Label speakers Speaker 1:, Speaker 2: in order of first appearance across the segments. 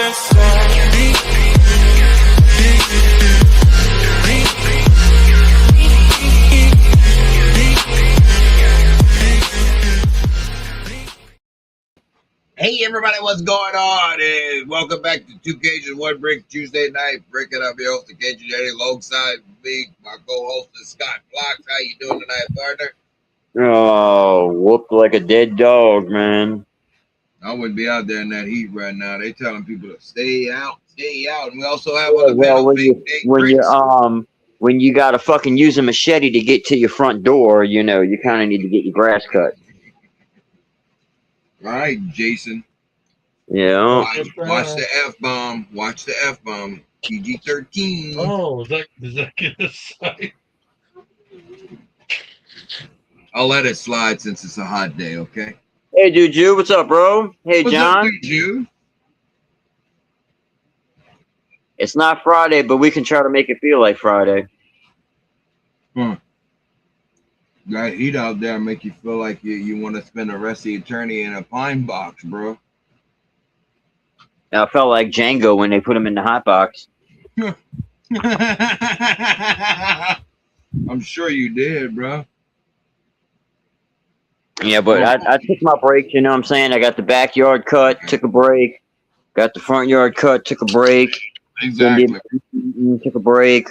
Speaker 1: Hey everybody, what's going on? And welcome back to Two Cajuns, One Brick Tuesday night. Bricken, I'm your host, the Cajun Daddy, alongside me, my co-host is Scott Blocks. How you doing tonight, partner?
Speaker 2: Oh, whooped like a dead dog, man.
Speaker 1: I wouldn't be out there in that heat right now. They telling people to stay out. And we also have on the panel
Speaker 2: when you gotta fucking use a machete to get to your front door, you know, you kind of need to get your grass cut.
Speaker 1: All right, Jason.
Speaker 2: Yeah.
Speaker 1: Watch the F-bomb. Watch the F-bomb. PG-13.
Speaker 3: Oh, is that gonna say?
Speaker 1: I'll let it slide since it's a hot day, okay?
Speaker 2: Hey, dude, you, what's up, bro? Hey,
Speaker 1: what's
Speaker 2: John.
Speaker 1: Up, dude?
Speaker 2: It's not Friday, but we can try to make it feel like Friday.
Speaker 1: Huh. That heat out there make you feel like you want to spend the rest of eternity in a pine box, bro.
Speaker 2: I felt like Django when they put him in the hot box.
Speaker 1: I'm sure you did, bro.
Speaker 2: Yeah, but I took my break, you know what I'm saying? I got the backyard cut, took a break. Got the front yard cut, took a break.
Speaker 1: Exactly.
Speaker 2: Took a break.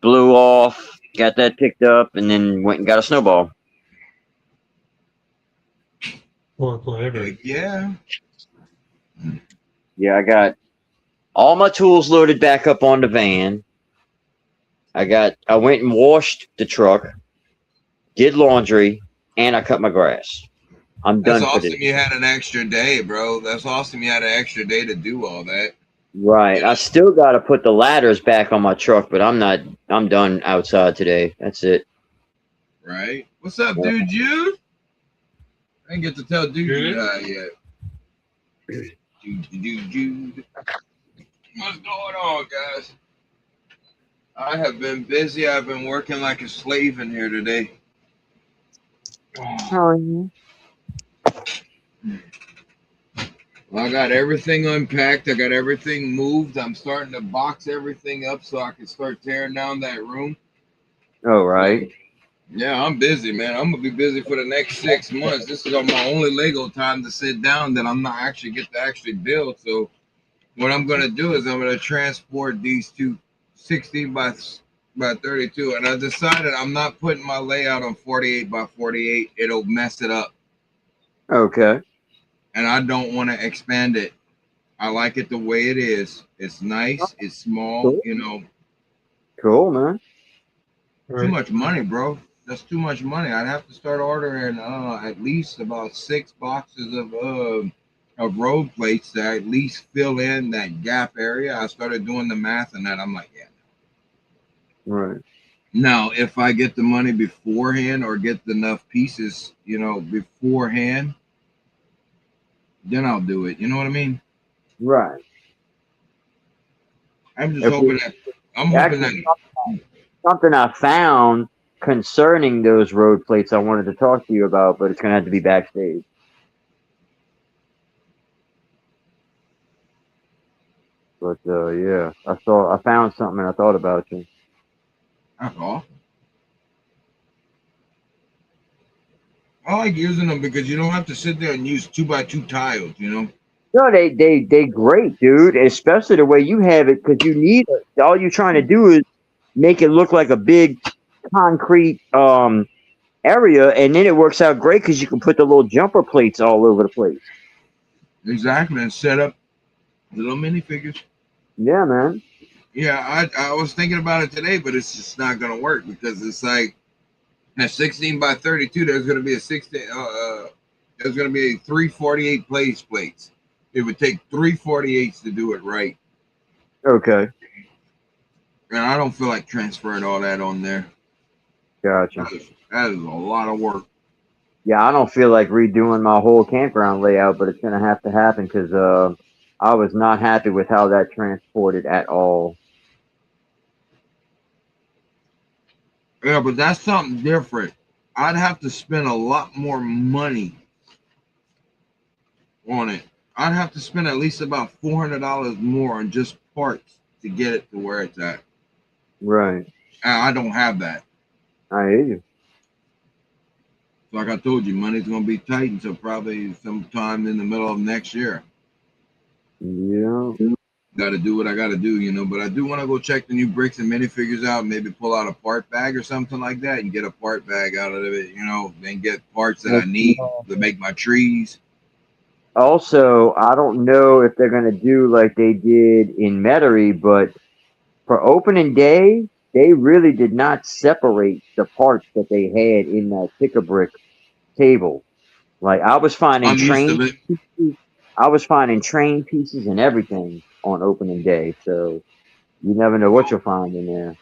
Speaker 2: Blew off. Got that picked up, and then went and got a snowball.
Speaker 1: Yeah.
Speaker 2: Yeah, I got all my tools loaded back up on the van. I went and washed the truck, did laundry, and I cut my grass. I'm done.
Speaker 1: That's awesome. You had an extra day, bro. That's awesome. You had an extra day to do all that.
Speaker 2: Right. I still got to put the ladders back on my truck, but I'm done outside today. That's it.
Speaker 1: Right. What's up, dude? Jude? I didn't get to tell dude yet. Jude. What's going on, guys? I have been busy. I've been working like a slave in here today.
Speaker 2: How are you?
Speaker 1: Well, I got everything unpacked. I got everything moved. I'm starting to box everything up so I can start tearing down that room.
Speaker 2: Oh, right.
Speaker 1: Yeah, I'm busy, man. I'm going to be busy for the next 6 months. This is my only Lego time to sit down that I'm not actually get to actually build. So what I'm going to do is I'm going to transport these two 16 by 32. And I decided I'm not putting my layout on 48 by 48. It'll mess it up.
Speaker 2: Okay.
Speaker 1: And I don't want to expand it. I like it the way it is. It's nice. It's small,
Speaker 2: cool.
Speaker 1: You know.
Speaker 2: Cool, man.
Speaker 1: Too much money, bro. That's too much money. I'd have to start ordering at least about 6 boxes of road plates to at least fill in that gap area. I started doing the math and that. I'm like, yeah.
Speaker 2: Right.
Speaker 1: Now, if I get the money beforehand or get enough pieces, you know, beforehand, then I'll do it. You know what I mean?
Speaker 2: Right.
Speaker 1: I'm just hoping that
Speaker 2: something I found concerning those road plates I wanted to talk to you about, but it's gonna have to be backstage. But yeah, I found something and I thought about you.
Speaker 1: That's awesome. I like using them because you don't have to sit there and use 2x2 tiles, you know?
Speaker 2: No, they great, dude. Especially the way you have it, because you need it. All you're trying to do is make it look like a big concrete area, and then it works out great because you can put the little jumper plates all over the place.
Speaker 1: Exactly, and set up little minifigures.
Speaker 2: Yeah, man.
Speaker 1: Yeah, I was thinking about it today, but it's just not gonna work because it's like at 16 by 32, there's gonna be a 16. There's gonna be a 348 plates. It would take 348s to do it right.
Speaker 2: Okay.
Speaker 1: And I don't feel like transferring all that on there.
Speaker 2: Gotcha.
Speaker 1: That is a lot of work.
Speaker 2: Yeah, I don't feel like redoing my whole campground layout, but it's gonna have to happen because I was not happy with how that transported at all.
Speaker 1: Yeah, but that's something different. I'd have to spend a lot more money on it. I'd have to spend at least about $400 more on just parts to get it to where it's at.
Speaker 2: Right.
Speaker 1: And I don't have that.
Speaker 2: I hear you.
Speaker 1: Like I told you, money's gonna be tight until probably sometime in the middle of next year.
Speaker 2: Yeah.
Speaker 1: Got to do what I got to do, you know. But I do want to go check the new bricks and minifigures out. Maybe pull out a part bag or something like that, and get a part bag out of it, you know. Then get parts that I need to make my trees.
Speaker 2: Also, I don't know if they're gonna do like they did in Metairie, but for opening day, they really did not separate the parts that they had in that pick-a-brick table. Like I was finding
Speaker 1: I'm used to
Speaker 2: train
Speaker 1: it.
Speaker 2: pieces, I was finding train pieces and everything on opening day. So you never know what you'll find in there.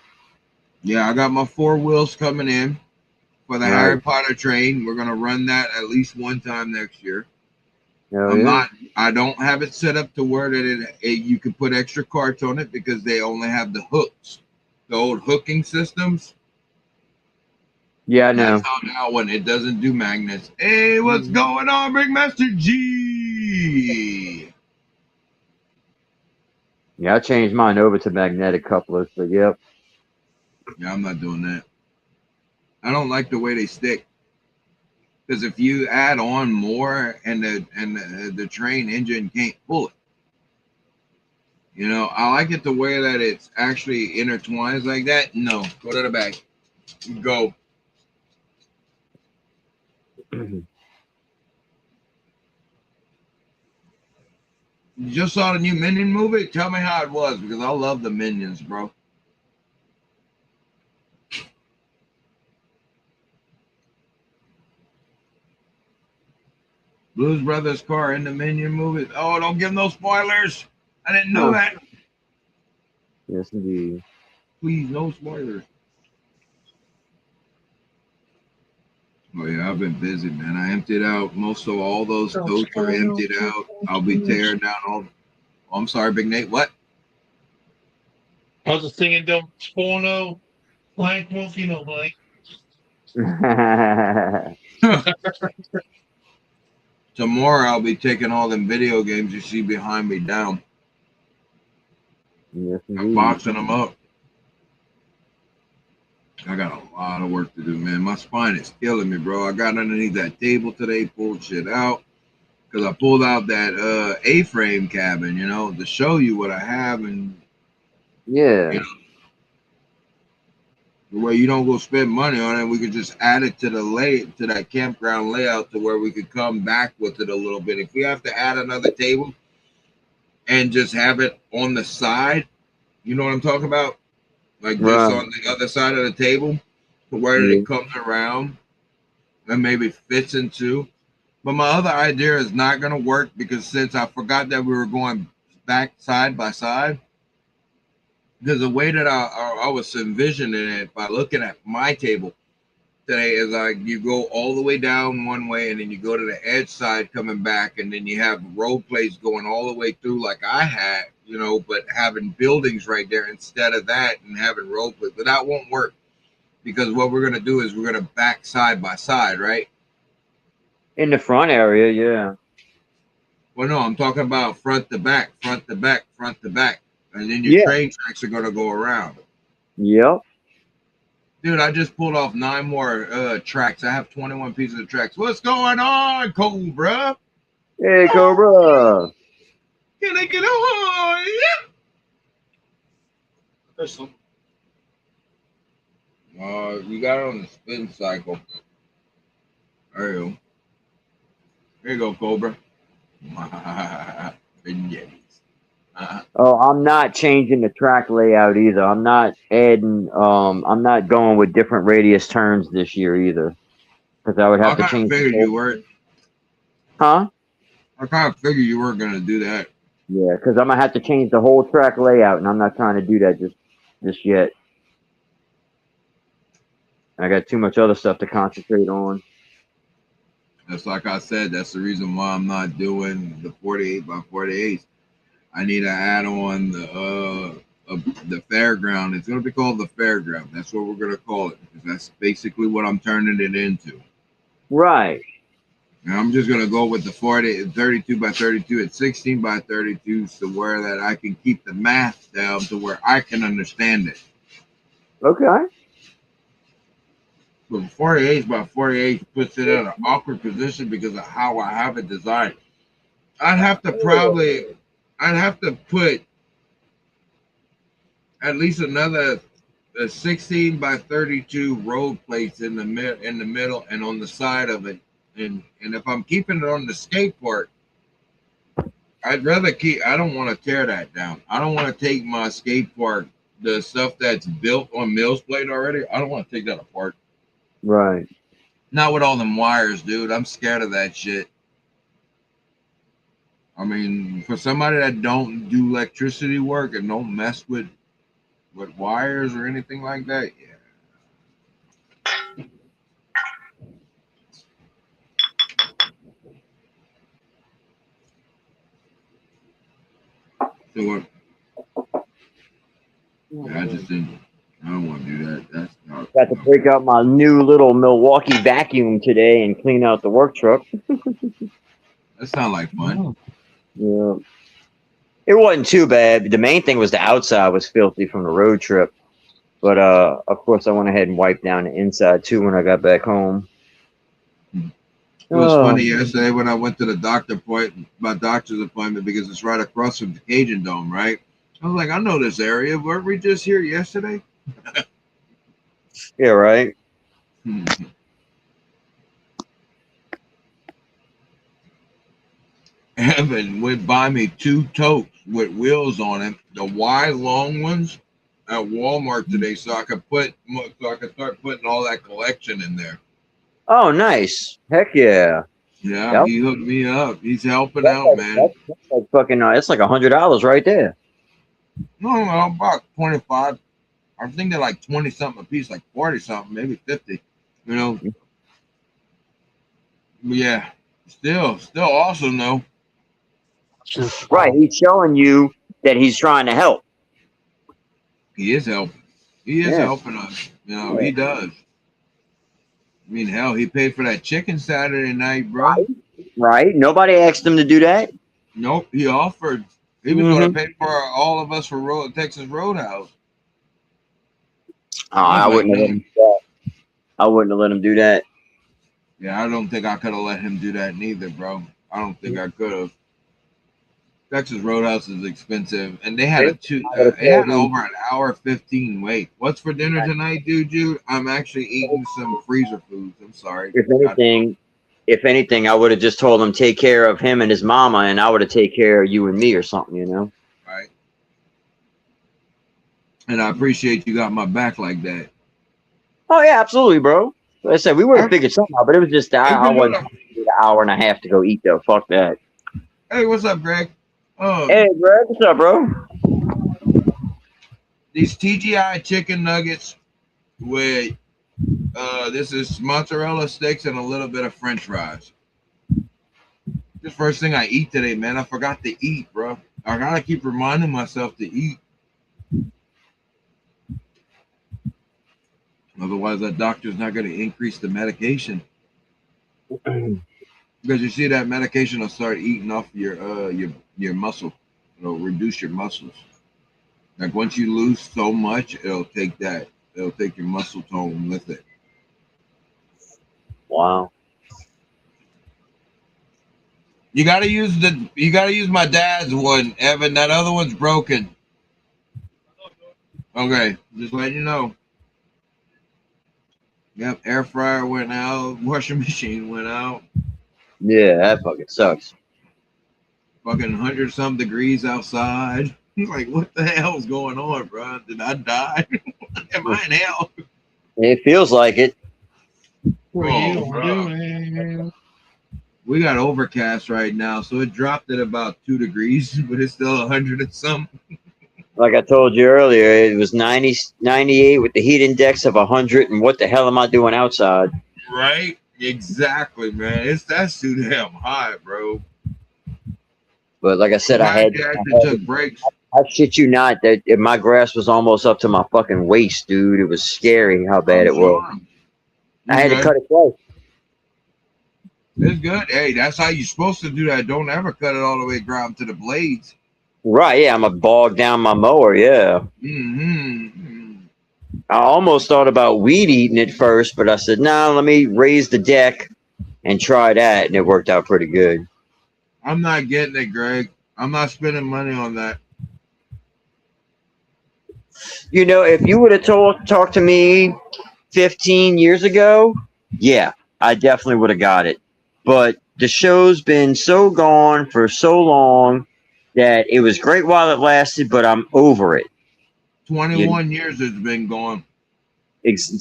Speaker 1: Yeah, I got my 4 wheels coming in for the
Speaker 2: Right.
Speaker 1: Harry Potter train. We're gonna run that at least one time next year.
Speaker 2: Oh yeah.
Speaker 1: I don't have it set up to where that you can put extra carts on it because they only have the hooks, the old hooking systems.
Speaker 2: Yeah, I
Speaker 1: That's
Speaker 2: know.
Speaker 1: how now when it doesn't do magnets. Hey, what's going on, Brickmaster G?
Speaker 2: Yeah, I changed mine over to magnetic couplers, but yep.
Speaker 1: Yeah, I'm not doing that. I don't like the way they stick. Because if you add on more and the train engine can't pull it. You know, I like it the way that it's actually intertwines like that. No, go to the back. Go. You just saw the new Minion movie? Tell me how it was because I love the Minions, bro. Blues Brothers car in the Minion movie. Oh, don't give no spoilers. I didn't know that.
Speaker 2: Yes, indeed.
Speaker 1: Please, no spoilers. Oh yeah, I've been busy, man. I emptied out most of all those totes are emptied out. I'll be tearing down all. Oh, I'm sorry, Big Nate. What?
Speaker 3: I was just thinking, don't Spono, blank wolf, you know, blank.
Speaker 1: Tomorrow I'll be taking all them video games you see behind me down
Speaker 2: Yes,
Speaker 1: and
Speaker 2: indeed.
Speaker 1: boxing them up. I got a lot of work to do, man. My spine is killing me, bro. I got underneath that table today, pulled shit out because I pulled out that A-frame cabin, you know, to show you what I have and
Speaker 2: Yeah.
Speaker 1: you know the way you don't go spend money on it. We could just add it to to that campground layout to where we could come back with it a little bit. If we have to add another table and just have it on the side, you know what I'm talking about? Like just
Speaker 2: Right.
Speaker 1: on the other side of the table to where
Speaker 2: Yeah.
Speaker 1: it comes around and maybe fits into. But my other idea is not going to work because since I forgot that we were going back side by side, because the way that I was envisioning it by looking at my table today is like you go all the way down one way and then you go to the edge side coming back and then you have road plates going all the way through like I had, you know, but having buildings right there instead of that and having road plates. But that won't work because what we're going to do is we're going to back side by side, right?
Speaker 2: In the front area, yeah.
Speaker 1: Well, no, I'm talking about front to back, front to back, front to back. And then your
Speaker 2: Yeah.
Speaker 1: train tracks are going to go around.
Speaker 2: Yep.
Speaker 1: Dude, I just pulled off 9 more tracks. I have 21 pieces of tracks. What's going on, Cobra?
Speaker 2: Hey, Cobra.
Speaker 1: Can I get on? Yeah. There's some. You got it on the spin cycle. There you go. Here you go, Cobra. Vignettes.
Speaker 2: Oh, I'm not changing the track layout either. I'm not adding. I'm not going with different radius turns this year either, because I would
Speaker 1: I
Speaker 2: have to
Speaker 1: kind of
Speaker 2: change the
Speaker 1: figured
Speaker 2: whole.
Speaker 1: you weren't.
Speaker 2: Huh?
Speaker 1: I kind of figured you weren't gonna do that.
Speaker 2: Yeah, because I'm gonna have to change the whole track layout, and I'm not trying to do that just yet. I got too much other stuff to concentrate on.
Speaker 1: That's like I said. That's the reason why I'm not doing the 48 by 48. I need to add on the fairground. It's gonna be called the fairground. That's what we're gonna call it because that's basically what I'm turning it into.
Speaker 2: Right.
Speaker 1: And I'm just gonna go with the 32 by 32 at 16 by 32 to where that I can keep the math down to where I can understand it.
Speaker 2: Okay.
Speaker 1: But 48 by 48 puts it in an awkward position because of how I have it designed. I'd have to put at least another 16 by 32 road plates in the middle and on the side of it. And if I'm keeping it on the skate park, I'd rather keep. I don't want to tear that down. I don't want to take my skate park, the stuff that's built on Mills plate already. I don't want to take that apart.
Speaker 2: Right.
Speaker 1: Not with all them wires, dude. I'm scared of that shit. I mean, for somebody that don't do electricity work and don't mess with wires or anything like that, yeah. So what? Yeah, I just think I don't want to do that. That's not.
Speaker 2: Got to break out my new little Milwaukee vacuum today and clean out the work truck.
Speaker 1: That sounds like fun.
Speaker 2: Yeah. It wasn't too bad. The main thing was the outside was filthy from the road trip. But of course I went ahead and wiped down the inside too when I got back home.
Speaker 1: It was funny yesterday when I went to the my doctor's appointment because it's right across from the Cajun Dome, right? I was like, I know this area. Weren't we just here yesterday?
Speaker 2: Yeah, right.
Speaker 1: Evan went buy me 2 totes with wheels on it, the wide long ones at Walmart today, so I could start putting all that collection in there.
Speaker 2: Oh, nice. Heck yeah.
Speaker 1: Yeah,
Speaker 2: Yep.
Speaker 1: he hooked me up. He's helping out, man.
Speaker 2: That's like fucking. It's like $100 right there.
Speaker 1: No, about 25. I think they're like 20 something a piece, like 40 something, maybe 50. You know. But yeah, still awesome though.
Speaker 2: Right, he's showing you that he's trying to help.
Speaker 1: He is helping. He is helping us. You know, he does. I mean, hell, he paid for that chicken Saturday night, bro.
Speaker 2: Right. Nobody asked him to do that.
Speaker 1: Nope, he offered. He was going to pay for all of us for Texas Roadhouse.
Speaker 2: Oh, I wouldn't have let him do that. I wouldn't have let him do that.
Speaker 1: Yeah, I don't think I could have let him do that neither, bro. I don't think I could have. Texas Roadhouse is expensive, and they had over an hour 15 wait. What's for dinner tonight, dude? I'm actually eating some freezer foods. I'm sorry.
Speaker 2: If anything, I would have just told him take care of him and his mama, and I would have take care of you and me or something, you know.
Speaker 1: Right. And I appreciate you got my back like that.
Speaker 2: Oh yeah, absolutely, bro. Like I said, we would have figured something out, but it was just I wasn't an hour and a half to go eat though. Fuck that.
Speaker 1: Hey, what's up, Greg?
Speaker 2: Hey, Greg, what's up, bro?
Speaker 1: These TGI chicken nuggets with this is mozzarella sticks and a little bit of French fries. This first thing I eat today, man. I forgot to eat, bro. I gotta keep reminding myself to eat. Otherwise, that doctor's not going to increase the medication. Because you see that medication will start eating off your muscle. It'll reduce your muscles. Like once you lose so much, it'll take your muscle tone with it.
Speaker 2: Wow.
Speaker 1: You gotta use my dad's one, Evan. That other one's broken. Okay, just letting you know. Yep, air fryer went out, washing machine went out.
Speaker 2: Yeah, that fucking sucks.
Speaker 1: Fucking 100-some degrees outside. Like, what the hell's going on, bro? Did I die? Am I in hell?
Speaker 2: It feels like it.
Speaker 1: Bro. We got overcast right now, so it dropped at about 2 degrees, but it's still 100 and something.
Speaker 2: Like I told you earlier, it was 98 with the heat index of 100, and what the hell am I doing outside?
Speaker 1: Right? Exactly, man. That's too damn high, bro.
Speaker 2: But like I said, I
Speaker 1: took breaks.
Speaker 2: I shit you not, that my grass was almost up to my fucking waist, dude. It was scary how bad it was. I had to cut it close.
Speaker 1: It's good. Hey, that's how you're supposed to do that. Don't ever cut it all the way down to the blades.
Speaker 2: Right, yeah, I'm a bog down my mower, yeah.
Speaker 1: Mm-hmm.
Speaker 2: I almost thought about weed eating it first, but I said, nah, let me raise the deck and try that, and it worked out pretty good.
Speaker 1: I'm not getting it, Greg. I'm not spending money on that.
Speaker 2: You know, if you would have talked to me 15 years ago, yeah, I definitely would have got it. But the show's been so gone for so long that it was great while it lasted, but I'm over it.
Speaker 1: 21 years it's been gone.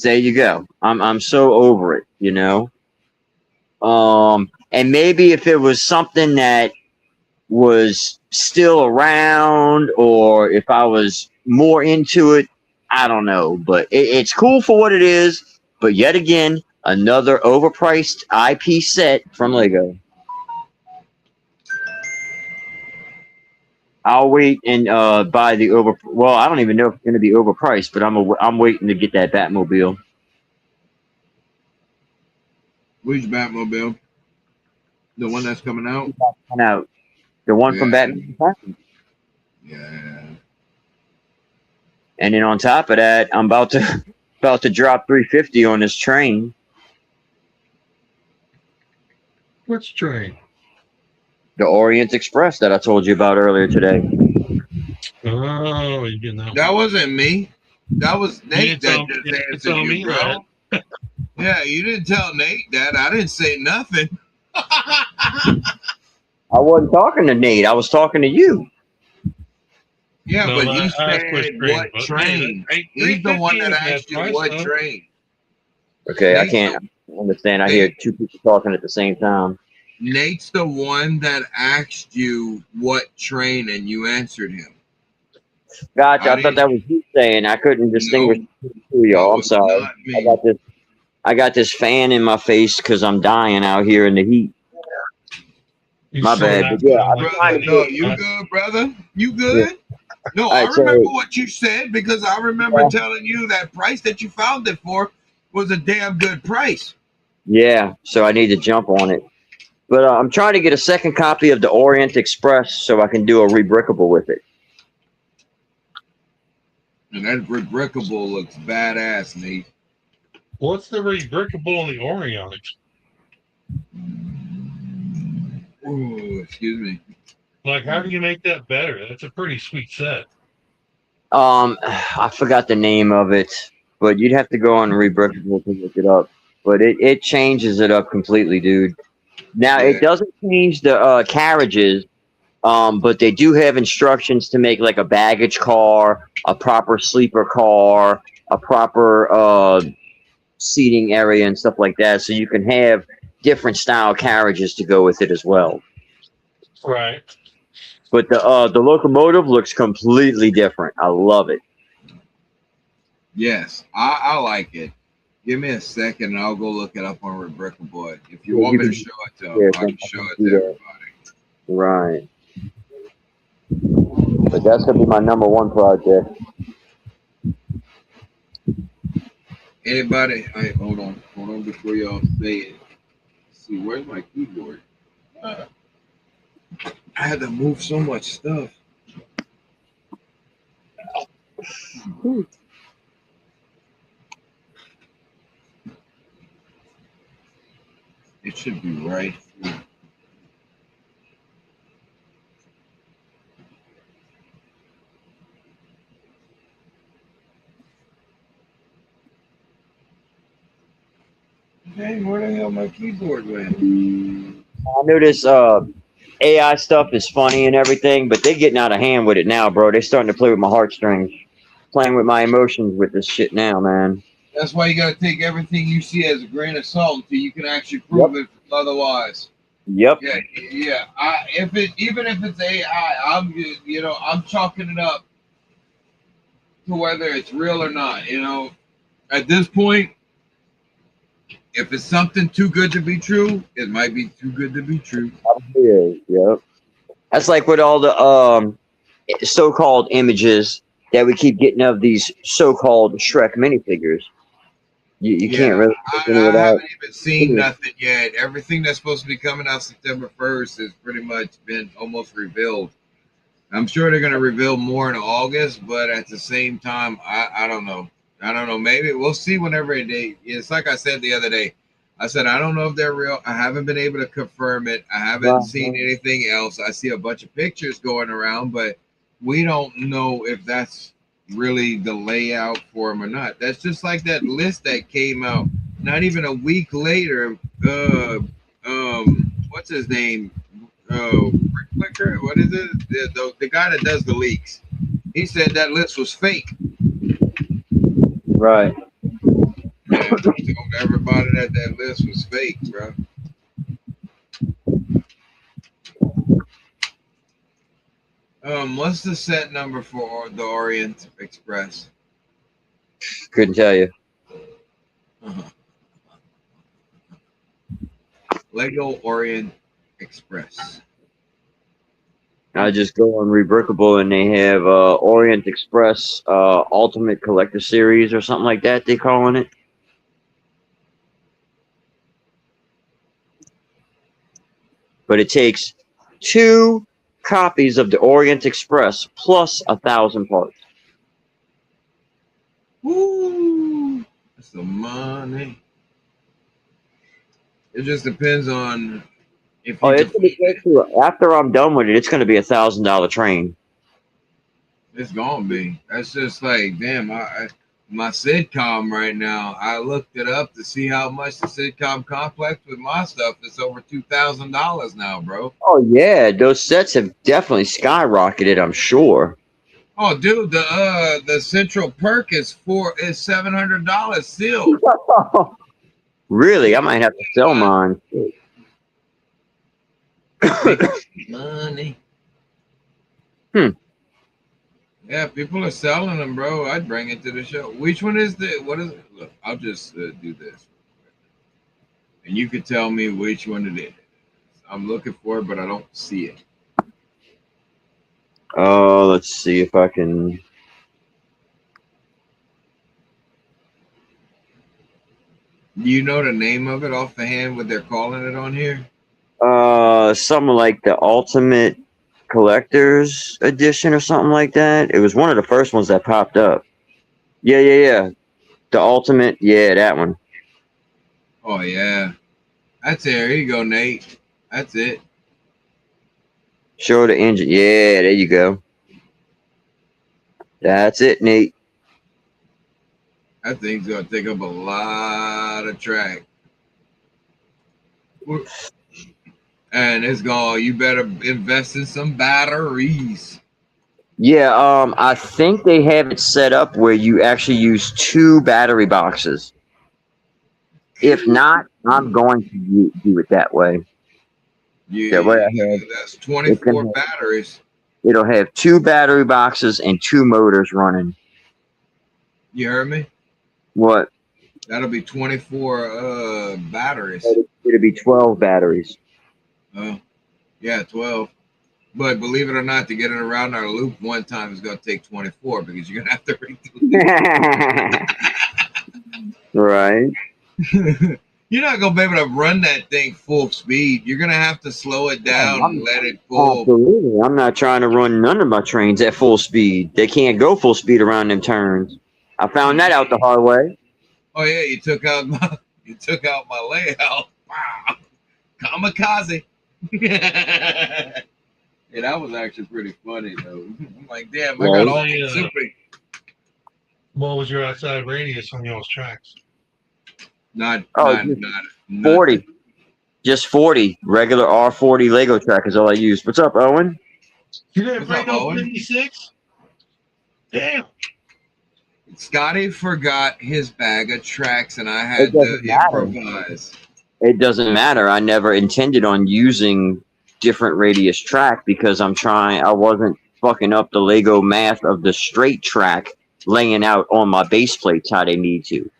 Speaker 2: There you go. I'm so over it, you know. And maybe if it was something that was still around, or if I was more into it, I don't know. But it's cool for what it is. But yet again, another overpriced IP set from Lego. I'll wait and buy the Well, I don't even know if it's going to be overpriced, but I'm waiting to get that Batmobile.
Speaker 1: Which Batmobile? The one that's coming out?
Speaker 2: The one from Batman.
Speaker 1: Yeah.
Speaker 2: And then on top of that, I'm about to drop $350 on this train.
Speaker 3: Which train?
Speaker 2: The Orient Express that I told you about earlier today.
Speaker 3: Oh, you getting that?
Speaker 1: That wasn't me. That was Nate that just answered you,
Speaker 3: me,
Speaker 1: bro. Yeah, you didn't tell Nate that. I didn't say nothing.
Speaker 2: I wasn't talking to Nate. I was talking to you.
Speaker 1: Yeah, no, but he said what train? He's the one that asked you what train.
Speaker 2: Okay, Nate's I can't understand. I hear two people talking at the same time.
Speaker 1: Nate's the one that asked you what train, and you answered him.
Speaker 2: Gotcha. I thought that was you saying. I couldn't distinguish the two, y'all. I'm sorry. I got this fan in my face because I'm dying out here in the heat. My bad. But yeah,
Speaker 1: no, you good, brother? You good? Yeah. No, I remember what you said, because I remember telling you that price that you found it for was a damn good price.
Speaker 2: Yeah, so I need to jump on it. But I'm trying to get a second copy of the Orient Express so I can do a rebrickable with it.
Speaker 1: And that rebrickable looks badass, Nate.
Speaker 3: What's the rebrickable on the Orient?
Speaker 1: Oh, excuse me.
Speaker 3: Like, how do you make that better? That's a pretty sweet set.
Speaker 2: I forgot the name of it, but you'd have to go on rebrickable to look it up. But it changes it up completely, dude. Now it doesn't change the carriages, but they do have instructions to make like a baggage car, a proper sleeper car, a proper seating area and stuff like that, so you can have different style carriages to go with it as well.
Speaker 3: Right.
Speaker 2: But the locomotive looks completely different. I love it.
Speaker 1: Yes, I like it. Give me a second and I'll go look it up on Rebrickable. If you want me to show it to them, I can show it to everybody.
Speaker 2: Right. But that's going to be my #1 project.
Speaker 1: Anybody? Hold on before y'all say it. Let's see, where's my keyboard? I had to move so much stuff. It should be right here. Dang, where the hell my keyboard went?
Speaker 2: I know this AI stuff is funny and everything, but they're getting out of hand with it now, bro. They're starting to play with my heartstrings, playing with my emotions with this shit now, man.
Speaker 1: That's why you got to take everything you see as a grain of salt until you can actually prove it otherwise.
Speaker 2: Yep.
Speaker 1: Yeah. Even if it's AI, I'm chalking it up to whether it's real or not. You know, at this point, if it's something too good to be true, it might be too good to be true.
Speaker 2: Yep. That's like with all the so-called images that we keep getting of these so-called Shrek minifigures. You
Speaker 1: Yeah,
Speaker 2: can't really take any of
Speaker 1: I
Speaker 2: that.
Speaker 1: haven't even seen nothing yet. Everything that's supposed to be coming out September 1st has pretty much been almost revealed. I'm sure they're going to reveal more in August, but at the same time, I don't know. I don't know. Maybe we'll see whenever they. It's like I said the other day. I said I don't know if they're real. I haven't been able to confirm it. I haven't seen anything else. I see a bunch of pictures going around, but we don't know if that's really the layout for them or not. That's just like that list that came out not even a week later. What's his name? Bricken, what is it? The guy that does the leaks. He said that list was fake.
Speaker 2: Right.
Speaker 1: Yeah, he told everybody that that list was fake, bro. What's the set number for the Orient Express?
Speaker 2: Couldn't tell you.
Speaker 1: Uh-huh. Lego Orient Express.
Speaker 2: I just go on Rebrickable and they have Orient Express Ultimate Collector Series or something like that. They calling it. But it takes 2 copies of the Orient Express plus 1,000 parts.
Speaker 1: Woo! That's the money. It just depends on if you.
Speaker 2: It's gonna be after I'm done with it. It's going to be $1,000 train.
Speaker 1: It's gonna be. That's just like, damn. My sitcom right now. I looked it up to see how much the sitcom complex with my stuff is over $2,000 now, bro.
Speaker 2: Oh yeah, those sets have definitely skyrocketed. I'm sure.
Speaker 1: Oh, dude, the Central Perk is $700 still.
Speaker 2: Really, I might have to sell mine.
Speaker 1: Money.
Speaker 2: Hmm.
Speaker 1: Yeah, people are selling them, bro. I'd bring it to the show. Which one is the? What is it? Look, I'll just do this, and you can tell me which one it is. I'm looking for it, but I don't see it.
Speaker 2: Oh, let's see if I can.
Speaker 1: Do you know the name of it off the hand? What they're calling it on here?
Speaker 2: Something like the Ultimate Collector's Edition or something like that. It was one of the first ones that popped up. Yeah. The Ultimate, yeah, that one.
Speaker 1: Oh yeah, that's it. Here you go, Nate. That's it.
Speaker 2: Show the engine. Yeah, there you go. That's it, Nate.
Speaker 1: That thing's gonna take up a lot of track. And it's gonna. You better invest in some batteries.
Speaker 2: Yeah, I think they have it set up where you actually use 2 battery boxes. If not, I'm going to do it that way.
Speaker 1: Yeah,
Speaker 2: That way I have,
Speaker 1: that's 24 batteries.
Speaker 2: it'll have 2 battery boxes and 2 motors running.
Speaker 1: You heard me?
Speaker 2: What?
Speaker 1: That'll be 24 batteries.
Speaker 2: It'll be 12 batteries.
Speaker 1: Oh, yeah, 12. But believe it or not, to get it around our loop one time is going to take 24 because you're going to have to redo it.
Speaker 2: Right.
Speaker 1: You're not going to be able to run that thing full speed. You're going to have to slow it down and let it pull.
Speaker 2: Absolutely. I'm not trying to run none of my trains at full speed. They can't go full speed around them turns. I found that out the hard way.
Speaker 1: Oh yeah, you took out my layout. Wow. Kamikaze. Yeah, that was actually pretty funny though. I'm like, damn, I got all super.
Speaker 3: What was your outside radius on y'all's tracks?
Speaker 1: Not
Speaker 2: 40. Just 40. Regular R40 Lego track is all I use. What's up, Owen?
Speaker 3: You didn't bring no 56? Damn.
Speaker 1: Scotty forgot his bag of tracks and I had to improvise.
Speaker 2: It doesn't matter. I never intended on using different radius track because I wasn't fucking up the Lego math of the straight track laying out on my base plates how they need to.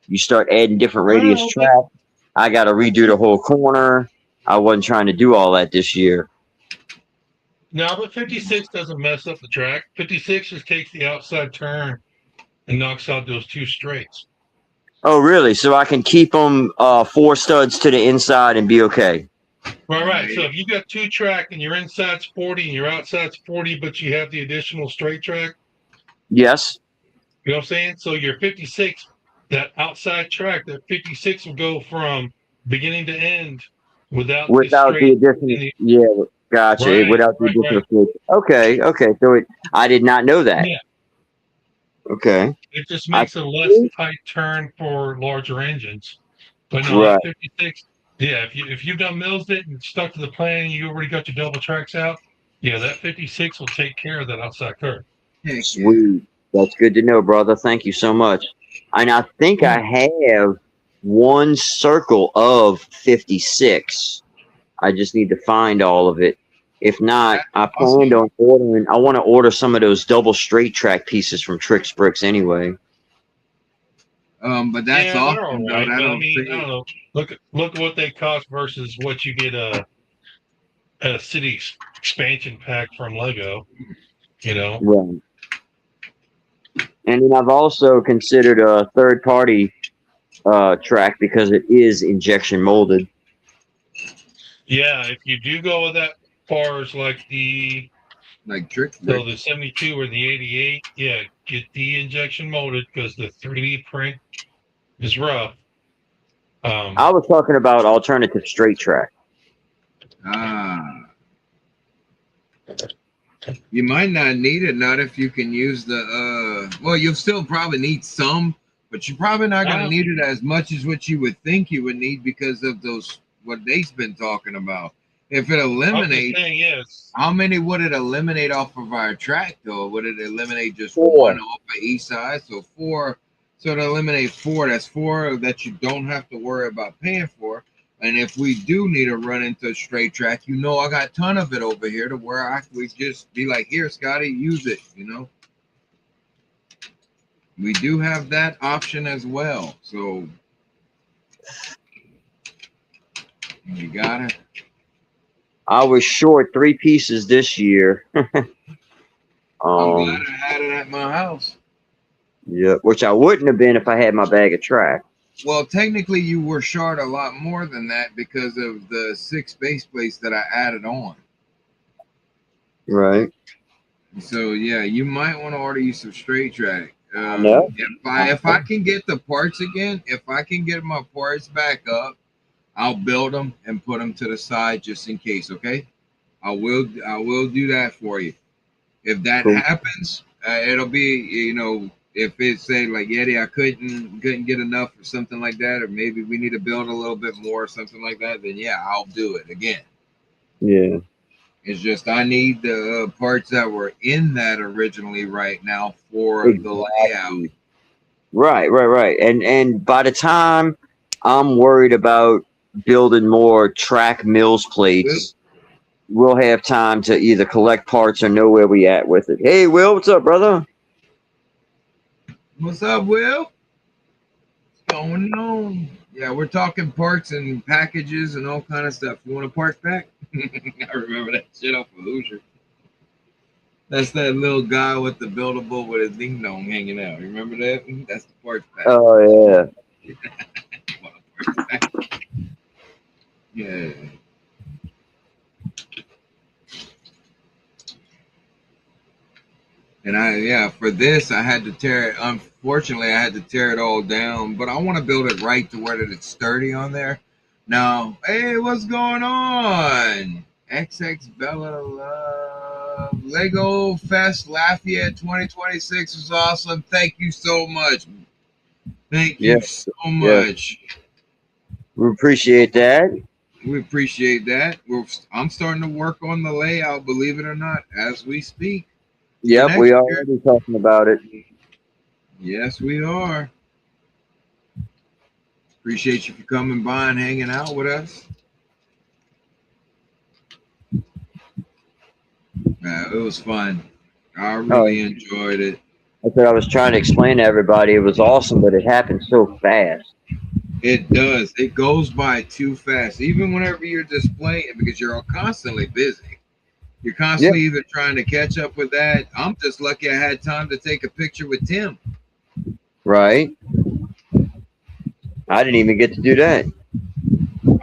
Speaker 2: You start adding different radius track, I got to redo the whole corner. I wasn't trying to do all that this year.
Speaker 3: No, but 56 doesn't mess up the track. 56 just takes the outside turn and knocks out those 2 straights.
Speaker 2: Oh, really? So I can keep them 4 studs to the inside and be okay.
Speaker 3: Right. So if you got 2 track and your inside's 40 and your outside's 40, but you have the additional straight track.
Speaker 2: Yes.
Speaker 3: You know what I'm saying? So your 56, that outside track, that 56 will go from beginning to end without the
Speaker 2: Without the
Speaker 3: straight.
Speaker 2: additional, yeah, gotcha.
Speaker 3: Right,
Speaker 2: Without the additional switch. Okay. So I did not know that.
Speaker 3: Yeah.
Speaker 2: Okay.
Speaker 3: It just makes a less tight turn for larger engines. But no,
Speaker 2: Right.
Speaker 3: that 56, yeah, if you've done mills it and stuck to the plan, you already got your double tracks out, yeah, that 56 will take care of that outside curve.
Speaker 2: Sweet. That's good to know, brother. Thank you so much. And I think I have 1 circle of 56. I just need to find all of it. If not, I planned on ordering. I want to order some of those double straight track pieces from Trix Bricks anyway.
Speaker 1: But that's awesome,
Speaker 3: right.
Speaker 1: though.
Speaker 3: I don't know. Look at what they cost versus what you get a city expansion pack from Lego. You know.
Speaker 2: Right. And then I've also considered a third-party track because it is injection molded.
Speaker 3: Yeah, if you do go with that far as like the
Speaker 1: Trix
Speaker 3: so the 72 or the 88, yeah, get the injection molded because the 3D print is rough.
Speaker 2: I was talking about alternative straight track.
Speaker 1: You might not need it, not if you can use the well, you'll still probably need some, but you're probably not going to need it as much as what you would think you would need because of those what they've been talking about. If it eliminates,
Speaker 3: yes.
Speaker 1: How many would it eliminate off of our track though? Would it eliminate just
Speaker 2: 4.
Speaker 1: 1 off of each side? So 4. So to eliminate 4, that's 4 that you don't have to worry about paying for. And if we do need to run into a straight track, I got a ton of it over here to where we just be like, here, Scotty, use it, We do have that option as well. So you got it.
Speaker 2: I was short 3 pieces this year.
Speaker 1: I'm glad I had it at my house.
Speaker 2: Yeah, which I wouldn't have been if I had my bag of track.
Speaker 1: Well, technically, you were short a lot more than that because of the 6 base plates that I added on.
Speaker 2: Right.
Speaker 1: So, yeah, you might want to order you some straight track.
Speaker 2: No.
Speaker 1: If I can get the parts again, if I can get my parts back up, I'll build them and put them to the side just in case, okay? I will do that for you. If that happens, it'll be, if it's say like Yeti, I couldn't get enough or something like that, or maybe we need to build a little bit more or something like that, then yeah, I'll do it again. Yeah. It's just I need the parts that were in that originally right now for the layout.
Speaker 2: Right. And by the time I'm worried about building more track mills plates, we'll have time to either collect parts or know where we at with it. Hey, Will, what's up, brother?
Speaker 1: What's up, Will? What's going on? Yeah, we're talking parts and packages and all kind of stuff. You want a part pack? I remember that shit off of Hoosier. That's that little guy with the buildable with his ding dong hanging out. Remember that? That's the parts pack.
Speaker 2: Oh, yeah.
Speaker 1: Yeah. And for this, I had to tear it. Unfortunately, I had to tear it all down, but I want to build it right to where it's sturdy on there. Now, hey, what's going on? XX Bella Love. Lego Fest Lafayette 2026 was awesome. Thank you so much. Thank you so much.
Speaker 2: We appreciate that.
Speaker 1: We appreciate that. I'm starting to work on the layout, believe it or not, as we speak.
Speaker 2: Yep, we are already talking about it.
Speaker 1: Yes, we are. Appreciate you for coming by and hanging out with us. It was fun. I really enjoyed it.
Speaker 2: That's what I was trying to explain to everybody. It was awesome, but it happened so fast.
Speaker 1: It does. It goes by too fast. Even whenever you're displaying it, because you're constantly busy. You're constantly either trying to catch up with that. I'm just lucky I had time to take a picture with Tim.
Speaker 2: Right. I didn't even get to do that.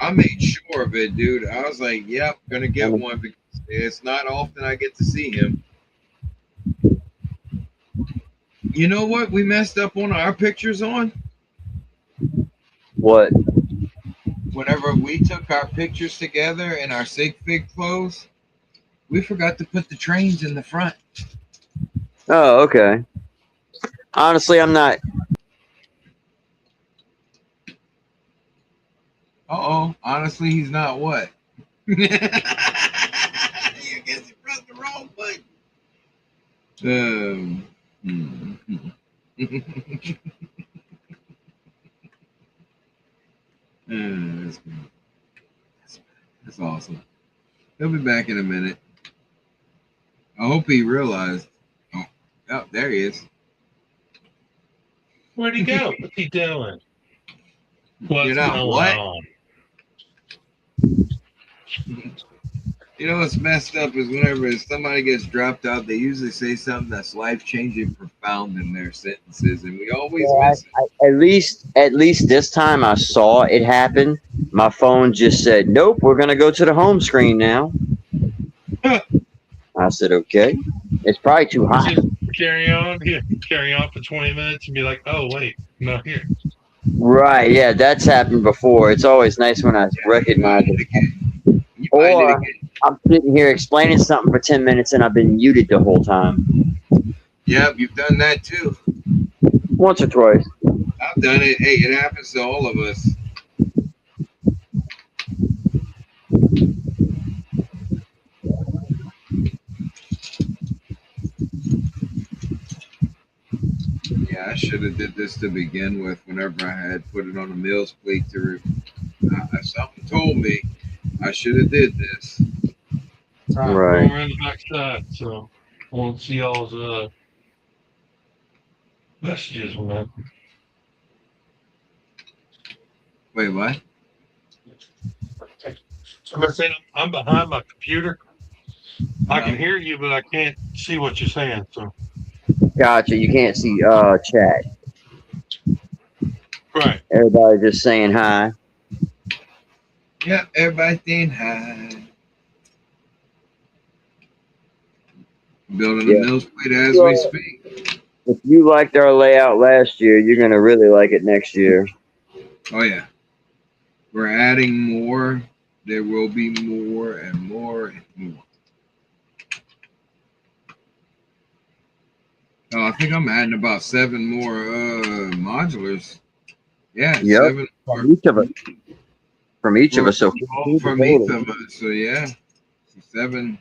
Speaker 1: I made sure of it, dude. I was like, yep, gonna get
Speaker 2: Um,
Speaker 1: one because it's not often I get to see him. You know what we messed up on our pictures on?
Speaker 2: What?
Speaker 1: Whenever we took our pictures together in our sig fig clothes, we forgot to put the trains in the front.
Speaker 2: Oh, okay. Honestly, I'm not.
Speaker 1: Uh-oh. Honestly, he's not what? You guess you pressed the wrong button. That's good. That's awesome. He'll be back in a minute. I hope he realized. Oh, oh there he is.
Speaker 3: Where'd he go? What's he doing?
Speaker 1: You're
Speaker 3: What's
Speaker 1: not
Speaker 3: going
Speaker 1: what?
Speaker 3: on?
Speaker 1: You know what's messed up is whenever somebody gets dropped out, they usually say something that's life changing, profound in their sentences, and we always
Speaker 2: Yeah,
Speaker 1: miss it.
Speaker 2: at least this time I saw it happen. My phone just said, "Nope, we're gonna go to the home screen now." I said, "Okay." It's probably too hot.
Speaker 3: Just carry on, yeah, carry on for 20 minutes and be like, oh, wait, not here.
Speaker 2: Right? Yeah, that's happened before. It's always nice when I
Speaker 1: You
Speaker 2: recognize
Speaker 1: find
Speaker 2: it.
Speaker 1: it again. You find it
Speaker 2: Or
Speaker 1: again.
Speaker 2: I'm sitting here explaining something for 10 minutes and I've been muted the whole time.
Speaker 1: Yep, you've done that too.
Speaker 2: Once or twice.
Speaker 1: I've done it. Hey, it happens to all of us. Yeah, I should have did this to begin with. Whenever I had put it on the meals plate something told me I should have did this.
Speaker 3: All right, well,
Speaker 2: Right.
Speaker 3: we're in the backside, so I won't see y'all's messages on that.
Speaker 1: Wait, what?
Speaker 3: I'm saying I'm behind my computer. I can
Speaker 1: Uh-huh.
Speaker 3: hear you, but I can't see what you're saying. So,
Speaker 2: Gotcha. You can't see chat.
Speaker 3: right.
Speaker 2: Everybody just saying hi.
Speaker 1: Yep, everybody saying hi. Building the
Speaker 2: Yeah.
Speaker 1: meals plate as we speak.
Speaker 2: If you liked our layout last year, you're gonna really like it next year.
Speaker 1: Oh yeah, we're adding more. There will be more and more and more. Oh, I think I'm adding about 7 more modulars. Yeah,
Speaker 2: Yep.
Speaker 1: 7 more
Speaker 2: From each of us. From each of
Speaker 1: for,
Speaker 2: us. So
Speaker 1: from each of us. So yeah, 7.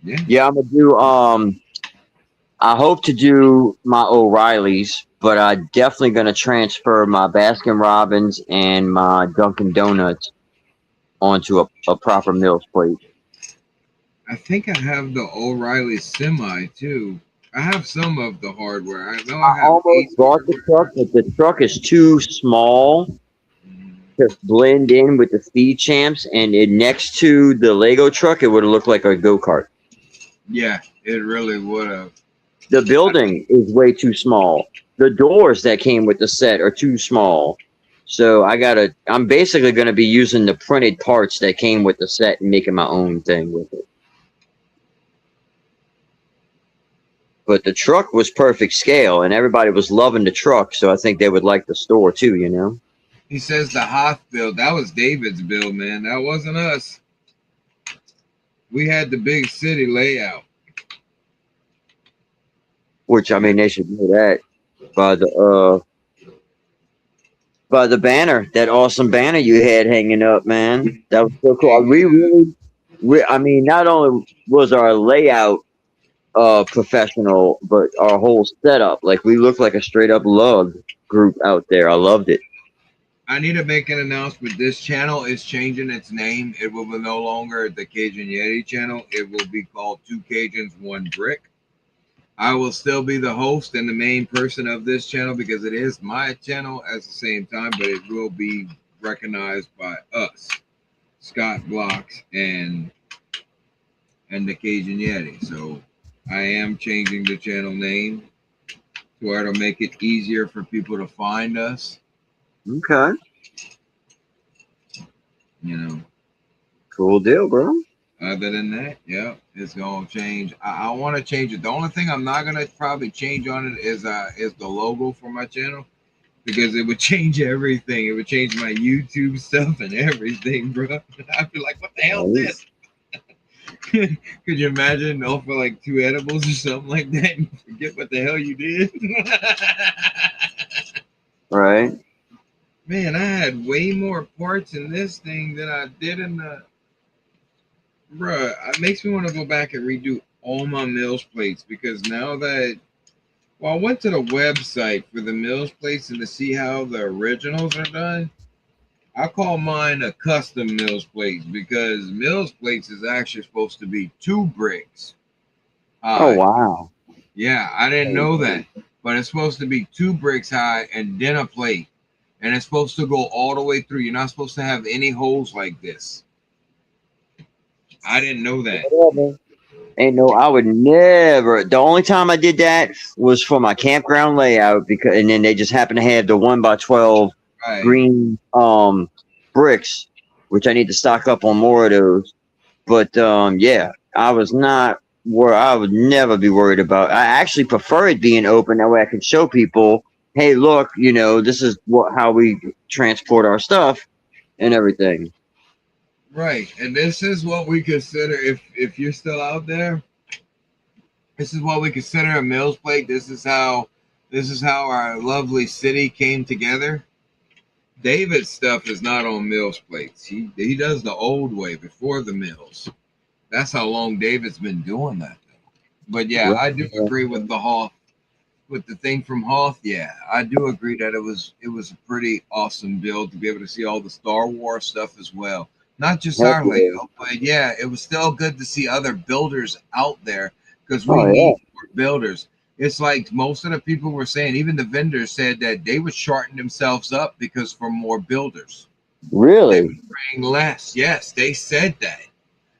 Speaker 1: Yeah.
Speaker 2: yeah, I'm gonna do I hope to do my O'Reilly's, but I definitely gonna transfer my Baskin Robbins and my Dunkin' Donuts onto a proper Mills plate.
Speaker 1: I think I have the O'Reilly semi too. I have some of the hardware. I know
Speaker 2: I
Speaker 1: I have 8
Speaker 2: almost bought the
Speaker 1: hardware.
Speaker 2: truck, but the truck is too small to blend in with the speed champs, and next to the Lego truck, it would have looked like a go-kart.
Speaker 1: Yeah, it really would have.
Speaker 2: The building is way too small. The doors that came with the set are too small. So I'm basically gonna be using the printed parts that came with the set and making my own thing with it. But the truck was perfect scale and everybody was loving the truck, so I think they would like the store too, you know?
Speaker 1: He says the Hoth build. That was David's build, man. That wasn't us. We had the big city layout.
Speaker 2: Which I mean they should know that by the banner, that awesome banner you had hanging up, man. That was so cool. I mean, not only was our layout professional, but our whole setup, like we looked like a straight up lug group out there. I loved it.
Speaker 1: I need to make an announcement. This channel is changing its name. It will be no longer the Cajun Yeti channel. It will be called Two Cajuns, One Brick. I will still be the host and the main person of this channel because it is my channel at the same time, but it will be recognized by us, Scott Blocks and the Cajun Yeti. So I am changing the channel name. to where it'll make it easier for people to find us.
Speaker 2: Okay.
Speaker 1: You know.
Speaker 2: Cool deal, bro.
Speaker 1: Other than that, yeah, it's gonna change. I want to change it. The only thing I'm not gonna probably change on it is the logo for my channel, because it would change everything. It would change my YouTube stuff and everything, bro. I'd be like, what the hell is this? Could you imagine go for like 2 edibles or something like that and forget what the hell you did?
Speaker 2: Right.
Speaker 1: Man, I had way more parts in this thing than I did in the. Bruh, it makes me want to go back and redo all my Mills plates, because now that. Well, I went to the website for the Mills plates and to see how the originals are done. I call mine a custom Mills plates, because Mills plates is actually supposed to be 2 bricks.
Speaker 2: Oh, wow.
Speaker 1: Yeah, I didn't know that. But it's supposed to be 2 bricks high and then a plate. And it's supposed to go all the way through. You're not supposed to have any holes like this. I didn't know that.
Speaker 2: Whatever. Ain't no, I would never. The only time I did that was for my campground layout, because, and then they just happened to have the 1x12
Speaker 1: Right.
Speaker 2: green bricks, which I need to stock up on more of those. But yeah, I was not where I would never be worried about. I actually prefer it being open, that way I can show people, hey, look, you know, this is how we transport our stuff and everything.
Speaker 1: Right. And this is what we consider, if you're still out there, this is what we consider a Mills plate. This is how our lovely city came together. David's stuff is not on Mills plates. He does the old way before the Mills. That's how long David's been doing that, though. But yeah, I do agree with the Hoth, with the thing from Hoth. Yeah, I do agree that it was a pretty awesome build to be able to see all the Star Wars stuff as well. Not just our layout, but yeah, it was still good to see other builders out there, because we need more builders. It's like most of the people were saying, even the vendors said that they would shorten themselves up because for more builders.
Speaker 2: Really?
Speaker 1: They would bring less. Yes, they said that.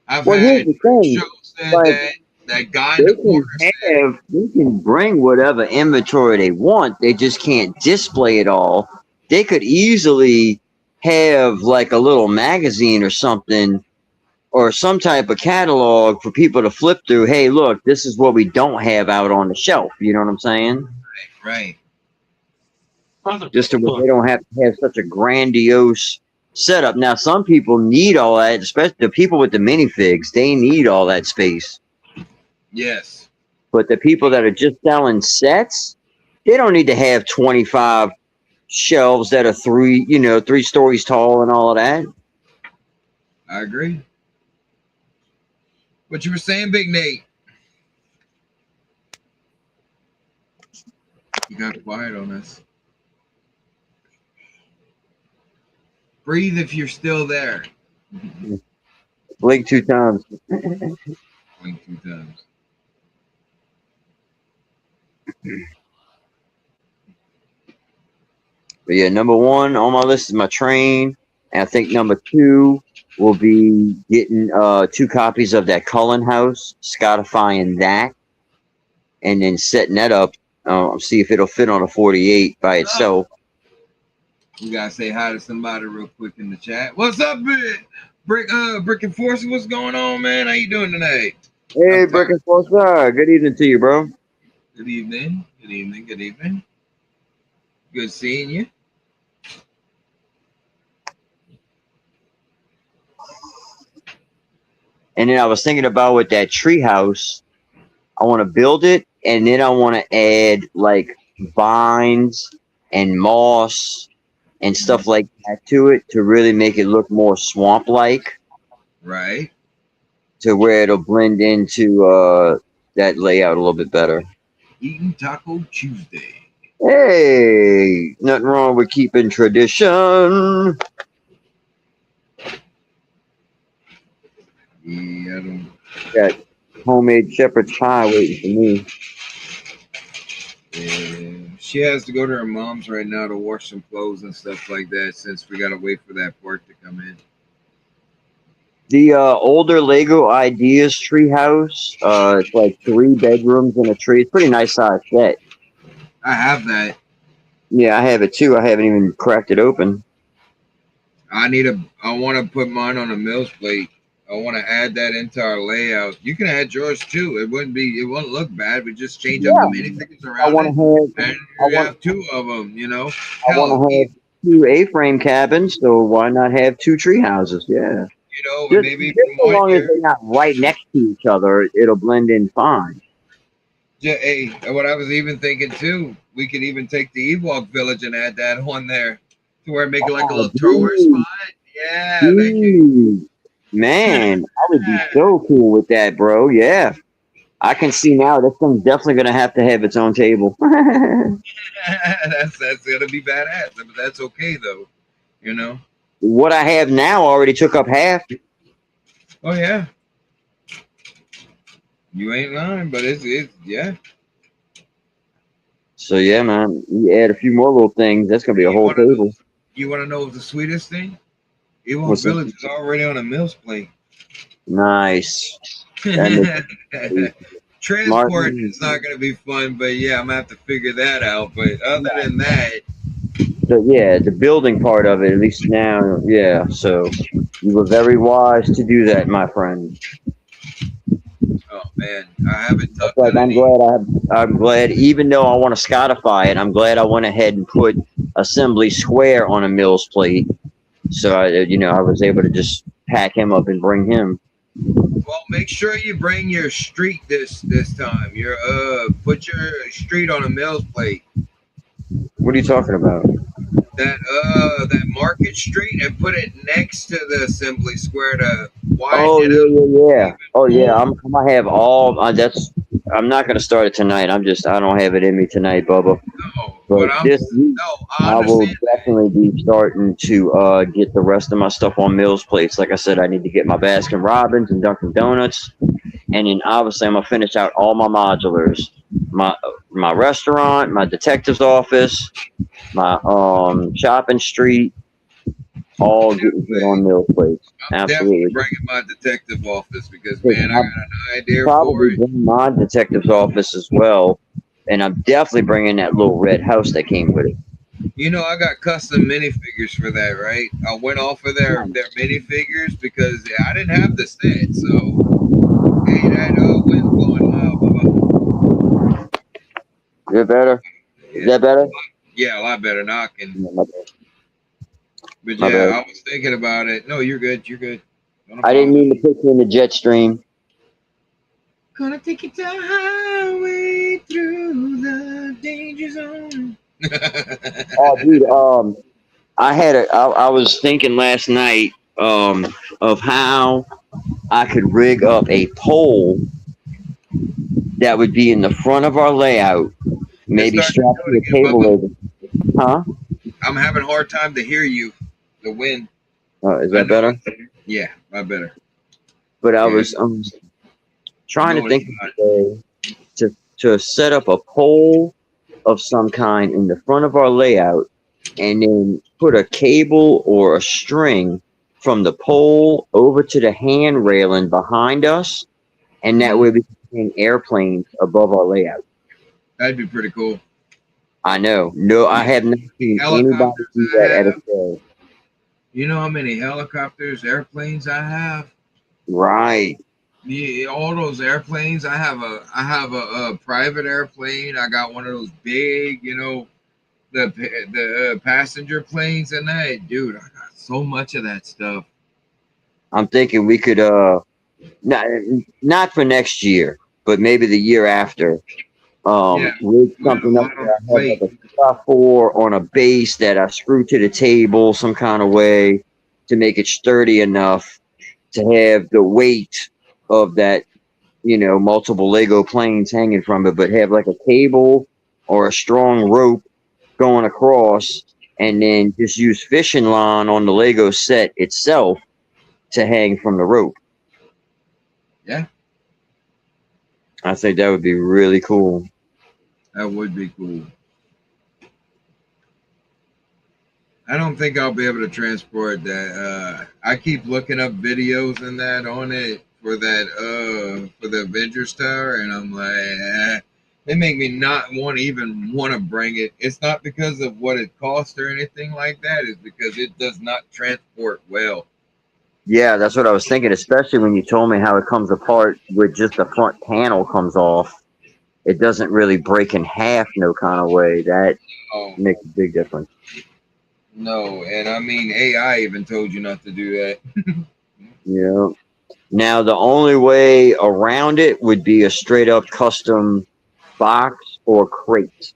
Speaker 1: I've
Speaker 2: Well,
Speaker 1: had
Speaker 2: here's the thing.
Speaker 1: shows said
Speaker 2: Like,
Speaker 1: that guy in the corner said,
Speaker 2: they can bring whatever inventory they want. They just can't display it all. They could easily have like a little magazine or something, or some type of catalog for people to flip through. Hey, look, this is what we don't have out on the shelf. You know what I'm saying?
Speaker 1: right.
Speaker 2: Just to where they don't have to have such a grandiose setup. Now, some people need all that, especially the people with the minifigs. They need all that space.
Speaker 1: Yes.
Speaker 2: But the people that are just selling sets, they don't need to have 25 shelves that are 3 stories tall and all of that.
Speaker 1: I agree. What you were saying, Big Nate? You got quiet on us. Breathe if you're still there.
Speaker 2: Blink 2 times.
Speaker 1: Blink 2 times.
Speaker 2: But yeah, number 1 on my list is my train. And I think number 2 will be getting 2 copies of that Cullen House, Scottifying that, and then setting that up. See if it'll fit on a 48 by itself.
Speaker 1: We gotta say hi to somebody real quick in the chat. What's up, Bricken Force? What's going on, man? How you doing tonight?
Speaker 2: Hey, Bricken Force. Good evening to you, bro.
Speaker 1: Good evening. Good evening. Good evening. Good seeing you.
Speaker 2: And then I was thinking about with that tree house, I want to build it, and then I want to add like vines and moss and stuff like that to it to really make it look more swamp-like.
Speaker 1: Right.
Speaker 2: To where it'll blend into that layout a little bit better.
Speaker 1: Eating Taco Tuesday.
Speaker 2: Hey, nothing wrong with keeping tradition.
Speaker 1: Yeah, I don't.
Speaker 2: Got homemade shepherd's pie waiting for me.
Speaker 1: Yeah, she has to go to her mom's right now to wash some clothes and stuff like that, since we gotta wait for that part to come in.
Speaker 2: The older Lego Ideas treehouse, it's like 3 bedrooms and a tree. It's pretty nice size set.
Speaker 1: I have that.
Speaker 2: Yeah, I have it too. I haven't even cracked it open.
Speaker 1: I want to put mine on a Mills plate. I want to add that into our layout. You can add yours too. It won't look bad. We just change up the
Speaker 2: Yeah,
Speaker 1: minifigures
Speaker 2: I
Speaker 1: around
Speaker 2: want
Speaker 1: it,
Speaker 2: to have.
Speaker 1: and
Speaker 2: I
Speaker 1: you
Speaker 2: want.
Speaker 1: have two of them. You know,
Speaker 2: I want
Speaker 1: hell,
Speaker 2: to have 2 A-frame cabins. So why not have 2 tree houses? Yeah.
Speaker 1: and
Speaker 2: Just
Speaker 1: maybe
Speaker 2: just
Speaker 1: even
Speaker 2: so
Speaker 1: one
Speaker 2: long as
Speaker 1: here.
Speaker 2: they're not right next to each other, it'll blend in fine.
Speaker 1: Yeah, hey, what I was even thinking too, we could even take the Ewok village and add that on there to where make it like a
Speaker 2: Oh,
Speaker 1: little tower spot. Yeah, they could.
Speaker 2: dude, man, I would be so cool with that, bro. Yeah, I can see now this thing's definitely gonna have to have its own table.
Speaker 1: That's gonna be badass, but that's okay though. You know.
Speaker 2: What I have now already took up half.
Speaker 1: Oh yeah, you ain't lying, but it's yeah.
Speaker 2: So yeah, man, you add a few more little things, that's gonna be a
Speaker 1: You
Speaker 2: whole
Speaker 1: wanna know?
Speaker 2: table.
Speaker 1: You wanna know the sweetest thing? Ewok
Speaker 2: What's that?
Speaker 1: village is already on a Mills plate.
Speaker 2: Nice. That makes it smart.
Speaker 1: Transport is not going to be fun, but yeah, I'm going to have to figure that out. But other than that,
Speaker 2: So yeah, the building part of it, at least now, yeah. So you were very wise to do that, my friend.
Speaker 1: oh man, I haven't
Speaker 2: That's
Speaker 1: tucked
Speaker 2: like
Speaker 1: underneath.
Speaker 2: I'm glad, even though I want to Scottify it, I'm glad I went ahead and put Assembly Square on a Mills plate. So I was able to just pack him up and bring him.
Speaker 1: Well, make sure you bring your street this time. Your put your street on a Mills plate.
Speaker 2: What are you talking about?
Speaker 1: That Market Street and put it next to the Assembly Square to widen
Speaker 2: Oh
Speaker 1: it
Speaker 2: yeah,
Speaker 1: up
Speaker 2: yeah, yeah.
Speaker 1: even
Speaker 2: Oh yeah,
Speaker 1: more.
Speaker 2: I'm gonna have all. That's. I'm not gonna start it tonight. I don't have it in me tonight, Bubba.
Speaker 1: No,
Speaker 2: But
Speaker 1: but
Speaker 2: this week,
Speaker 1: I
Speaker 2: I will
Speaker 1: understand.
Speaker 2: definitely be starting to get the rest of my stuff on Mills plates. Like I said, I need to get my Baskin Robbins and Dunkin' Donuts, and then obviously I'm gonna finish out all my modulars, my restaurant, my detective's office, my shopping street, all getting put on Mills plates.
Speaker 1: I'm definitely
Speaker 2: Absolutely.
Speaker 1: bringing my detective office because
Speaker 2: Because
Speaker 1: man, I got
Speaker 2: I'll
Speaker 1: an idea for
Speaker 2: probably
Speaker 1: it.
Speaker 2: bring my detective's office as well, and I'm definitely bringing that little red house that came with it.
Speaker 1: You know, I got custom minifigures for that, right? I went off of their minifigures because I didn't have the set. So hey, that wind's blowing loud, Bubba.
Speaker 2: Is that better? Is
Speaker 1: Yeah,
Speaker 2: that better?
Speaker 1: yeah, a lot better knocking.
Speaker 2: No, my bad.
Speaker 1: But
Speaker 2: My bad.
Speaker 1: yeah, I was thinking about it. No, you're good. You're good. Don't
Speaker 2: I didn't
Speaker 1: apologize.
Speaker 2: mean to put you in the jet stream.
Speaker 1: Gonna take you down the highway through the danger zone.
Speaker 2: Oh, dude. I was thinking last night of how I could rig up a pole that would be in the front of our layout,
Speaker 1: It's
Speaker 2: maybe
Speaker 1: starting to
Speaker 2: strapped
Speaker 1: do
Speaker 2: to
Speaker 1: it
Speaker 2: a
Speaker 1: again,
Speaker 2: table
Speaker 1: Bubba.
Speaker 2: over. Huh?
Speaker 1: I'm having a hard time to hear you. The wind.
Speaker 2: Is
Speaker 1: I
Speaker 2: that
Speaker 1: know.
Speaker 2: better?
Speaker 1: Yeah, I better.
Speaker 2: But I
Speaker 1: Yeah,
Speaker 2: was trying to
Speaker 1: no, it's
Speaker 2: think of
Speaker 1: not.
Speaker 2: a way to set up a pole of some kind in the front of our layout, and then put a cable or a string from the pole over to the hand railing behind us, and that way we can hang airplanes above our layout.
Speaker 1: That'd be pretty cool.
Speaker 2: I know. No, I
Speaker 1: You know
Speaker 2: have not
Speaker 1: how many
Speaker 2: seen anybody
Speaker 1: helicopters
Speaker 2: do
Speaker 1: I
Speaker 2: that at a
Speaker 1: have?
Speaker 2: show.
Speaker 1: You know how many helicopters, airplanes I have?
Speaker 2: Right.
Speaker 1: Yeah, all those airplanes. I have a private airplane. I got one of those big, the passenger planes and that. Dude, I got so much of that stuff.
Speaker 2: I'm thinking we could not not for next year, but maybe the year after.
Speaker 1: Yeah,
Speaker 2: Rig
Speaker 1: put a
Speaker 2: something up
Speaker 1: lot
Speaker 2: where
Speaker 1: on
Speaker 2: I
Speaker 1: the
Speaker 2: have like
Speaker 1: plate.
Speaker 2: a 2x4 on a base that I screw to the table some kind of way to make it sturdy enough to have the weight of that, multiple Lego planes hanging from it, but have like a cable or a strong rope going across, and then just use fishing line on the Lego set itself to hang from the rope.
Speaker 1: Yeah,
Speaker 2: I think that would be really cool.
Speaker 1: that would be cool. I don't think I'll be able to transport that. I keep looking up videos and that on it for that for the Avengers Tower, and I'm like, They make me not even want to bring it. It's not because of what it costs or anything like that. It's because it does not transport well.
Speaker 2: Yeah, that's what I was thinking, especially when you told me how it comes apart with just the front panel comes off. It doesn't really break in half no kind of way. That
Speaker 1: Oh
Speaker 2: makes a big difference.
Speaker 1: no, and I mean AI even told you not to do that.
Speaker 2: Yeah. Now the only way around it would be a straight up custom box or crate.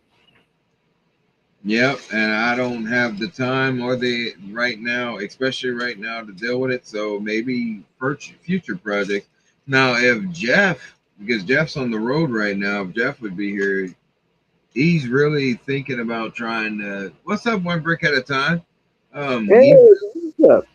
Speaker 1: Yep, and I don't have the time or the right now, especially right now, to deal with it. So maybe for future projects. Now, if Jeff, because Jeff's on the road right now, if Jeff would be here, he's really thinking about trying to. What's up, one brick at a time? Um,
Speaker 2: Hey,
Speaker 1: he
Speaker 2: what's up?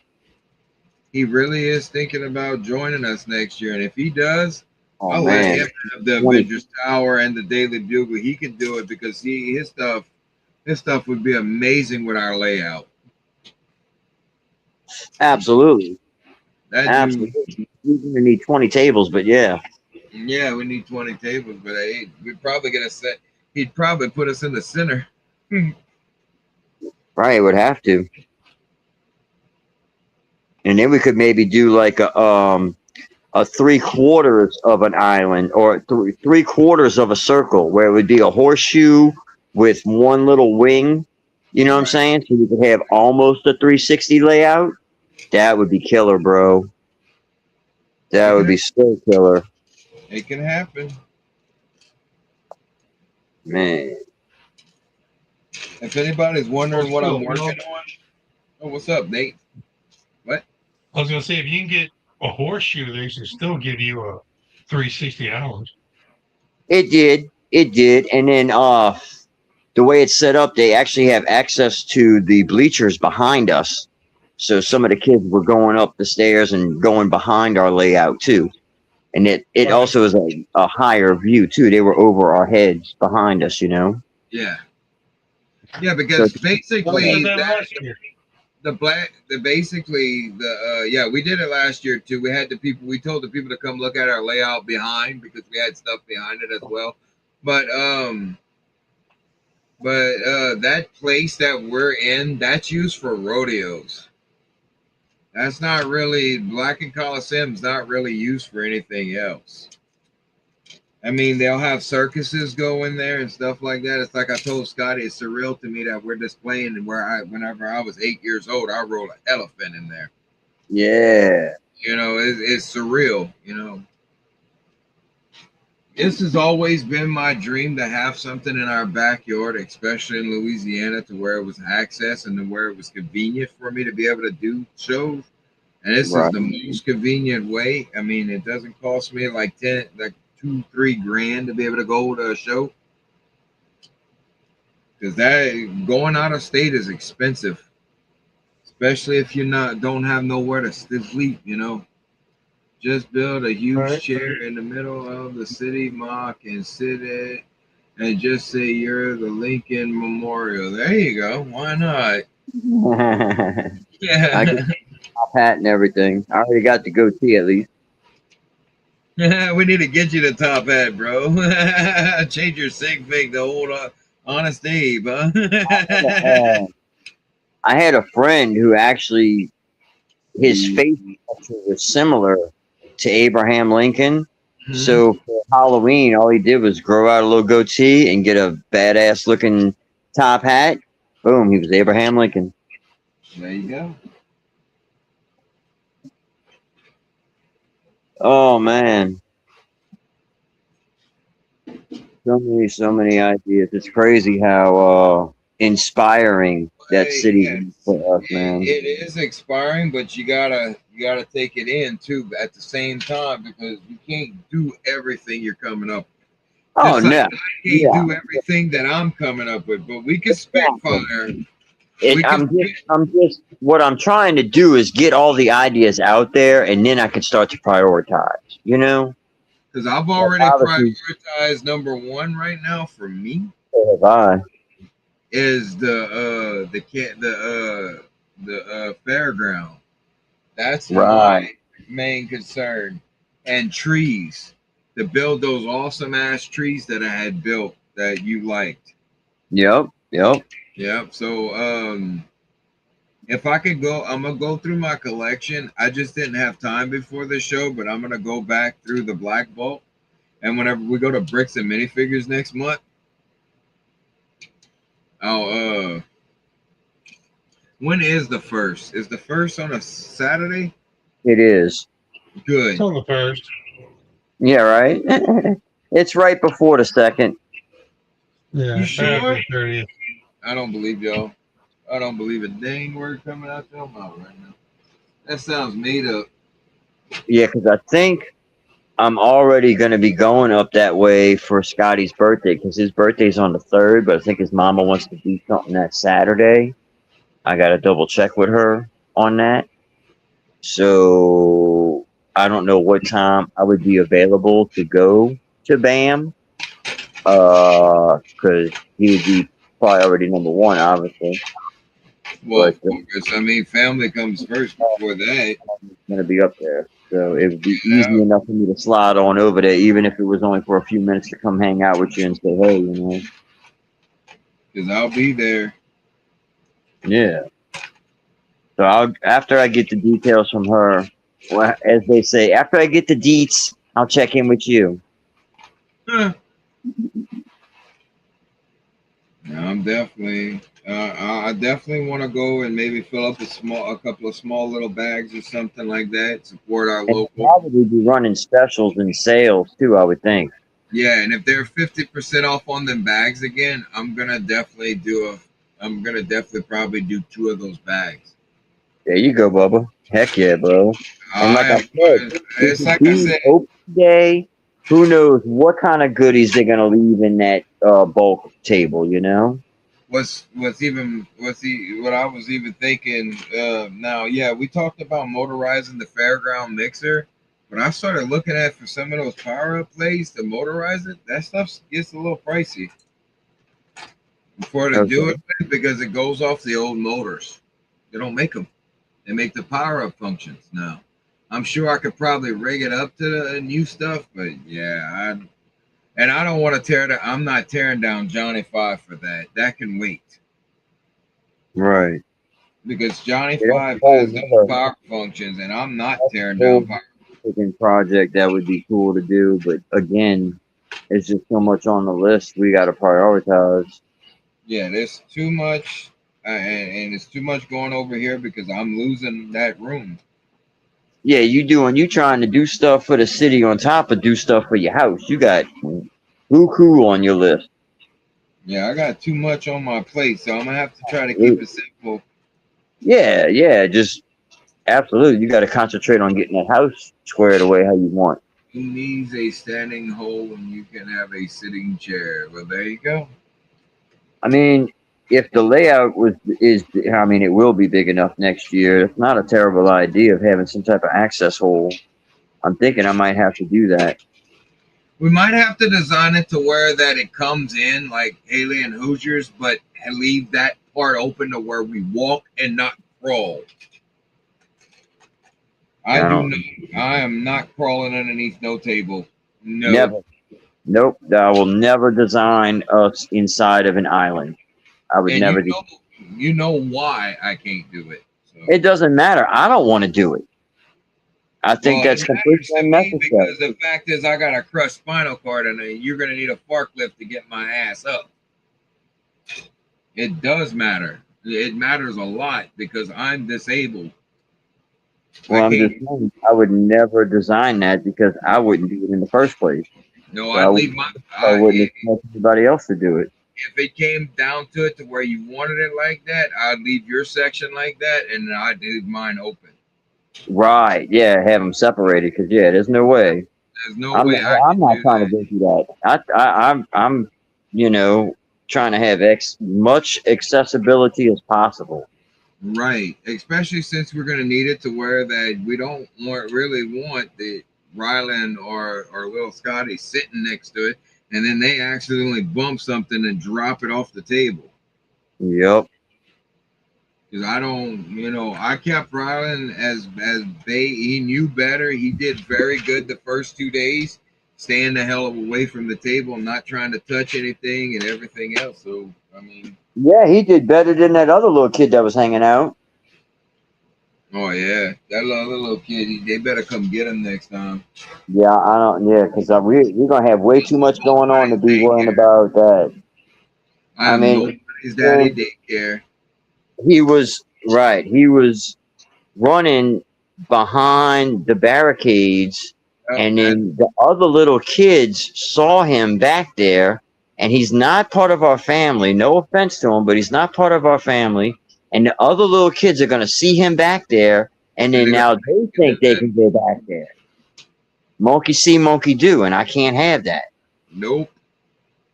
Speaker 1: he really is thinking about joining us next year, and if he does,
Speaker 2: Oh
Speaker 1: I'll let
Speaker 2: man,
Speaker 1: him have the
Speaker 2: 20,
Speaker 1: Avengers Tower and the Daily Bugle. He could do it because his stuff would be amazing with our layout.
Speaker 2: absolutely,
Speaker 1: That dude,
Speaker 2: absolutely. You're gonna need 20 tables, but yeah,
Speaker 1: yeah, we need 20 tables, but we'd probably get a set. He'd probably put us in the center.
Speaker 2: right. Would have to, and then we could maybe do like a 3/4 of an island or 3/4 of a circle where it would be a horseshoe with one little wing. You know what I'm
Speaker 1: Right.
Speaker 2: saying? So you could have almost a 360 layout. That would be killer, bro. That
Speaker 1: It
Speaker 2: would
Speaker 1: can,
Speaker 2: be so killer,
Speaker 1: it can happen.
Speaker 2: man.
Speaker 1: If anybody's
Speaker 3: Well,
Speaker 1: wondering what I'm
Speaker 3: still,
Speaker 1: working on, oh, what's up, Nate? What?
Speaker 3: I was gonna say if you can get a horseshoe, they should still give you a 360 hours.
Speaker 2: It did, and then the way it's set up, they actually have access to the bleachers behind us. So some of the kids were going up the stairs and going behind our layout too. And it
Speaker 3: Right.
Speaker 2: also is a higher view too. They were over our heads behind us, you know.
Speaker 1: Yeah. Yeah,
Speaker 2: So
Speaker 1: because
Speaker 3: We did
Speaker 1: basically
Speaker 3: that
Speaker 1: that
Speaker 3: last year.
Speaker 1: yeah, we did it last year too. We told the people to come look at our layout behind because we had stuff behind it as well. But that place that we're in, that's used for rodeos. That's not really Black and Coliseum's not really used for anything else. I mean, they'll have circuses go in there and stuff like that. It's like I told Scotty, it's surreal to me that we're displaying whenever I was 8 years old, I rolled an elephant in there.
Speaker 2: yeah,
Speaker 1: You know, it's surreal. You know, this has always been my dream to have something in our backyard, especially in Louisiana, to where it was access and to where it was convenient for me to be able to do shows. And this is
Speaker 2: right.
Speaker 1: the most convenient way. I mean, it doesn't cost me like 2-3 grand to be able to go to a show. Because that going out of state is expensive, especially if you not don't have nowhere to sleep. You know, just build a huge
Speaker 3: Right.
Speaker 1: chair in the middle of the city mock and sit it and just say you're the Lincoln Memorial. There you go. Why not?
Speaker 2: I
Speaker 1: Yeah.
Speaker 2: get top hat and everything. I already got the goatee at least.
Speaker 1: We need to get you the top hat, bro. Change your sig fig to old Honest Abe, huh?
Speaker 2: I had a friend who actually his face structure was similar to Abraham Lincoln.
Speaker 1: Mhm.
Speaker 2: So for Halloween, all he did was grow out a little goatee and get a badass looking top hat. Boom, he was Abraham Lincoln.
Speaker 1: There you go.
Speaker 2: Oh man, so many ideas. It's crazy how inspiring that
Speaker 1: Hey,
Speaker 2: city
Speaker 1: yeah,
Speaker 2: is for us, man.
Speaker 1: it is expiring, but you gotta take it in too at the same time because you can't do everything you're coming up.
Speaker 2: Oh
Speaker 1: Just like
Speaker 2: no,
Speaker 1: I can't
Speaker 2: yeah,
Speaker 1: do everything that I'm coming up with, but we can
Speaker 2: exactly.
Speaker 1: spitfire.
Speaker 2: And
Speaker 1: We can
Speaker 2: I'm just, what I'm trying to do is get all the ideas out there, and then I can start to prioritize. You know,
Speaker 1: because I've
Speaker 2: like
Speaker 1: already
Speaker 2: obviously,
Speaker 1: prioritized number one right now for me
Speaker 2: so have I.
Speaker 1: is the fairground. That's
Speaker 2: Right,
Speaker 1: my main concern, and trees. to build those awesome ass trees that I had built that you liked.
Speaker 2: Yep.
Speaker 1: Yep. So if I could go, I'm gonna go through my collection. I just didn't have time before the show, but I'm gonna go back through the Black Vault. And whenever we go to Bricks and Minifigures next month, I'll when is the first? Is the first on a Saturday?
Speaker 2: It is.
Speaker 1: Good.
Speaker 3: It's on the first.
Speaker 2: Yeah, right. It's right before the second.
Speaker 3: Yeah.
Speaker 1: You sure?
Speaker 3: After the 30th.
Speaker 1: I don't believe y'all. I don't believe a dang word coming out your mouth right now. That sounds made up.
Speaker 2: Yeah, because I think I'm already going to be going up that way for Scotty's birthday because his birthday's on the 3rd, but I think his mama wants to do something that Saturday. I got to double check with her on that. So I don't know what time I would be available to go to BAM because he would be priority number one, obviously.
Speaker 1: Well,
Speaker 2: But,
Speaker 1: of course. I mean, family comes first before that.
Speaker 2: I'm going to be up there. So it would be easy enough for me to slide on over there, even if it was only for a few minutes to come hang out with you and say, hey, you know.
Speaker 1: Because I'll be there.
Speaker 2: Yeah. So after I get the details from her, well, as they say, after I get the deets, I'll check in with you.
Speaker 1: Huh. I'm definitely. I definitely want to go and maybe fill up a couple of small little bags or something like that. Support our
Speaker 2: And
Speaker 1: local.
Speaker 2: probably be running specials and sales too, I would think.
Speaker 1: Yeah, and if they're 50% off on them bags again, I'm gonna definitely probably do 2 of those bags.
Speaker 2: There you go, Bubba. Heck yeah, bro. And like I said,
Speaker 1: it's like I said.
Speaker 2: Open day. Who knows what kind of goodies they're gonna leave in that bulk table? You know.
Speaker 1: What I was even thinking now, yeah, we talked about motorizing the fairground mixer, but I started looking at for some of those power up plates to motorize it. That stuff gets a little pricey to do it because it goes off the old motors. They don't make them. They make the power up functions now. I'm sure I could probably rig it up to the new stuff, but yeah, I don't want to tear that. I'm not tearing down Johnny 5 for that. That can wait.
Speaker 2: Right.
Speaker 1: Because Johnny 5 has those power functions, and I'm not tearing down power.
Speaker 2: Project that would be cool to do, but again, it's just so much on the list we got to prioritize.
Speaker 1: Yeah, there's too much, and it's too much going over here because I'm losing that room.
Speaker 2: Yeah, you trying to do stuff for the city on top of do stuff for your house. You got buku on your list.
Speaker 1: Yeah, I got too much on my plate, so I'm gonna have to try to keep it simple.
Speaker 2: Yeah, just absolutely. You got to concentrate on getting that house squared away how you want.
Speaker 1: Who needs a standing hole when you can have a sitting chair? Well, there you go.
Speaker 2: I mean, if the layout it will be big enough next year. It's not a terrible idea of having some type of access hole. I'm thinking I might have to do that.
Speaker 1: We might have to design it to where that it comes in like Haley and Hoosiers, but leave that part open to where we walk and not crawl. I am not crawling underneath no table. No.
Speaker 2: Never. Nope. I will never design us inside of an island. I would never do it.
Speaker 1: You know why I can't do it. So.
Speaker 2: It doesn't matter. I don't want to do it. I think that's completely unnecessary.
Speaker 1: Because the fact is, I got a crushed spinal cord, and you're going to need a forklift to get my ass up. It does matter. It matters a lot because I'm disabled.
Speaker 2: Well, I'm just saying, I would never design that because I wouldn't do it in the first place.
Speaker 1: No, I
Speaker 2: wouldn't expect anybody else to do it.
Speaker 1: If it came down to it to where you wanted it like that, I'd leave your section like that, and I'd leave mine open.
Speaker 2: Right? Yeah, have them separated because there's no way.
Speaker 1: There's no way.
Speaker 2: I'm not trying to go through that. I'm trying to have much accessibility as possible.
Speaker 1: Right, especially since we're going to need it to where that we don't really want the Ryland or little Scotty sitting next to it, and then they accidentally bump something and drop it off the table.
Speaker 2: Yep.
Speaker 1: Because I kept Ryland as he knew better. He did very good the first 2 days. staying the hell away from the table, not trying to touch anything and everything else. So, I mean,
Speaker 2: Yeah, he did better than that other little kid that was hanging out.
Speaker 1: oh yeah, that other little kid, they better come get him next time.
Speaker 2: Yeah, I don't. Yeah, because we're gonna have way too much going on to be worrying about that.
Speaker 1: I
Speaker 2: I
Speaker 1: have
Speaker 2: mean,
Speaker 1: nobody's daddy daycare.
Speaker 2: he was right. He was running behind the barricades, and then the other little kids saw him back there, and he's not part of our family. No offense to him, but he's not part of our family. And the other little kids are gonna see him back there, and then now they think they can go back there. Monkey see, monkey do, and I can't have that.
Speaker 1: Nope.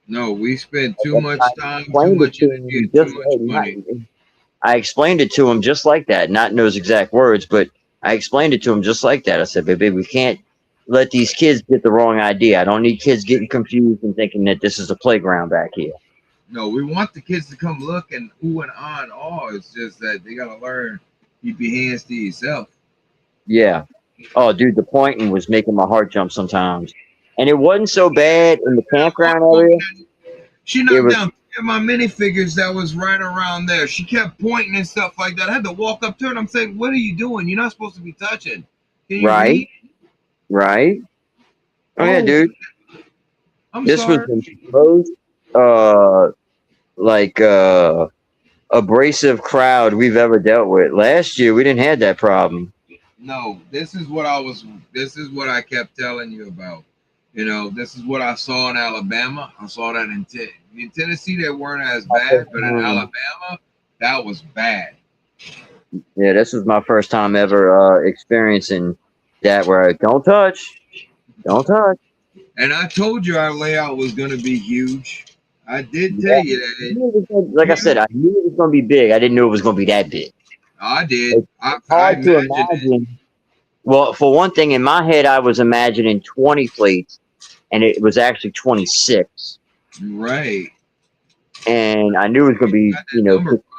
Speaker 1: No, we spend too much time, too
Speaker 2: Explained it
Speaker 1: much
Speaker 2: to
Speaker 1: energy,
Speaker 2: him
Speaker 1: and too
Speaker 2: just
Speaker 1: much money.
Speaker 2: I explained it to him just like that, not in those exact words, but I explained it to him just like that. I said, baby, we can't let these kids get the wrong idea. I don't need kids getting confused and thinking that this is a playground back here.
Speaker 1: No, we want the kids to come look and ooh and ah and all. It's just that they gotta learn keep your hands to yourself.
Speaker 2: Yeah. Oh, dude, the pointing was making my heart jump sometimes. And it wasn't so bad in the campground area.
Speaker 1: She knocked down my minifigures that was right around there. She kept pointing and stuff like that. I had to walk up to her and I'm saying, "What are you doing? You're not supposed to be touching." Can you read?
Speaker 2: Right. Oh yeah, dude.
Speaker 1: This
Speaker 2: sorry. Was the most abrasive crowd we've ever dealt with. Last year we didn't have that problem.
Speaker 1: No, this is what I kept telling you about. You know, this is what I saw in Alabama. I saw that in Tennessee, they weren't as bad, but in Alabama, that was bad.
Speaker 2: Yeah, this was my first time ever experiencing that where I don't touch.
Speaker 1: And I told you our layout was going to be huge. I did tell you that.
Speaker 2: Like I said, I knew it was going to be big. I didn't know it was going to be that big.
Speaker 1: I did.
Speaker 2: It's hard to imagine. Well, for one thing, in my head, I was imagining 20 plates, and it was actually 26.
Speaker 1: Right.
Speaker 2: And I knew it was going to be,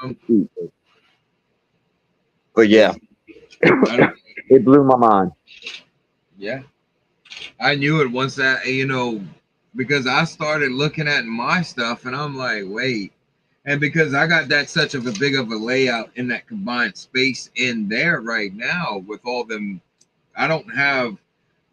Speaker 2: 50 feet. But yeah, it blew my mind.
Speaker 1: Yeah. I knew it once that, because I started looking at my stuff and I'm like, wait. And because I got that such of a big of a layout in that combined space in there right now with all them,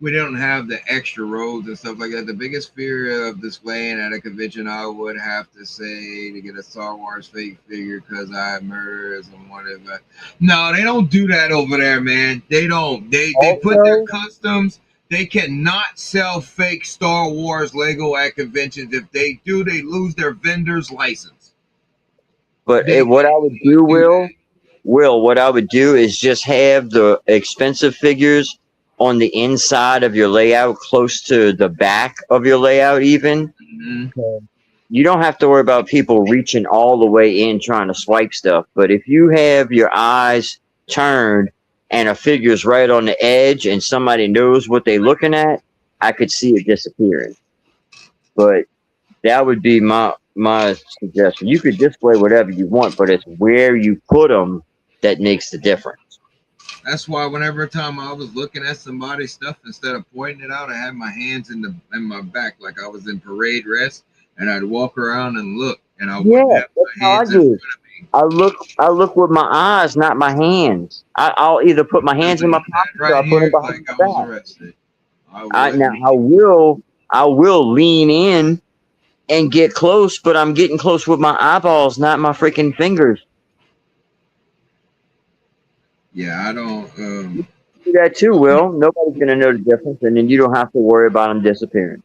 Speaker 1: we don't have the extra roads and stuff like that. The biggest fear of displaying at a convention, I would have to say, to get a Star Wars fake figure because I have murderers and whatever. No, they don't do that over there, man. They don't. They put their customs. They cannot sell fake Star Wars Lego at conventions. If they do, they lose their vendor's license.
Speaker 2: But what I would do, what I would do is just have the expensive figures on the inside of your layout, close to the back of your layout even. Mm-hmm. You don't have to worry about people reaching all the way in trying to swipe stuff. But if you have your eyes turned and a figure's right on the edge and somebody knows what they're looking at, I could see it disappearing. But that would be my suggestion. You could display whatever you want, but it's where you put them that makes the difference.
Speaker 1: That's why whenever time I was looking at somebody's stuff, instead of pointing it out, I had my hands in my back like I was in parade rest, and I'd walk around and look, and I wouldn't have my hands in front of me.
Speaker 2: I look with my eyes, not my hands. I'll either put my hands in my pocket or I'll put them behind my back. I will lean in and get close, but I'm getting close with my eyeballs, not my freaking fingers.
Speaker 1: Yeah, I don't
Speaker 2: do that too, Will. Nobody's gonna know the difference, and then you don't have to worry about them disappearing.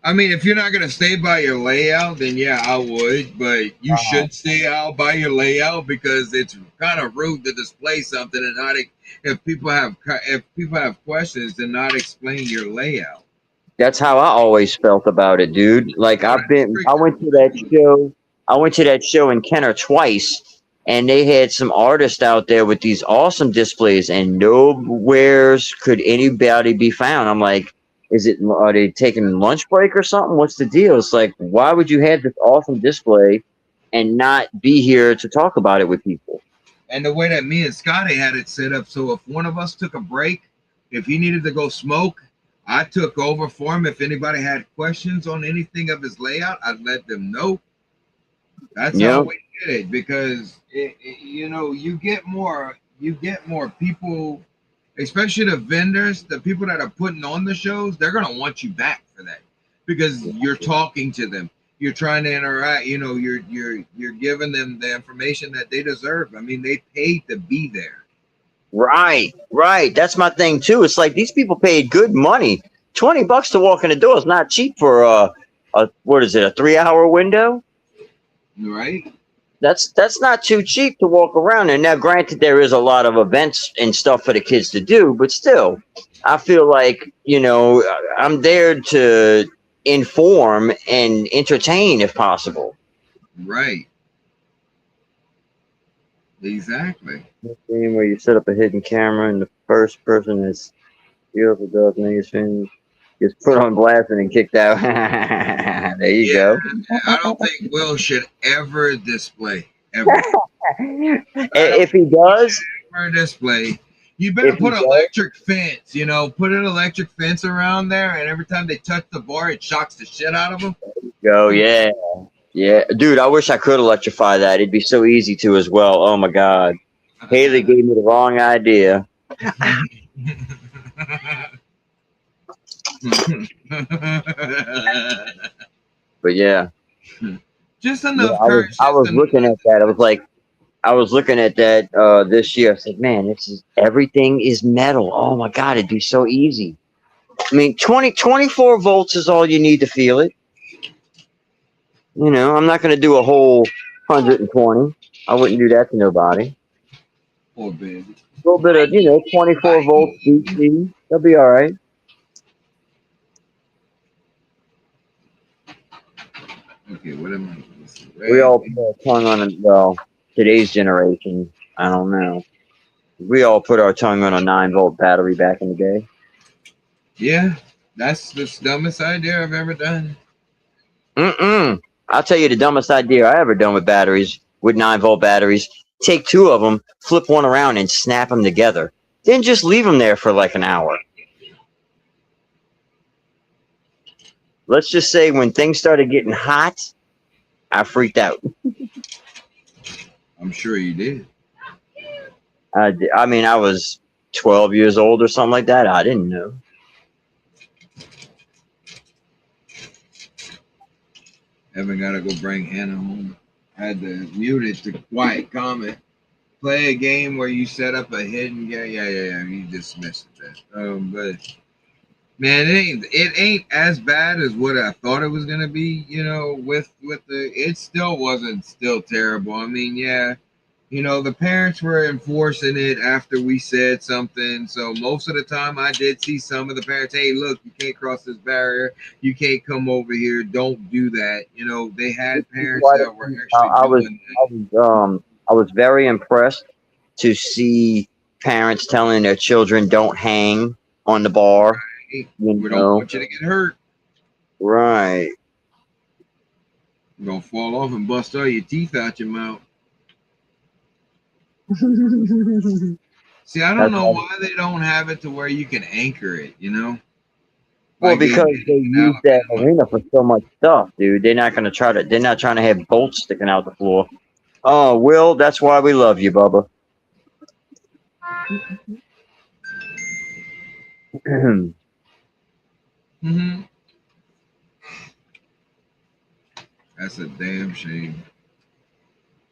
Speaker 1: I mean, if you're not gonna stay by your layout, then yeah, I would. But you should stay out by your layout because it's kind of rude to display something and not if people have questions and not explain your layout.
Speaker 2: That's how I always felt about it, dude. Like I went to that show in Kenner twice. And they had some artists out there with these awesome displays, and nowheres could anybody be found. I'm like, are they taking lunch break or something? What's the deal? It's like, why would you have this awesome display and not be here to talk about it with people?
Speaker 1: And the way that me and Scotty had it set up, so if one of us took a break, if he needed to go smoke, I took over for him. If anybody had questions on anything of his layout, I'd let them know. That's how we did it, because you know, you get more people, especially the vendors, the people that are putting on the shows. They're gonna want you back for that, because you're talking to them, you're trying to interact. You know, you're giving them the information that they deserve. I mean, they paid to be there.
Speaker 2: Right. That's my thing too. It's like these people paid good money. $20 to walk in the door is not cheap for a what is it, a 3-hour window?
Speaker 1: Right.
Speaker 2: That's not too cheap to walk around. And now, granted, there is a lot of events and stuff for the kids to do, but still, I feel like, you know, I'm there to inform and entertain if possible.
Speaker 1: Right. Exactly.
Speaker 2: Where you set up a hidden camera and the first person is feels the dog niggas finish gets put on blast and then kicked out. There you go.
Speaker 1: I don't think Will should ever display. Ever.
Speaker 2: If he does,
Speaker 1: ever display. You better put an electric fence, you know, put an electric fence around there, and every time they touch the bar, it shocks the shit out of them.
Speaker 2: Go, yeah. Dude, I wish I could electrify that. It'd be so easy to as well. Oh my God. Haley gave me the wrong idea. But yeah.
Speaker 1: Just enough
Speaker 2: courage. I was looking at that. I was looking at that this year. I said, man, everything is metal. Oh my God, it'd be so easy. I mean, 24 volts is all you need to feel it. You know, I'm not going to do a whole 120. I wouldn't do that to nobody.
Speaker 1: Poor baby.
Speaker 2: A little bit of, 24 volts DC. They'll be all right.
Speaker 1: Okay, what am I?
Speaker 2: We all put our tongue on it. Well, today's generation, I don't know. We all put our tongue on a 9-volt battery back in the day.
Speaker 1: Yeah, that's the dumbest idea I've ever done.
Speaker 2: I'll tell you the dumbest idea I ever done with batteries, with 9-volt batteries. Take 2 of them, flip one around, and snap them together. Then just leave them there for like an hour. Let's just say when things started getting hot, I freaked out.
Speaker 1: I'm sure you did.
Speaker 2: I mean, I was 12 years old or something like that. I didn't know.
Speaker 1: Evan got to go bring Hannah home. I had to mute it to quiet comment. Play a game where you set up a hidden. Yeah. You dismissed that. But man, it ain't as bad as what I thought it was gonna be. You know, with it still wasn't terrible. I mean, yeah. You know, the parents were enforcing it after we said something. So most of the time I did see some of the parents, hey, look, you can't cross this barrier. You can't come over here. Don't do that. You know, they had parents that were actually doing that.
Speaker 2: I was very impressed to see parents telling their children don't hang on the bar.
Speaker 1: Right. We don't want you to get hurt.
Speaker 2: Right.
Speaker 1: You're going to fall off and bust all your teeth out your mouth. See, I don't know why they don't have it to where you can anchor it, you know?
Speaker 2: Well, like because they use that arena for so much stuff, dude. They're not trying to have bolts sticking out the floor. Oh, Will, that's why we love you, Bubba.
Speaker 1: That's a damn shame.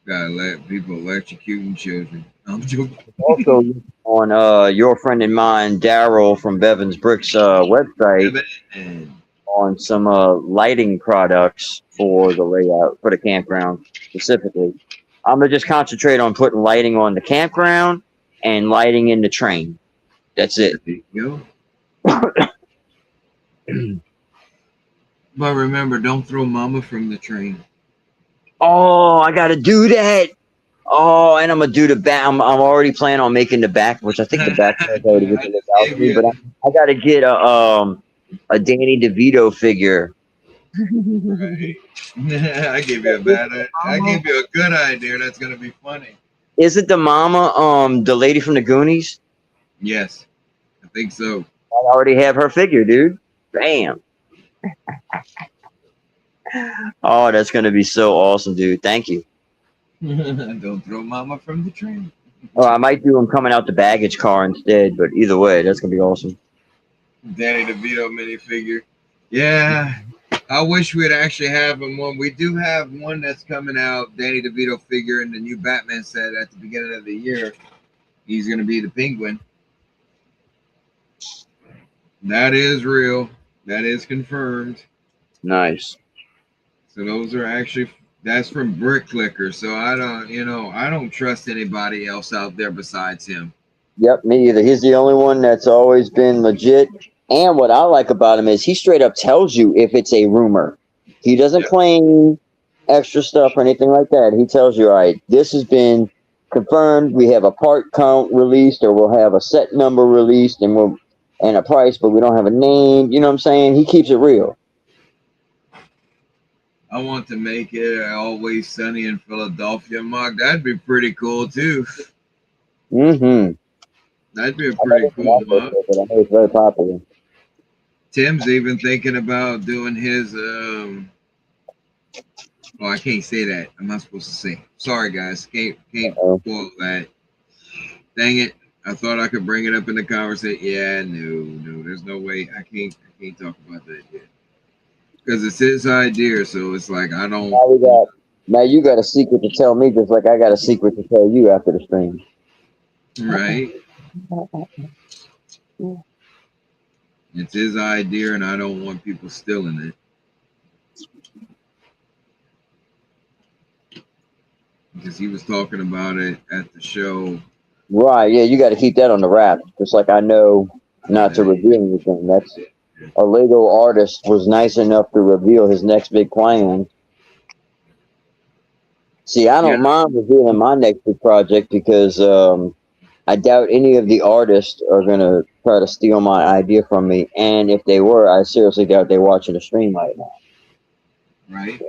Speaker 1: Gotta let people electrocuting children. I'm joking.
Speaker 2: Also, on your friend and mine, Daryl from Bevan's Bricks website, on some lighting products for the layout for the campground specifically. I'm gonna just concentrate on putting lighting on the campground and lighting in the train. That's it.
Speaker 1: There you go. But remember, don't throw Mama from the train.
Speaker 2: Oh, I gotta do that. Oh, and I'm gonna do the back. I'm already planning on making the back, which I think the back is already get to look out to me. But I gotta get a Danny DeVito figure.
Speaker 1: Right. I gave you a bad idea. I gave you a good idea. That's gonna be funny.
Speaker 2: Is it the mama, the lady from the Goonies?
Speaker 1: Yes, I think so.
Speaker 2: I already have her figure, dude. Bam. Oh, that's gonna be so awesome, dude. Thank you.
Speaker 1: Don't throw mama from the train.
Speaker 2: Oh, I might do him coming out the baggage car instead, but either way, that's gonna be awesome.
Speaker 1: Danny DeVito minifigure. Yeah, I wish we'd actually have him one. We do have one that's coming out, Danny DeVito figure in the new Batman set at the beginning of the year. He's going to be the Penguin. That is real. That is confirmed.
Speaker 2: Nice.
Speaker 1: So those are actually, that's from Brick Clicker. So I don't trust anybody else out there besides him.
Speaker 2: Yep, me either. He's the only one that's always been legit. And what I like about him is he straight up tells you if it's a rumor. He doesn't claim extra stuff or anything like that. He tells you, all right, this has been confirmed. We have a part count released, or we'll have a set number released, and a price, but we don't have a name. You know what I'm saying? He keeps it real.
Speaker 1: I want to make it Always Sunny in Philadelphia mug. That'd be pretty cool too.
Speaker 2: Mm-hmm.
Speaker 1: That'd be a pretty cool mug.
Speaker 2: But I know it's very popular.
Speaker 1: Tim's even thinking about doing his oh, I can't say that. I'm not supposed to say. Sorry guys, can't spoil that. Dang it. I thought I could bring it up in the conversation. Yeah, no, there's no way. I can't talk about that yet. Because it's his idea, so it's like I don't.
Speaker 2: Now you got a secret to tell me, just like I got a secret to tell you after the stream.
Speaker 1: Right. It's his idea, and I don't want people stealing it. Because he was talking about it at the show.
Speaker 2: Right, yeah, you got to keep that on the wrap. Just like I know not to reveal anything. That's a Lego artist was nice enough to reveal his next big plan. See, I don't mind revealing my next big project because I doubt any of the artists are going to try to steal my idea from me. And if they were, I seriously doubt they're watching the stream right now.
Speaker 1: Right.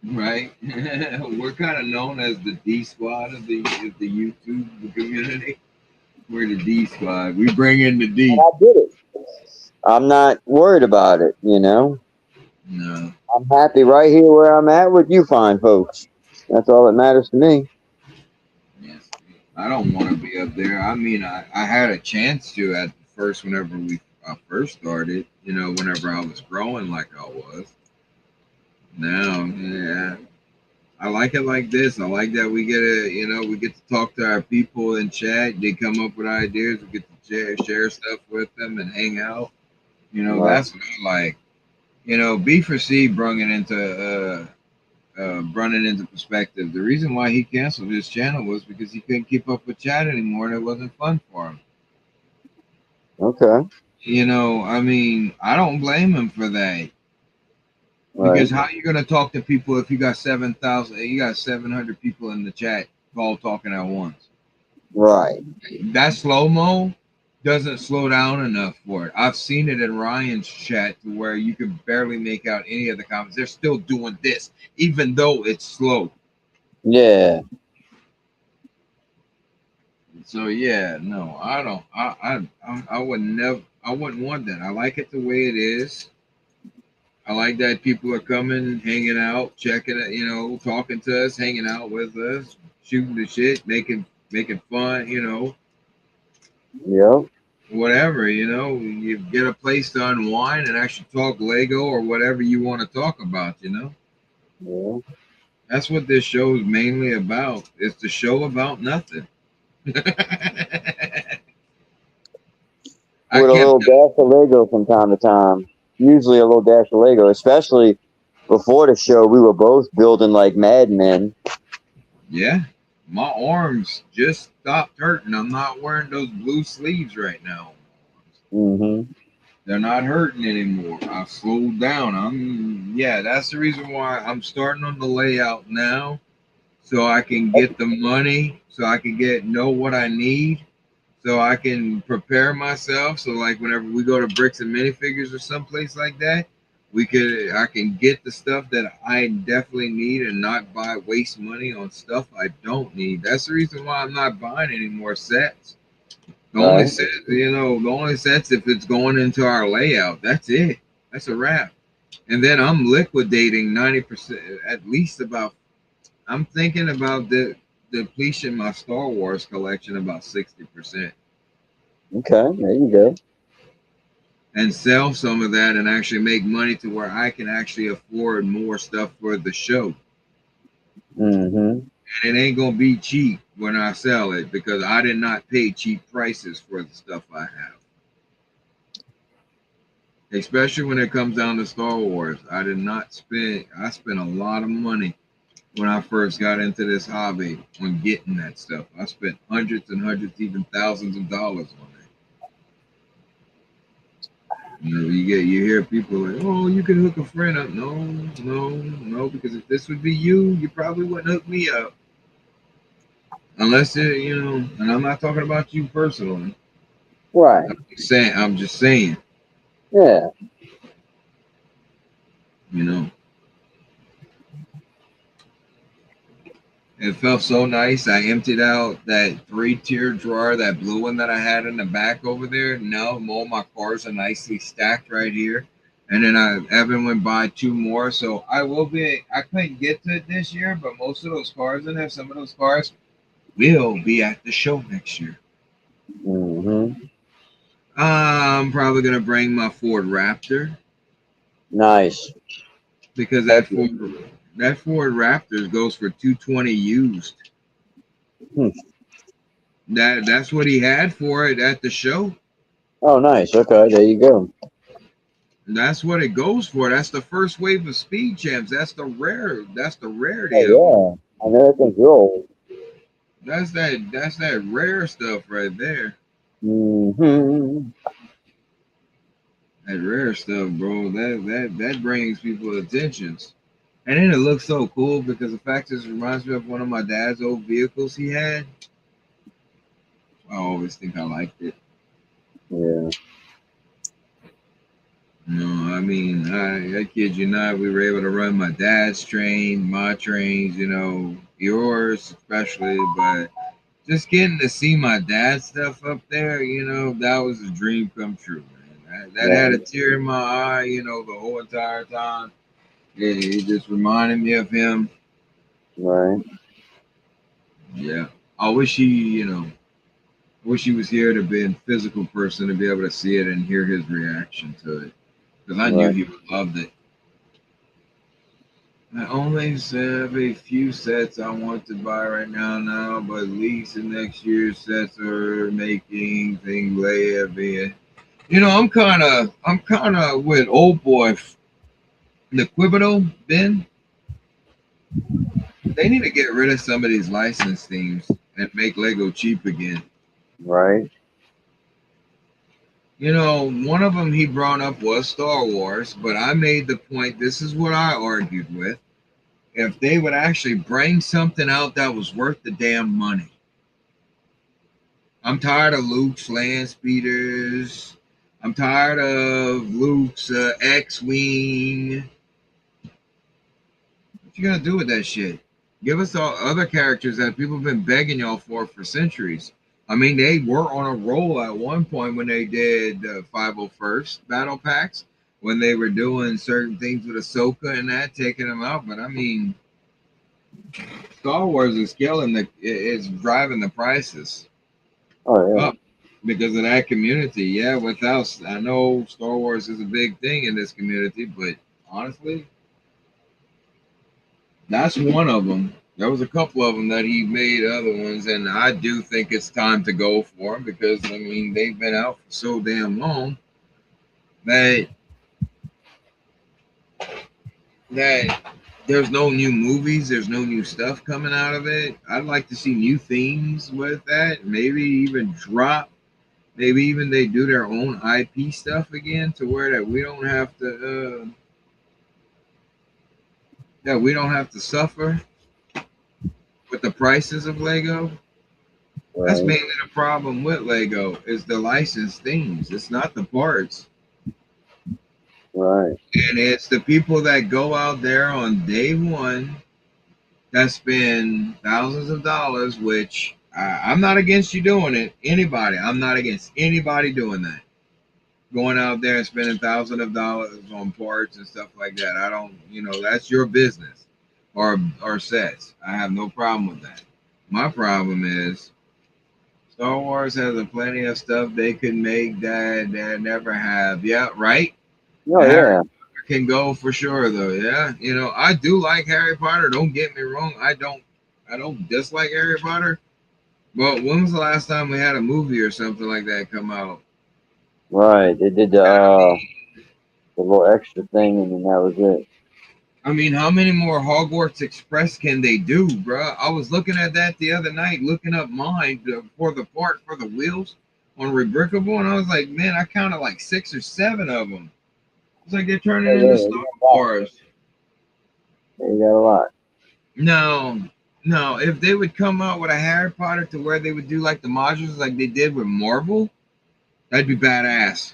Speaker 1: Right. We're kind of known as the D squad of the YouTube community. We're the D squad. We bring in the D.
Speaker 2: And I did it. I'm not worried about it, you know.
Speaker 1: No.
Speaker 2: I'm happy right here where I'm at with you fine folks. That's all that matters to me.
Speaker 1: Yes. I don't want to be up there. I mean, I had a chance to at first whenever I first started, you know, whenever I was growing like I was. Now, yeah, I like it like this. I like that we get we get to talk to our people in chat. They come up with ideas. We get to share stuff with them and hang out. You know, that's what I like. You know, B4C brought it into perspective. The reason why he canceled his channel was because he couldn't keep up with chat anymore, and it wasn't fun for him.
Speaker 2: Okay.
Speaker 1: You know, I mean, I don't blame him for that. Because how are you gonna talk to people if you got 7,000? You got 700 people in the chat all talking at once.
Speaker 2: Right.
Speaker 1: That slow mo doesn't slow down enough for it. I've seen it in Ryan's chat to where you can barely make out any of the comments. They're still doing this, even though it's slow.
Speaker 2: Yeah.
Speaker 1: So yeah, no, I don't. I would never. I wouldn't want that. I like it the way it is. I like that people are coming, hanging out, checking it, you know, talking to us, hanging out with us, shooting the shit, making fun, you know.
Speaker 2: Yeah.
Speaker 1: Whatever, you know, you get a place to unwind and actually talk Lego or whatever you want to talk about, you know.
Speaker 2: Yeah.
Speaker 1: That's what this show is mainly about. It's the show about nothing.
Speaker 2: With a little dash of Lego from time to time. Usually a little dash of Lego, especially before the show. We were both building like madmen.
Speaker 1: Yeah, my arms just stopped hurting. I'm not wearing those blue sleeves right now.
Speaker 2: Mm-hmm.
Speaker 1: They're not hurting anymore. I've slowed down. That's the reason why I'm starting on the layout now, so I can get the money, so I can know what I need. So I can prepare myself. So like whenever we go to Bricks and Minifigures or someplace like that, I can get the stuff that I definitely need and not waste money on stuff I don't need. That's the reason why I'm not buying any more sets. The only
Speaker 2: Right.
Speaker 1: set, the only sets if it's going into our layout. That's it. That's a wrap. And then I'm liquidating 90%, at least about. I'm thinking about the depletion my Star Wars collection about 60%,
Speaker 2: Okay. There you go.
Speaker 1: and sell some of that and actually make money to where I can actually afford more stuff for the show.
Speaker 2: Mm-hmm.
Speaker 1: And it ain't gonna be cheap when I sell it because I did not pay cheap prices for the stuff I have. Especially when it comes down to Star Wars. I spent a lot of money when I first got into this hobby on getting that stuff. I spent hundreds and hundreds, even thousands of dollars on it. You hear people like, oh, you can hook a friend up. No, no, no, because if this would be you, you probably wouldn't hook me up. Unless and I'm not talking about you personally.
Speaker 2: Right.
Speaker 1: I'm just saying,
Speaker 2: Yeah.
Speaker 1: you know. It felt so nice. I emptied out that 3-tier drawer, that blue one that I had in the back over there. Now all my cars are nicely stacked right here. And then Evan went by 2 more. So I couldn't get to it this year, but most of those cars in there, some of those cars will be at the show next year.
Speaker 2: Mm-hmm.
Speaker 1: I'm probably going to bring my Ford Raptor
Speaker 2: Nice.
Speaker 1: because
Speaker 2: Heck
Speaker 1: that Ford Raptor goes for 220 used.
Speaker 2: Hmm.
Speaker 1: That's what he had for it at the show.
Speaker 2: Oh, nice. Okay. There you go.
Speaker 1: That's what it goes for. That's the first wave of speed champs. That's the rare. That's the rarity of them.
Speaker 2: Oh, yeah. I know that thing's real old.
Speaker 1: That's that rare stuff right there.
Speaker 2: Mm-hmm.
Speaker 1: That rare stuff, bro. That brings people attentions. And then it looks so cool because the fact is, it reminds me of one of my dad's old vehicles he had. I always think I liked it.
Speaker 2: Yeah.
Speaker 1: No, I mean, I kid you not, we were able to run my dad's train, my trains, yours especially, but just getting to see my dad's stuff up there, that was a dream come true, man. That had a
Speaker 2: Right.
Speaker 1: tear in my eye, the whole entire time. It just reminded me of him.
Speaker 2: Right.
Speaker 1: Yeah. I wish he was here to be a physical person to be able to see it and hear his reaction to it. Because I knew
Speaker 2: Right.
Speaker 1: he would loved it. I only have a few sets I want to buy right now, but at least the next year's sets are making things heavy. I'm kind of with old boy, the Quibido, Ben. They need to get rid of some of these license themes and make Lego cheap again.
Speaker 2: Right.
Speaker 1: One of them he brought up was Star Wars, but I made the point, this is what I argued with. If they would actually bring something out that was worth the damn money. I'm tired of Luke's land speeders. I'm tired of Luke's X-Wing. What you gonna do with that shit? Give us all other characters that people have been begging y'all for centuries. I mean, they were on a roll at one point when they did 501st battle packs, when they were doing certain things with Ahsoka and that, taking them out. But I mean, Star Wars is it's driving the prices
Speaker 2: Oh, yeah.
Speaker 1: up because of that community. Yeah, I know Star Wars is a big thing in this community, but honestly, that's one of them. There was a couple of them that he made other ones, and I do think it's time to go for them because I mean they've been out for so damn long that that there's no new movies, there's no new stuff coming out of it. I'd like to see new themes with that. Maybe even drop. Maybe even they do their own IP stuff again to where that we don't have to suffer with the prices of Lego. That's
Speaker 2: Right.
Speaker 1: mainly the problem with Lego is the licensed themes. It's not the parts.
Speaker 2: Right.
Speaker 1: And it's the people that go out there on day one that spend thousands of dollars, which I'm not against you doing it. Anybody, I'm not against anybody doing that. Going out there and spending thousands of dollars on parts and stuff like that. I don't, that's your business or sets. I have no problem with that. My problem is Star Wars has a plenty of stuff they could make that never have. Yeah, right.
Speaker 2: Oh yeah.
Speaker 1: Can go for sure though. Yeah, I do like Harry Potter. Don't get me wrong. I don't dislike Harry Potter. But when was the last time we had a movie or something like that come out?
Speaker 2: Right. They did the little extra thing, and then that was it.
Speaker 1: I mean, how many more Hogwarts Express can they do, bruh? I was looking at that the other night, looking up mine for the part for the wheels on Rebrickable, and I was like, man, I counted like 6 or 7 of them. It's like they're turning into Star Wars.
Speaker 2: They got a lot.
Speaker 1: No, if they would come out with a Harry Potter to where they would do like the modules like they did with Marvel, that'd be badass.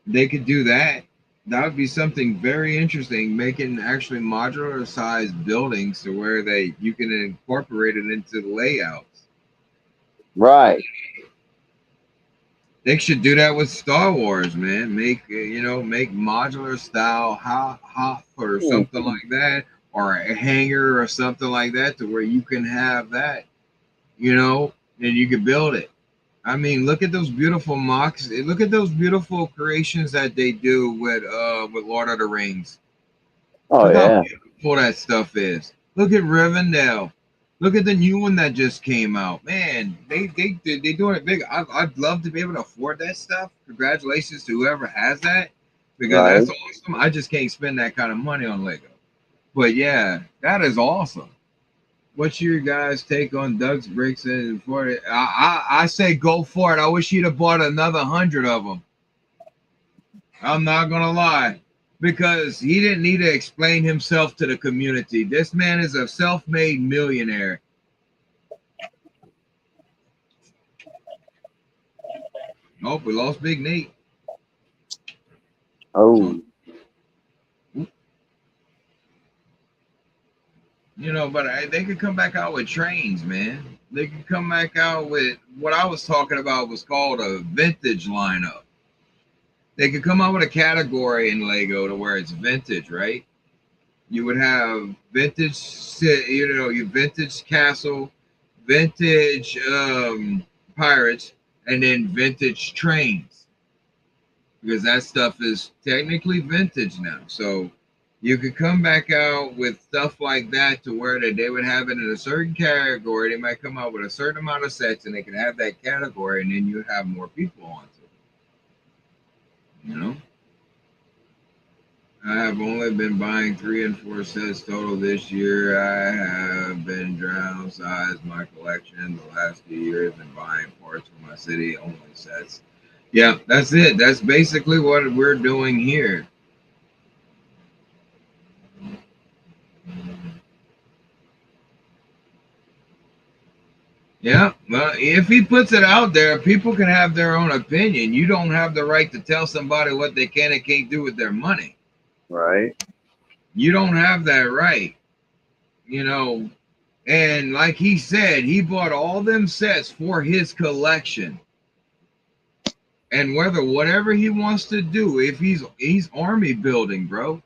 Speaker 1: They could do that. That would be something very interesting, making actually modular sized buildings to where you can incorporate it into the layouts.
Speaker 2: Right.
Speaker 1: They should do that with Star Wars, man. Make modular style hop or something like that, or a hangar or something like that, to where you can have that, and you can build it. I mean, look at those beautiful mocks. Look at those beautiful creations that they do with Lord of the Rings.
Speaker 2: Oh
Speaker 1: look
Speaker 2: yeah.
Speaker 1: How beautiful that stuff is. Look at Rivendell. Look at the new one that just came out. Man, they doing it big. I'd love to be able to afford that stuff. Congratulations to whoever has that, because that's awesome. I just can't spend that kind of money on Lego. But yeah, that is awesome. What's your guys' take on Doug's bricks and for it? I say go for it. I wish he'd have bought another 100 of them. I'm not gonna lie, because he didn't need to explain himself to the community. This man is a self-made millionaire. Oh, we lost Big Nate.
Speaker 2: Oh.
Speaker 1: But they could come back out with trains, man. They could come back out with what I was talking about was called a vintage lineup. They could come out with a category in Lego to where it's vintage, right? You would have vintage, your vintage castle, vintage pirates, and then vintage trains, because that stuff is technically vintage now. So you could come back out with stuff like that to where they would have it in a certain category. They might come out with a certain amount of sets, and they can have that category, and then you have more people onto it. I have only been buying 3 and 4 sets total this year. I have been downsized my collection the last few years and buying parts for my city only sets. Yeah, that's it. That's basically what we're doing here. Yeah, well, if he puts it out there, people can have their own opinion. You don't have the right to tell somebody what they can and can't do with their money.
Speaker 2: Right.
Speaker 1: You don't have that right. And like he said, he bought all them sets for his collection. And whatever he wants to do, if he's army building, bro.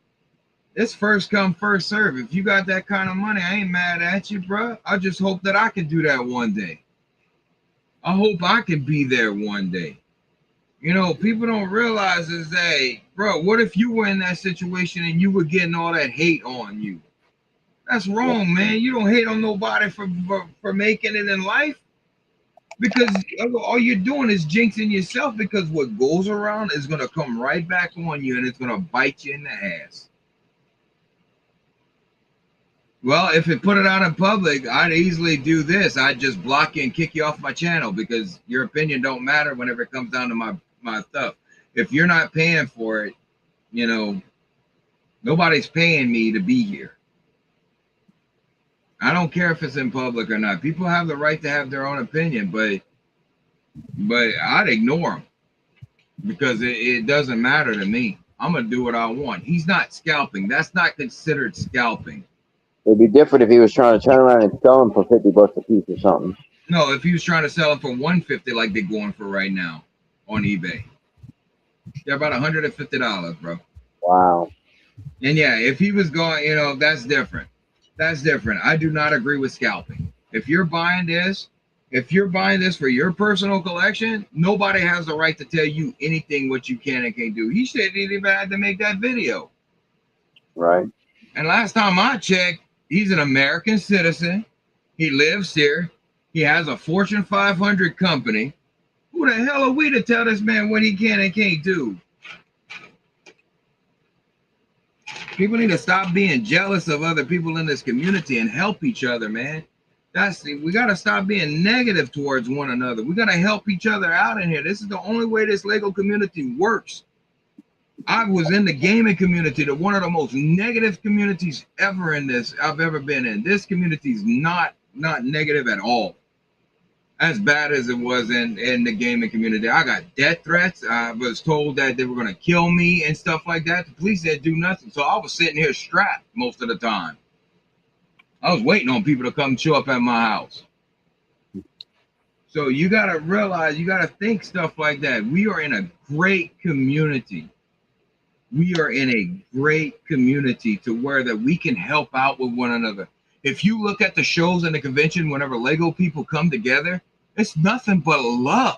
Speaker 1: It's first come, first serve. If you got that kind of money, I ain't mad at you, bro. I just hope that I can do that one day. I hope I can be there one day. People don't realize is that, bro, what if you were in that situation and you were getting all that hate on you? That's wrong, man. You don't hate on nobody for making it in life, because all you're doing is jinxing yourself, because what goes around is going to come right back on you, and it's going to bite you in the ass. Well, if it put it out in public, I'd easily do this. I'd just block you and kick you off my channel, because your opinion don't matter whenever it comes down to my stuff. If you're not paying for it, nobody's paying me to be here. I don't care if it's in public or not. People have the right to have their own opinion, but I'd ignore them, because it doesn't matter to me. I'm going to do what I want. He's not scalping. That's not considered scalping.
Speaker 2: It'd be different if he was trying to turn around and sell them for $50 a piece or something.
Speaker 1: No, if he was trying to sell it for $150 like they're going for right now on eBay. They're about $150, bro.
Speaker 2: Wow.
Speaker 1: And yeah, if he was going, you know, that's different. That's different. I do not agree with scalping. If you're buying this for your personal collection, nobody has the right to tell you anything what you can and can't do. He shouldn't even had to make that video.
Speaker 2: Right.
Speaker 1: And last time I checked, he's an American citizen. He lives here. He has a Fortune 500 company. Who the hell are we to tell this man what he can and can't do? People need to stop being jealous of other people in this community and help each other, man. We got to stop being negative towards one another. We got to help each other out in here. This is the only way this Lego community works. I was in the gaming community, one of the most negative communities ever I've ever been in. This community is not negative at all. As bad as it was in the gaming community. I got death threats. I was told that they were going to kill me and stuff like that. The police didn't do nothing. So I was sitting here strapped most of the time. I was waiting on people to come show up at my house. So you got to realize, you got to think stuff like that. We are in a great community. We are in a great community to where that we can help out with one another. If you look at the shows and the convention, whenever Lego people come together, it's nothing but love.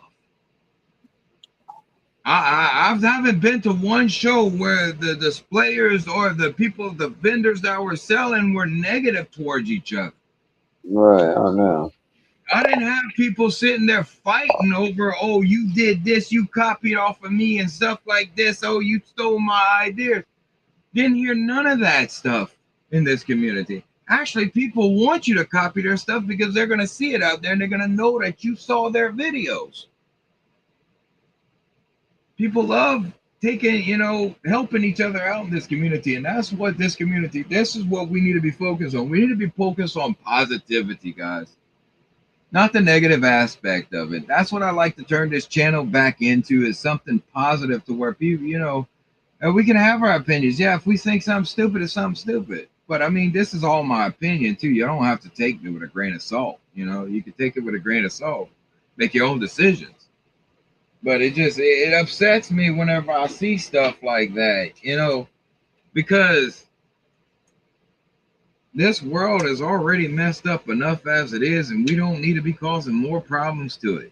Speaker 1: I haven't been to one show where the displayers or the people, the vendors that were selling were negative towards each other.
Speaker 2: Right, I know.
Speaker 1: I didn't have people sitting there fighting over, oh, you did this, you copied off of me and stuff like this, oh, you stole my ideas. Didn't hear none of that stuff in this community. Actually, people want you to copy their stuff because they're going to see it out there and they're going to know that you saw their videos. People love taking, helping each other out in this community. And that's what this is what we need to be focused on. We need to be focused on positivity, guys. Not the negative aspect of it. That's what I like to turn this channel back into, is something positive to where people, we can have our opinions. Yeah, if we think something stupid, it's something stupid. But I mean, this is all my opinion too. You don't have to take it with a grain of salt. You can take it with a grain of salt, make your own decisions. But it upsets me whenever I see stuff like that, because this world is already messed up enough as it is, and we don't need to be causing more problems to it.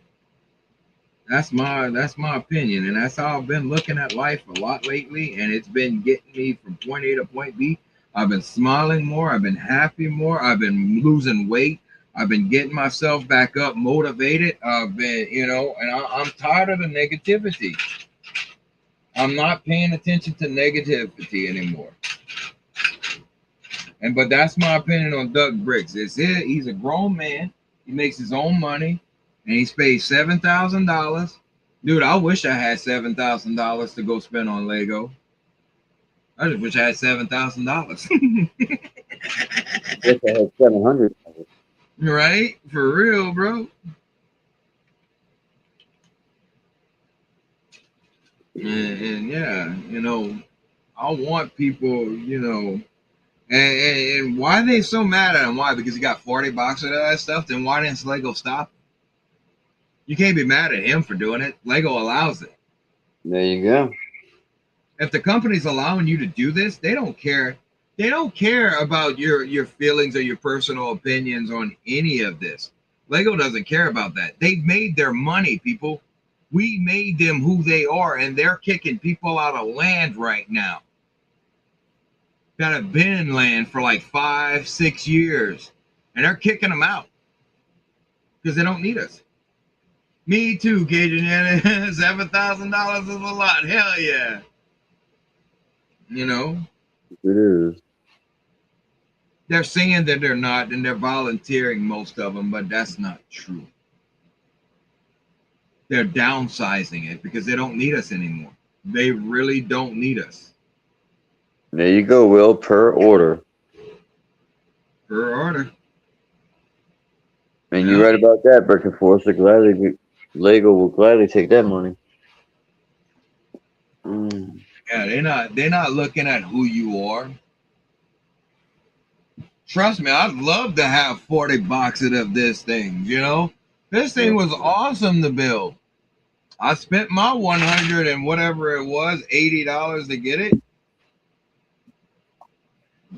Speaker 1: That's my opinion, and that's how I've been looking at life a lot lately, and it's been getting me from point A to point B. I've been smiling more. I've been happy more. I've been losing weight. I've been getting myself back up, motivated. I've been, and I'm tired of the negativity. I'm not paying attention to negativity anymore. But that's my opinion on Doug Bricks. He's a grown man. He makes his own money, and he's paid $7,000. Dude, I wish I had $7,000 to go spend on Lego. I just wish I had $7,000.
Speaker 2: Wish I had 700.
Speaker 1: Right? For real, bro. And yeah, I want people, and why are they so mad at him? Why? Because he got 40 boxes of that stuff? Then why didn't Lego stop him? You can't be mad at him for doing it. Lego allows it.
Speaker 2: There you go.
Speaker 1: If the company's allowing you to do this, they don't care. They don't care about your feelings or your personal opinions on any of this. Lego doesn't care about that. They've made their money, people. We made them who they are, and they're kicking people out of land right now that have been in land for like 5-6 years, and they're kicking them out because they don't need us. Me too, Cajun. $7,000 is a lot. Hell yeah.
Speaker 2: It is.
Speaker 1: They're saying that they're not, and they're volunteering, most of them, but that's not true. They're downsizing it because they don't need us anymore. They really don't need us.
Speaker 2: There you go, Will. Per order.
Speaker 1: Per order.
Speaker 2: And you're right about that, Bricken Force. Lego will gladly take that money.
Speaker 1: Yeah, they're not looking at who you are. Trust me, I'd love to have 40 boxes of this thing, you know? This thing was awesome to build. I spent my 100 and whatever it was, $80 to get it.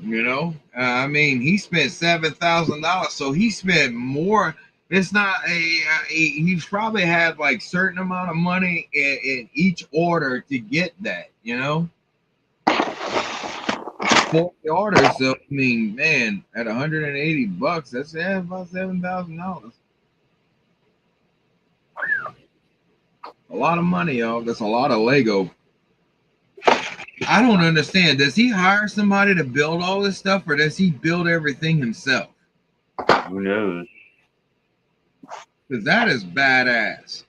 Speaker 1: You know, I mean, he spent $7,000, so he spent more. It's not he's probably had like certain amount of money in each order to get that. You know, 40 orders. So I mean, man, at $180, that's about $7,000. A lot of money, y'all. That's a lot of Lego. I don't understand. Does he hire somebody to build all this stuff, or does he build everything himself?
Speaker 2: Who knows?
Speaker 1: Because that is badass.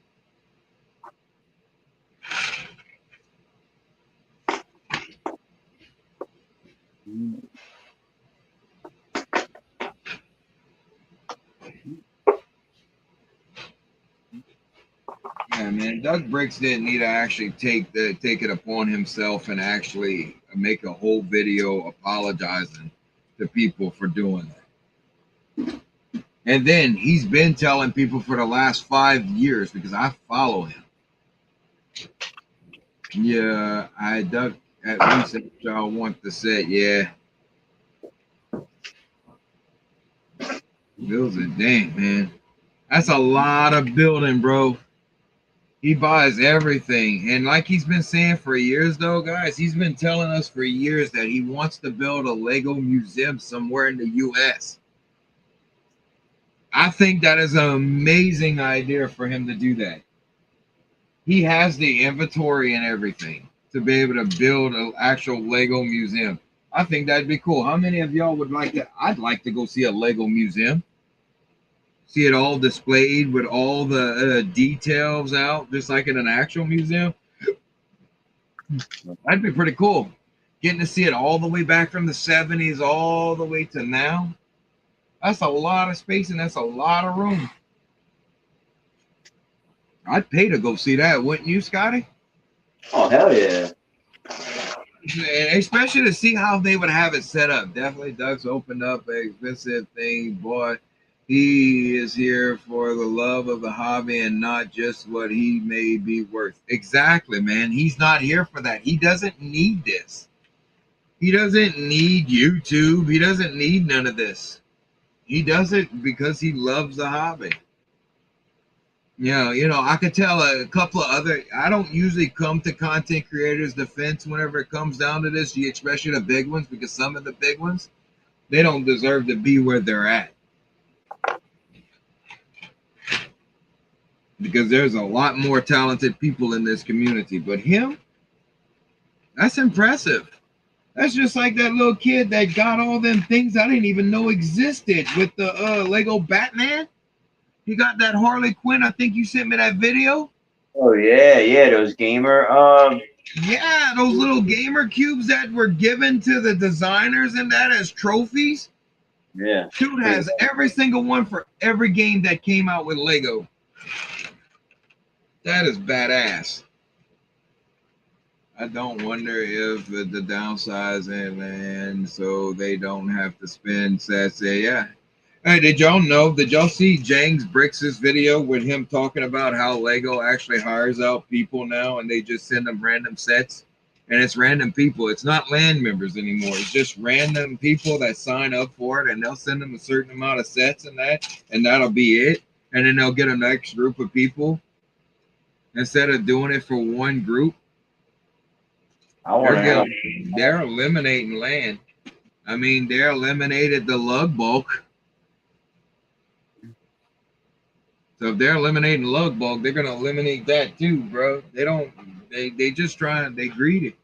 Speaker 1: Yeah, man. Doug Bricks didn't need to actually take it upon himself and actually make a whole video apologizing to people for doing that. And then he's been telling people for the last 5 years, because I follow him. Yeah, Doug at least y'all want to say, yeah. Bills are dang, man. That's a lot of building, bro. He buys everything. And like he's been saying for years, though, guys, he's been telling us for years that he wants to build a Lego museum somewhere in the U.S. I think that is an amazing idea for him to do that. He has the inventory and everything to be able to build an actual Lego museum. I think that'd be cool. How many of y'all would like that? I'd like to go see a Lego museum. See it all displayed with all the details out, just like in an actual museum. That'd be pretty cool. Getting to see it all the way back from the 70s all the way to now. That's a lot of space and that's a lot of room. I'd pay to go see that, wouldn't you, Scotty?
Speaker 2: Oh, hell yeah.
Speaker 1: And especially to see how they would have it set up. Definitely Doug's opened up an expensive thing, boy. He is here for the love of the hobby and not just what he may be worth. Exactly, man. He's not here for that. He doesn't need this. He doesn't need YouTube. He doesn't need none of this. He does it because he loves the hobby. You know, I could tell a couple of other. I don't usually come to content creators' defense whenever it comes down to this, especially the big ones, because some of the big ones, they don't deserve to be where they're at. Because there's a lot more talented people in this community. But him, that's impressive. That's just like that little kid that got all them things I didn't even know existed with the Lego Batman. He got that Harley Quinn. I think you sent me that video.
Speaker 2: Oh yeah, those gamer.
Speaker 1: Yeah, those little gamer cubes that were given to the designers and that as trophies.
Speaker 2: Yeah.
Speaker 1: Dude has every single one for every game that came out with Lego. That is badass. I don't wonder if the downsizing and so they don't have to spend. Say, yeah. Hey, did y'all see James Bricks' video with him talking about how Lego actually hires out people now and they just send them random sets? And it's random people. It's not land members anymore. It's just random people that sign up for it and they'll send them a certain amount of sets and that'll be it. And then they'll get a next group of people instead of doing it for one group. They're eliminating land. I mean, they're eliminated the lug bulk. So if they're eliminating lug bulk, they're gonna eliminate that too, bro. They just they greedy.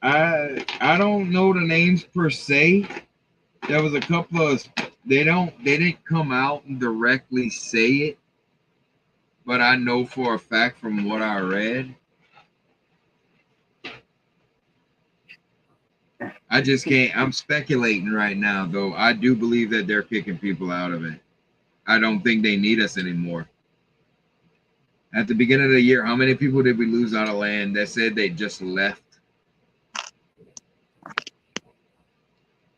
Speaker 1: I don't know the names per se. There was a couple of they didn't come out and directly say it, but I know for a fact from what I read. I just can't. I'm speculating right now, though. I do believe that they're kicking people out of it. I don't think they need us anymore. At the beginning of the year, how many people did we lose out of land that said they just left?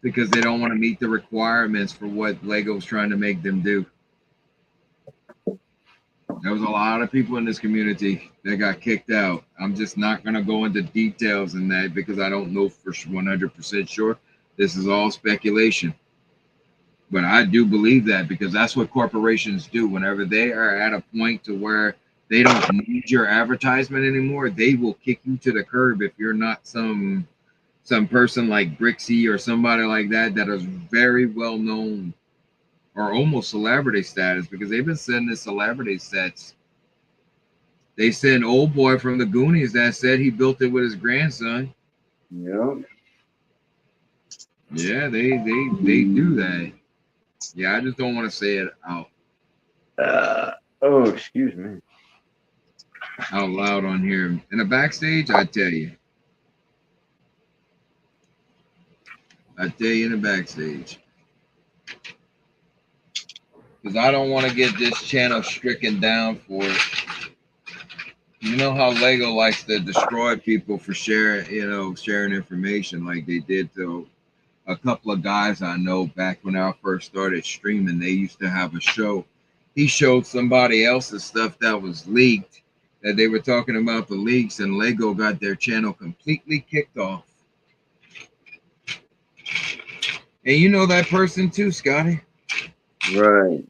Speaker 1: because they don't want to meet the requirements for what Lego's trying to make them do. There was a lot of people in this community that got kicked out. I'm just not going to go into details in that because I don't know for 100% sure. This is all speculation. But I do believe that because that's what corporations do. Whenever they are at a point to where they don't need your advertisement anymore, they will kick you to the curb if you're not some person like Brixie or somebody like that that is very well known or almost celebrity status, because they've been sending celebrity sets. They sent old boy from the Goonies that said he built it with his grandson.
Speaker 2: Yeah.
Speaker 1: Yeah, they do that. Yeah, I just don't want to say it out.
Speaker 2: Oh, excuse me.
Speaker 1: Out loud on here. In the backstage, I tell you. In the backstage. Because I don't want to get this channel stricken down for it. You know how Lego likes to destroy people for sharing information like they did to a couple of guys I know back when I first started streaming. They used to have a show. He showed somebody else's stuff that was leaked, that they were talking about the leaks, and Lego got their channel completely kicked off. And you know that person too, Scotty.
Speaker 2: Right.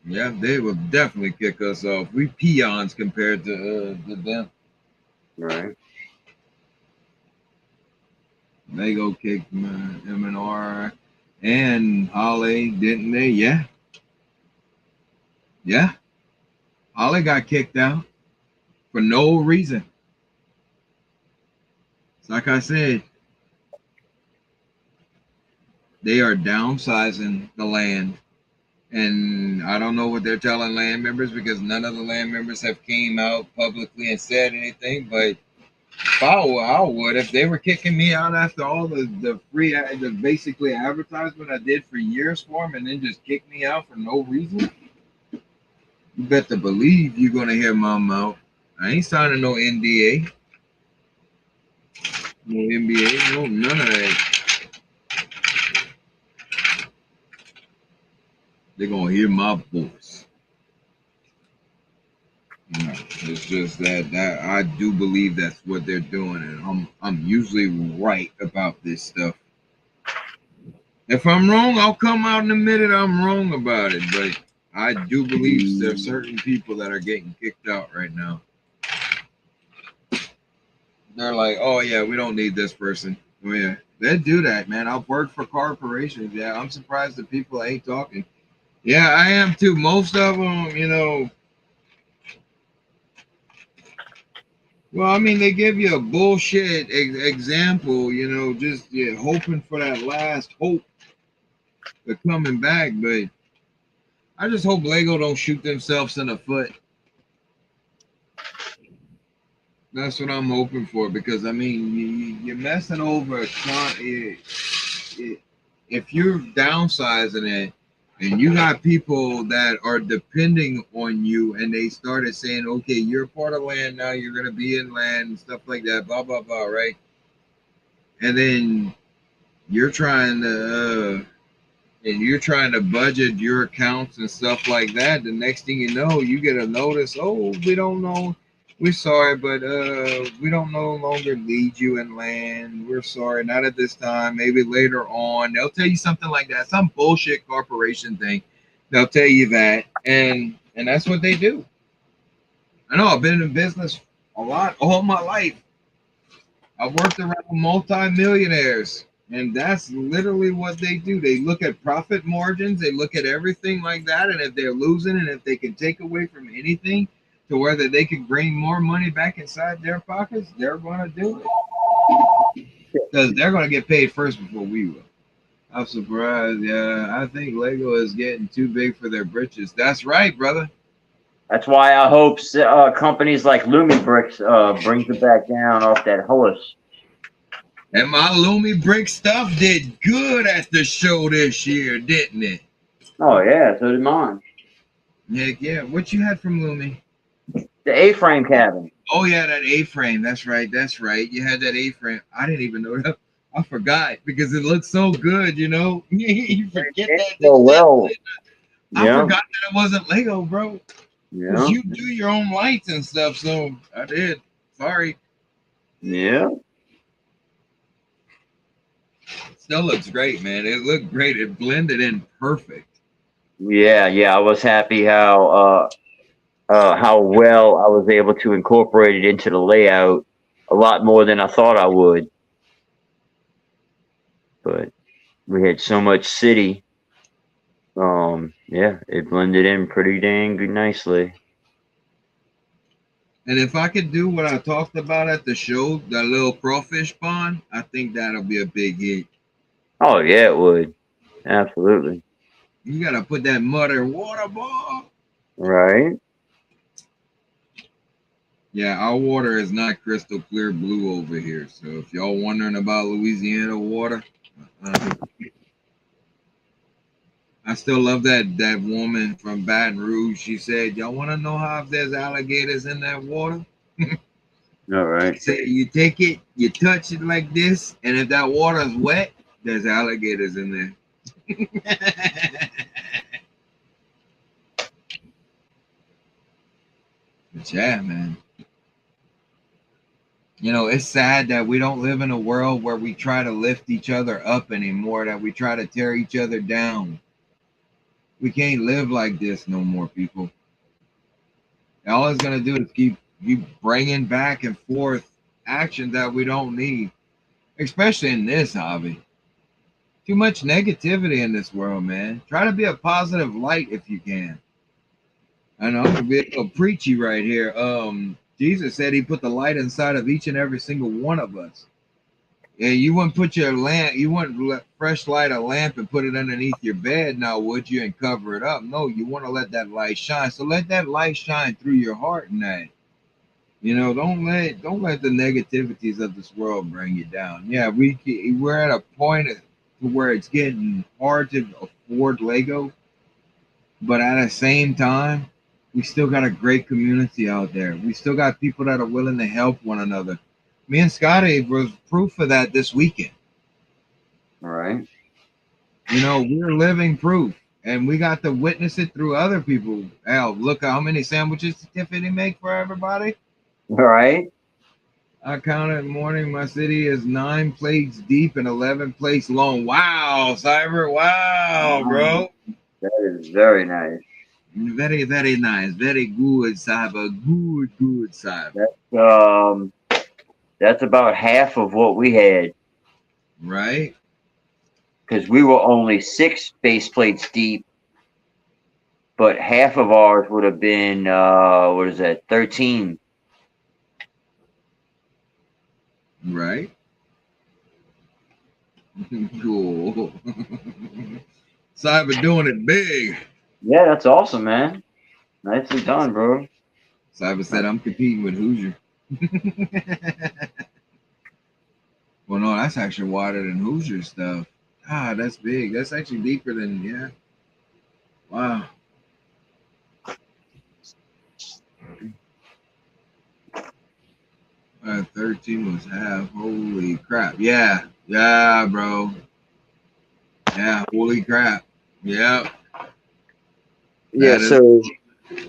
Speaker 1: Yeah, they will definitely kick us off. We peons compared to them.
Speaker 2: Right.
Speaker 1: Lego kicked M&R and Holly, didn't they? Yeah. Yeah. Holly got kicked out for no reason. It's like I said, they are downsizing the land. And I don't know what they're telling land members because none of the land members have came out publicly and said anything. But if I would, if they were kicking me out after all the free, the basically advertisement I did for years for them, and then just kick me out for no reason, you better believe you're gonna hear my mouth. I ain't signing no NDA, no NBA, no none of that. They're gonna hear my voice. No, it's just that I do believe that's what they're doing, and I'm usually right about this stuff. If I'm wrong, I'll come out and admit it I'm wrong about it. But I do believe there are certain people that are getting kicked out right now. They're like, oh yeah, we don't need this person. Oh yeah, they do that, man. I've worked for corporations. Yeah, I'm surprised that people ain't talking. Yeah, I am too. Most of them, well, I mean, they give you a bullshit example, just hoping for that last hope of coming back. But I just hope Lego don't shoot themselves in the foot. That's what I'm hoping for, because, I mean, you're messing over. If you're downsizing it, and you got people that are depending on you, and they started saying, okay, you're part of land now, you're going to be in land and stuff like that, blah, blah, blah, right? And then you're trying to budget your accounts and stuff like that. The next thing you know, you get a notice, oh, we don't know. We're sorry, but we don't no longer need you in land. We're sorry, not at this time. Maybe later on. They'll tell you something like that. Some bullshit corporation thing. They'll tell you that, and that's what they do. I know. I've been in business a lot all my life. I've worked around multi-millionaires, and that's literally what they do. They look at profit margins. They look at everything like that, and if they're losing, and if they can take away from anything to where that they can bring more money back inside their pockets, they're going to do it. Because they're going to get paid first before we will. I'm surprised. Yeah, I think Lego is getting too big for their britches. That's right, brother.
Speaker 2: That's why I hope companies like LumiBricks brings it back down off that horse.
Speaker 1: And my LumiBrick stuff did good at the show this year, didn't it?
Speaker 2: Oh, yeah, so did mine.
Speaker 1: Heck yeah. What you had from Lumi?
Speaker 2: The A-frame cabin.
Speaker 1: Oh yeah, that A-frame. That's right. That's right. You had that A-frame. I didn't even know that. I forgot because it looked so good. You know, you forget that.
Speaker 2: So well.
Speaker 1: I
Speaker 2: Yeah.
Speaker 1: forgot that it wasn't Lego, bro.
Speaker 2: Yeah.
Speaker 1: You do your own lights and stuff, so I did. Sorry.
Speaker 2: Yeah.
Speaker 1: Still looks great, man. It looked great. It blended in perfect.
Speaker 2: Yeah. Yeah. I was happy how well I was able to incorporate it into the layout a lot more than I thought I would. But we had so much city. Yeah, it blended in pretty dang good nicely.
Speaker 1: And if I could do what I talked about at the show, that little crawfish pond, I think that'll be a big hit.
Speaker 2: Oh yeah, it would. Absolutely.
Speaker 1: You gotta put that mud and water ball.
Speaker 2: Right.
Speaker 1: Yeah, our water is not crystal clear blue over here. So if y'all wondering about Louisiana water, I still love that woman from Baton Rouge. She said, "Y'all want to know how if there's alligators in that water?"
Speaker 2: All right.
Speaker 1: Say you take it, you touch it like this, and if that water is wet, there's alligators in there. But yeah, man. You know, it's sad that we don't live in a world where we try to lift each other up anymore, that we try to tear each other down. We can't live like this no more, people. All it's going to do is keep bringing back and forth action that we don't need, especially in this hobby. Too much negativity in this world, man. Try to be a positive light if you can. I know I'm gonna be a little preachy right here. Jesus said he put the light inside of each and every single one of us. And you wouldn't put your lamp, you wouldn't let fresh light a lamp and put it underneath your bed now, would you, and cover it up? No, you want to let that light shine. So let that light shine through your heart and that. You know, don't let the negativities of this world bring you down. Yeah, we're at a point where it's getting hard to afford Lego, but at the same time, we still got a great community out there. We still got people that are willing to help one another. Me and Scotty was proof of that this weekend.
Speaker 2: All right.
Speaker 1: You know, we're living proof, and we got to witness it through other people. Hell, look how many sandwiches Tiffany make for everybody.
Speaker 2: All right.
Speaker 1: I counted morning. My city is 9 plates deep and 11 plates long. Wow, Cyber. Wow, bro.
Speaker 2: That is very nice.
Speaker 1: Very, very nice. Very good, Cyber. Good, Cyber.
Speaker 2: That's about half of what we had.
Speaker 1: Right?
Speaker 2: Because we were only 6 base plates deep, but half of ours would have been what is that, 13.
Speaker 1: Right? Cool. Cyber doing it big.
Speaker 2: Yeah, that's awesome, man. Nicely done, bro.
Speaker 1: Cyber said I'm competing with Hoosier. Well, no, that's actually wider than Hoosier stuff. Ah, that's big. That's actually deeper than, yeah. Wow. 13 was half. Holy crap. Yeah. Yeah, bro. Yeah. Holy crap. Yeah.
Speaker 2: Yeah, so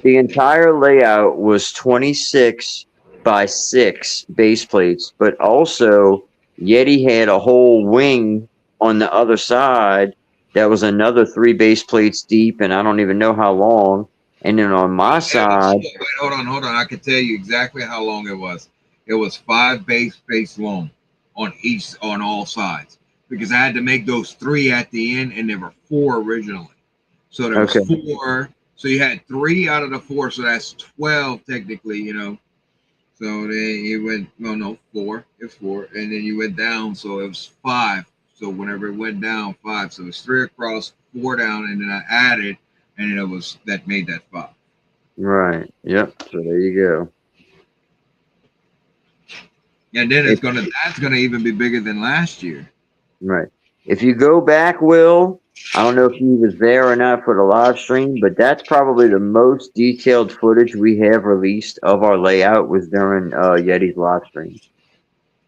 Speaker 2: the entire layout was 26 by 6 base plates, but also Yeti had a whole wing on the other side that was another 3 base plates deep, and I don't even know how long. And then on my side,
Speaker 1: wait, hold on. I can tell you exactly how long it was. It was 5 base plates long on all sides, because I had to make those 3 at the end, and there were 4 originally. So there was 4. So you had 3 out of the 4, so that's 12 technically, you know. So then you went, no, 4. It's 4, and then you went down, so it was 5. So whenever it went down, 5. So it's 3 across, 4 down, and then I added, and it was that made that 5.
Speaker 2: Right. Yep. So there you go.
Speaker 1: And then that's gonna even be bigger than last year.
Speaker 2: Right. If you go back, Will, I don't know if he was there or not for the live stream, but that's probably the most detailed footage we have released of our layout was during Yeti's live stream.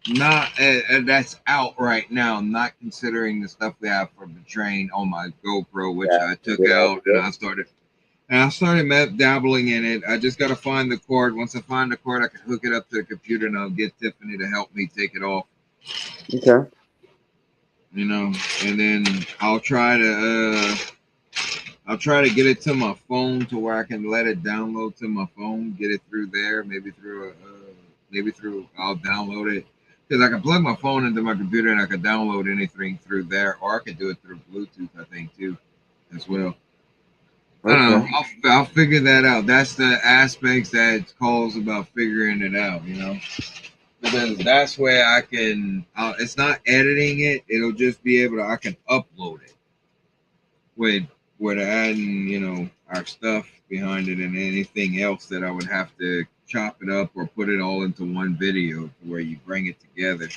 Speaker 1: Not that's out right now. Not considering the stuff we have for the train on my GoPro, which I took out and I started dabbling in it. I just got to find the cord. Once I find the cord, I can hook it up to the computer and I'll get Tiffany to help me take it off.
Speaker 2: Okay.
Speaker 1: You know, and then I'll try to get it to my phone to where I can let it download to my phone, get it through there, maybe through I'll download it because I can plug my phone into my computer and I can download anything through there, or I could do it through Bluetooth, I think too, as well. Okay. I don't know. I'll figure that out. That's the aspects that calls about figuring it out, you know. Because that's where I can. It's not editing it. It'll just be able to. I can upload it with adding, you know, our stuff behind it and anything else that I would have to chop it up or put it all into one video where you bring it together.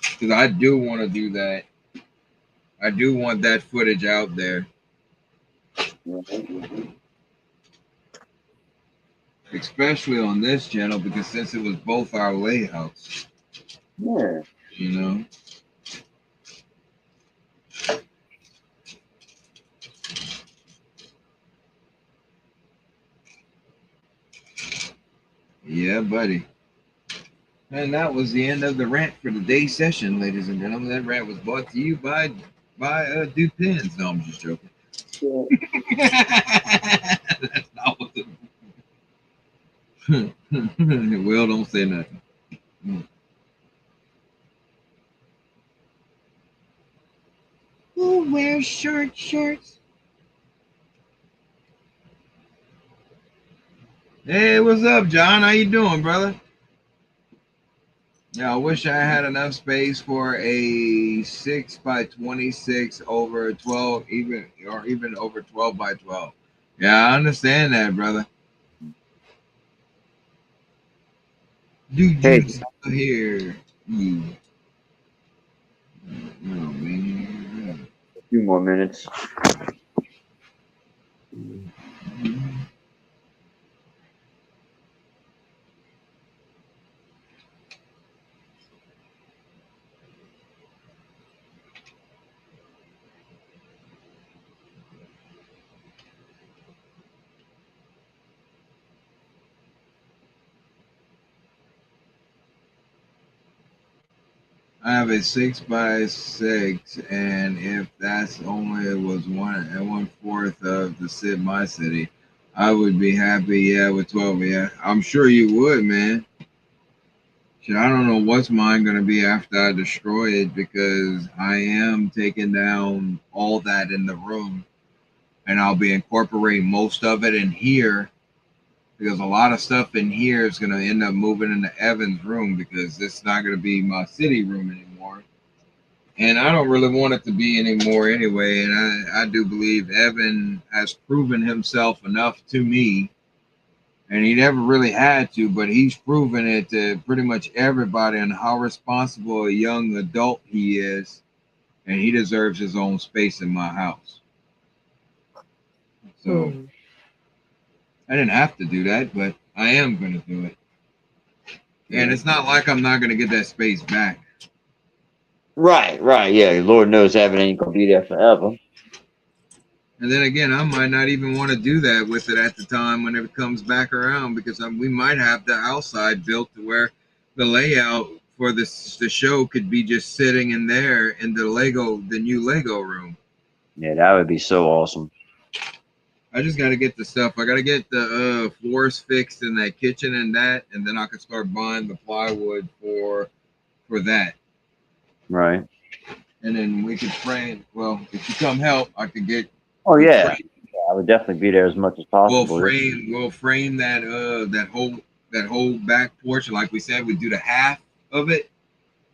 Speaker 1: Because I do want to do that. I do want that footage out there. Especially on this channel, because since it was both our layouts.
Speaker 2: Yeah.
Speaker 1: You know? Yeah, buddy. And that was the end of the rant for the day session, ladies and gentlemen. That rant was brought to you by DOEANT. No, I'm just joking. That's not what the Will, don't say nothing. Who wears short shorts? Hey, what's up, John? How you doing, brother? Yeah, I wish I had enough space for a 6x26 over 12, even over 12x12. Yeah, I understand that, brother. Dude, you here? You. Oh, man.
Speaker 2: A few more minutes.
Speaker 1: I have a 6x6, and if that's only was 1/4 of my city, I would be happy. Yeah, with 12. Yeah, I'm sure you would, man. Shit, I don't know what's mine gonna be after I destroy it, because I am taking down all that in the room, and I'll be incorporating most of it in here. Because a lot of stuff in here is going to end up moving into Evan's room, because it's not going to be my city room anymore. And I don't really want it to be anymore anyway. And I do believe Evan has proven himself enough to me. And he never really had to, but he's proven it to pretty much everybody on how responsible a young adult he is. And he deserves his own space in my house. So I didn't have to do that, but I am going to do it. And it's not like I'm not going to get that space back.
Speaker 2: Right. Yeah, Lord knows Evan ain't going to be there forever.
Speaker 1: And then again, I might not even want to do that with it at the time when it comes back around, because we might have the outside built to where the layout for the show could be just sitting in there in the new Lego room.
Speaker 2: Yeah, that would be so awesome.
Speaker 1: I just got to get the stuff. I got to get the floors fixed in that kitchen and that, and then I can start buying the plywood for that.
Speaker 2: Right.
Speaker 1: And then we could frame. Well, if you come help, I could get.
Speaker 2: Oh yeah. I would definitely be there as much as possible.
Speaker 1: We'll frame that whole back porch. Like we said, we do the half of it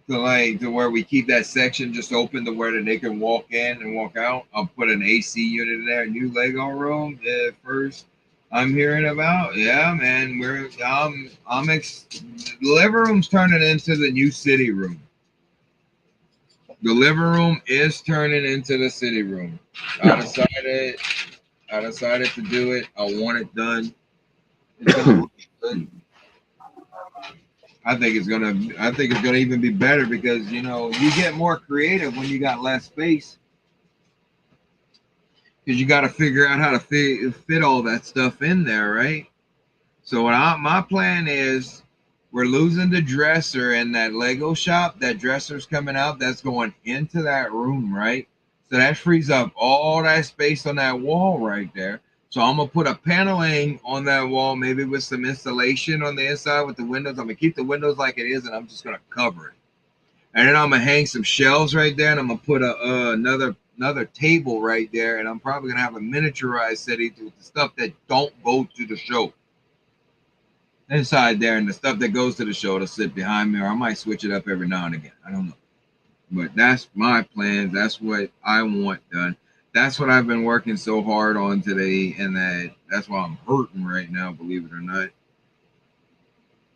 Speaker 1: to where we keep that section just open to where they can walk in and walk out. I'll put an AC unit in there, new Lego room. First I'm hearing about. Yeah, man, the living room's turning into the new city room. The living room is turning into the city room. I decided to do it. I want it done. It's gonna look good. I think it's gonna even be better because you know you get more creative when you got less space. Because you got to figure out how to fit all that stuff in there, right? So my plan is we're losing the dresser in that Lego shop. That dresser's coming out. That's going into that room, right? So that frees up all that space on that wall right there. So I'm gonna put a paneling on that wall, maybe with some installation on the inside with the windows. I'm gonna keep the windows like it is, and I'm just gonna cover it. And then I'm gonna hang some shelves right there, and I'm gonna put another table right there, and I'm probably gonna have a miniaturized setting with the stuff that don't go to the show inside there, and the stuff that goes to the show to sit behind me, or I might switch it up every now and again. I don't know, but that's my plans. That's what I want done. That's what I've been working so hard on today, and that's why I'm hurting right now, believe it or not.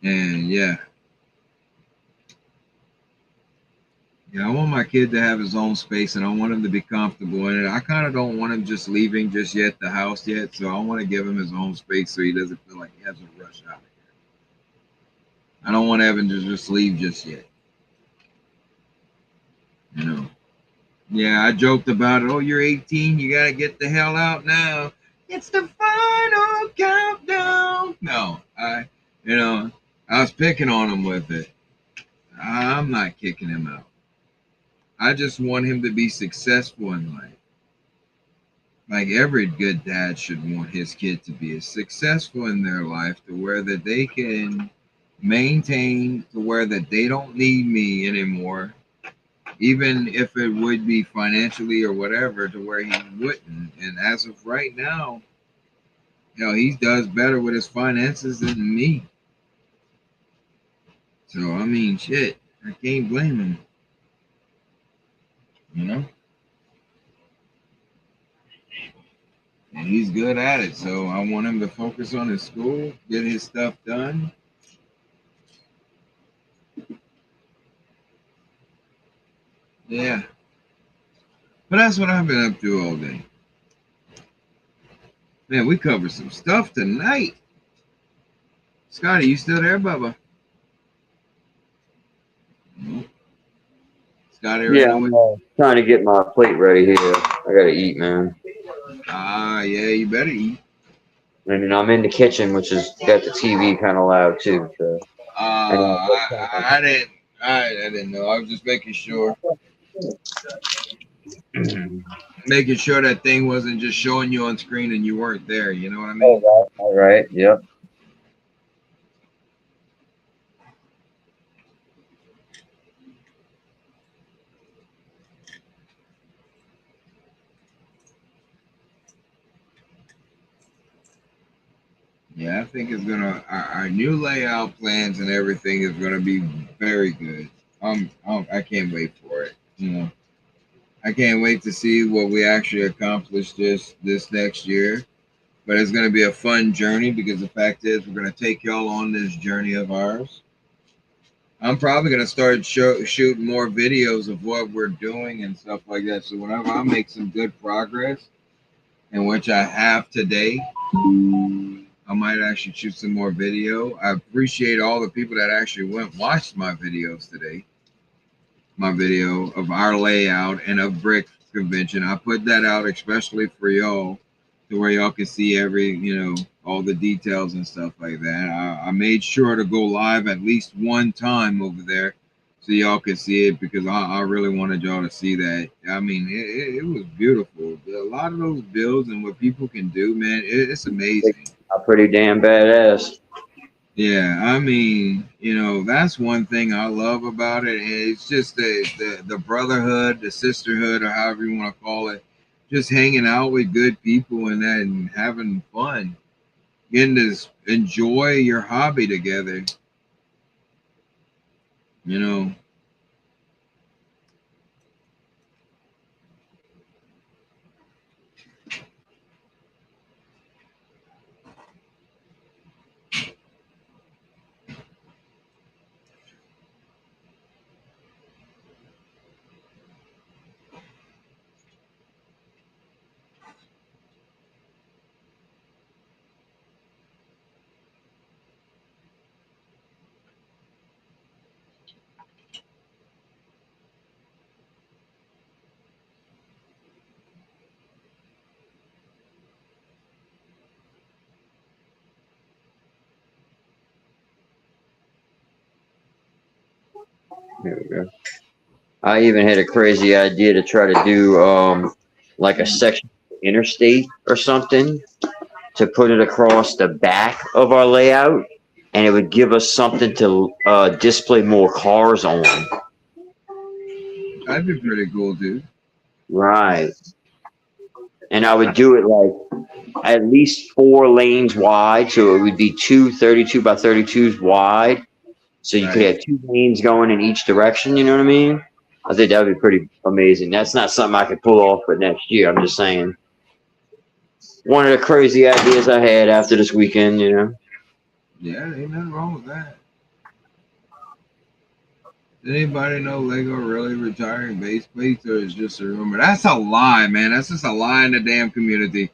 Speaker 1: And yeah. Yeah, I want my kid to have his own space, and I want him to be comfortable in it. I kind of don't want him just leaving just yet the house yet, so I want to give him his own space so he doesn't feel like he has to rush out of here. I don't want Evan to just leave just yet. You know. Yeah, I joked about it. Oh, you're 18. You got to get the hell out now. It's the final countdown. No, I was picking on him with it. I'm not kicking him out. I just want him to be successful in life. Like every good dad should want his kid to be as successful in their life to where that they can maintain to where that they don't need me anymore, even if it would be financially or whatever, to where he wouldn't. And as of right now, he does better with his finances than me. So I mean, shit, I can't blame him. You know. And he's good at it, so I want him to focus on his school, get his stuff done. Yeah. But that's what I've been up to all day. Man, we covered some stuff tonight. Scotty, you still there, Bubba? Nope. Scotty
Speaker 2: Yeah,
Speaker 1: ran away.
Speaker 2: I'm trying to get my plate ready here. I gotta eat, man.
Speaker 1: Yeah, you better eat.
Speaker 2: And I'm in the kitchen, which is got the TV kind of loud too. So.
Speaker 1: I didn't know. I was just making sure. Making sure that thing wasn't just showing you on screen and you weren't there. You know what I mean?
Speaker 2: All right. Yep.
Speaker 1: Yeah, I think it's gonna our new layout plans and everything is gonna be very good. I can't wait for it. I can't wait to see what we actually accomplish this next year. But it's gonna be a fun journey because the fact is we're gonna take y'all on this journey of ours. I'm probably gonna start shooting more videos of what we're doing and stuff like that. So whenever I make some good progress, and which I have today, I might actually shoot some more video. I appreciate all the people that actually went and watched my videos today. My video of our layout and of Brick Convention. I put that out especially for y'all to where y'all can see all the details and stuff like that. I made sure to go live at least one time over there so y'all could see it because I really wanted y'all to see that. I mean, it was beautiful. A lot of those builds and what people can do, man, it's amazing.
Speaker 2: Pretty damn badass.
Speaker 1: Yeah, I mean, that's one thing I love about it. It's just the brotherhood, the sisterhood, or however you want to call it. Just hanging out with good people and that, and having fun, getting to enjoy your hobby together. You know.
Speaker 2: There we go. I even had a crazy idea to try to do like a section of interstate or something to put it across the back of our layout, and it would give us something to display more cars on.
Speaker 1: That'd be pretty cool, dude.
Speaker 2: Right. And I would do it like at least 4 lanes wide, so it would be 2 32 by 32s wide. So you could
Speaker 1: Right.
Speaker 2: have 2 lanes going in each direction, you know what I mean? I think that would be pretty amazing. That's not something I could pull off for next year. I'm just saying. One of the crazy ideas I had after this weekend, you know.
Speaker 1: Yeah, ain't nothing wrong with that. Does anybody know Lego really retiring base plates, or is just a rumor? That's a lie, man. That's just a lie in the damn community.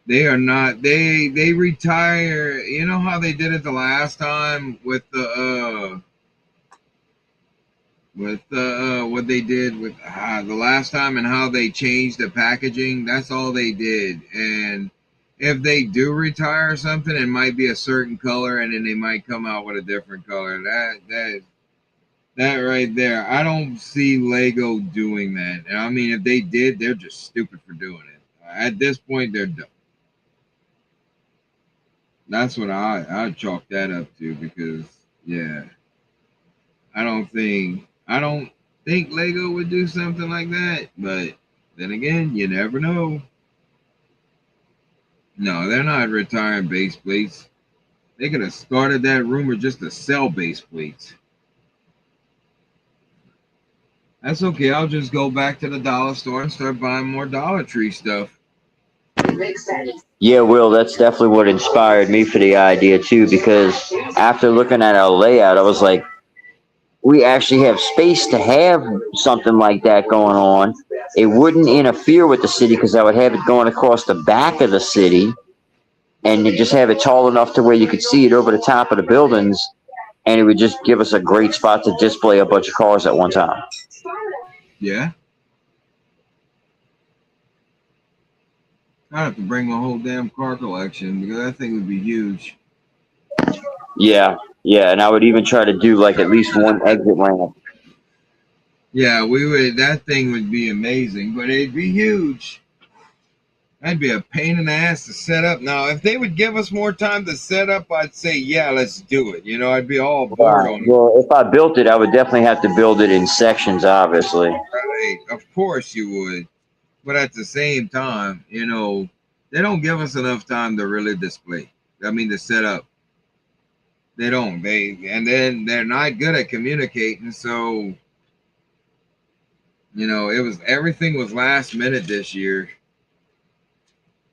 Speaker 1: They are not. They retire. You know how they did it the last time with what they did with the last time and how they changed the packaging. That's all they did. And if they do retire something, it might be a certain color, and then they might come out with a different color. That right there, I don't see Lego doing that. I mean, if they did, they're just stupid for doing it. At this point, they're dumb. That's what I chalk that up to, because yeah, I don't think Lego would do something like that. But then again, you never know. No, they're not retiring base plates. They could have started that rumor just to sell base plates. That's okay. I'll just go back to the dollar store and start buying more Dollar Tree stuff.
Speaker 2: Yeah, Will, that's definitely what inspired me for the idea too, because after looking at our layout, I was like, we actually have space to have something like that going on. It wouldn't interfere with the city because I would have it going across the back of the city, and you just have it tall enough to where you could see it over the top of the buildings, and it would just give us a great spot to display a bunch of cars at one time.
Speaker 1: Yeah. I'd have to bring my whole damn car collection, because that thing would be huge.
Speaker 2: Yeah, yeah, and I would even try to do like at least one exit ramp.
Speaker 1: Yeah, we would. That thing would be amazing, but it'd be huge. That'd be a pain in the ass to set up. Now, if they would give us more time to set up, I'd say, yeah, let's do it. I'd be all bored on it.
Speaker 2: Well, if I built it, I would definitely have to build it in sections, obviously.
Speaker 1: Right. Of course you would. But at the same time, they don't give us enough time to really display. I mean, to set up. They don't. And then they're not good at communicating. So, everything was last minute this year.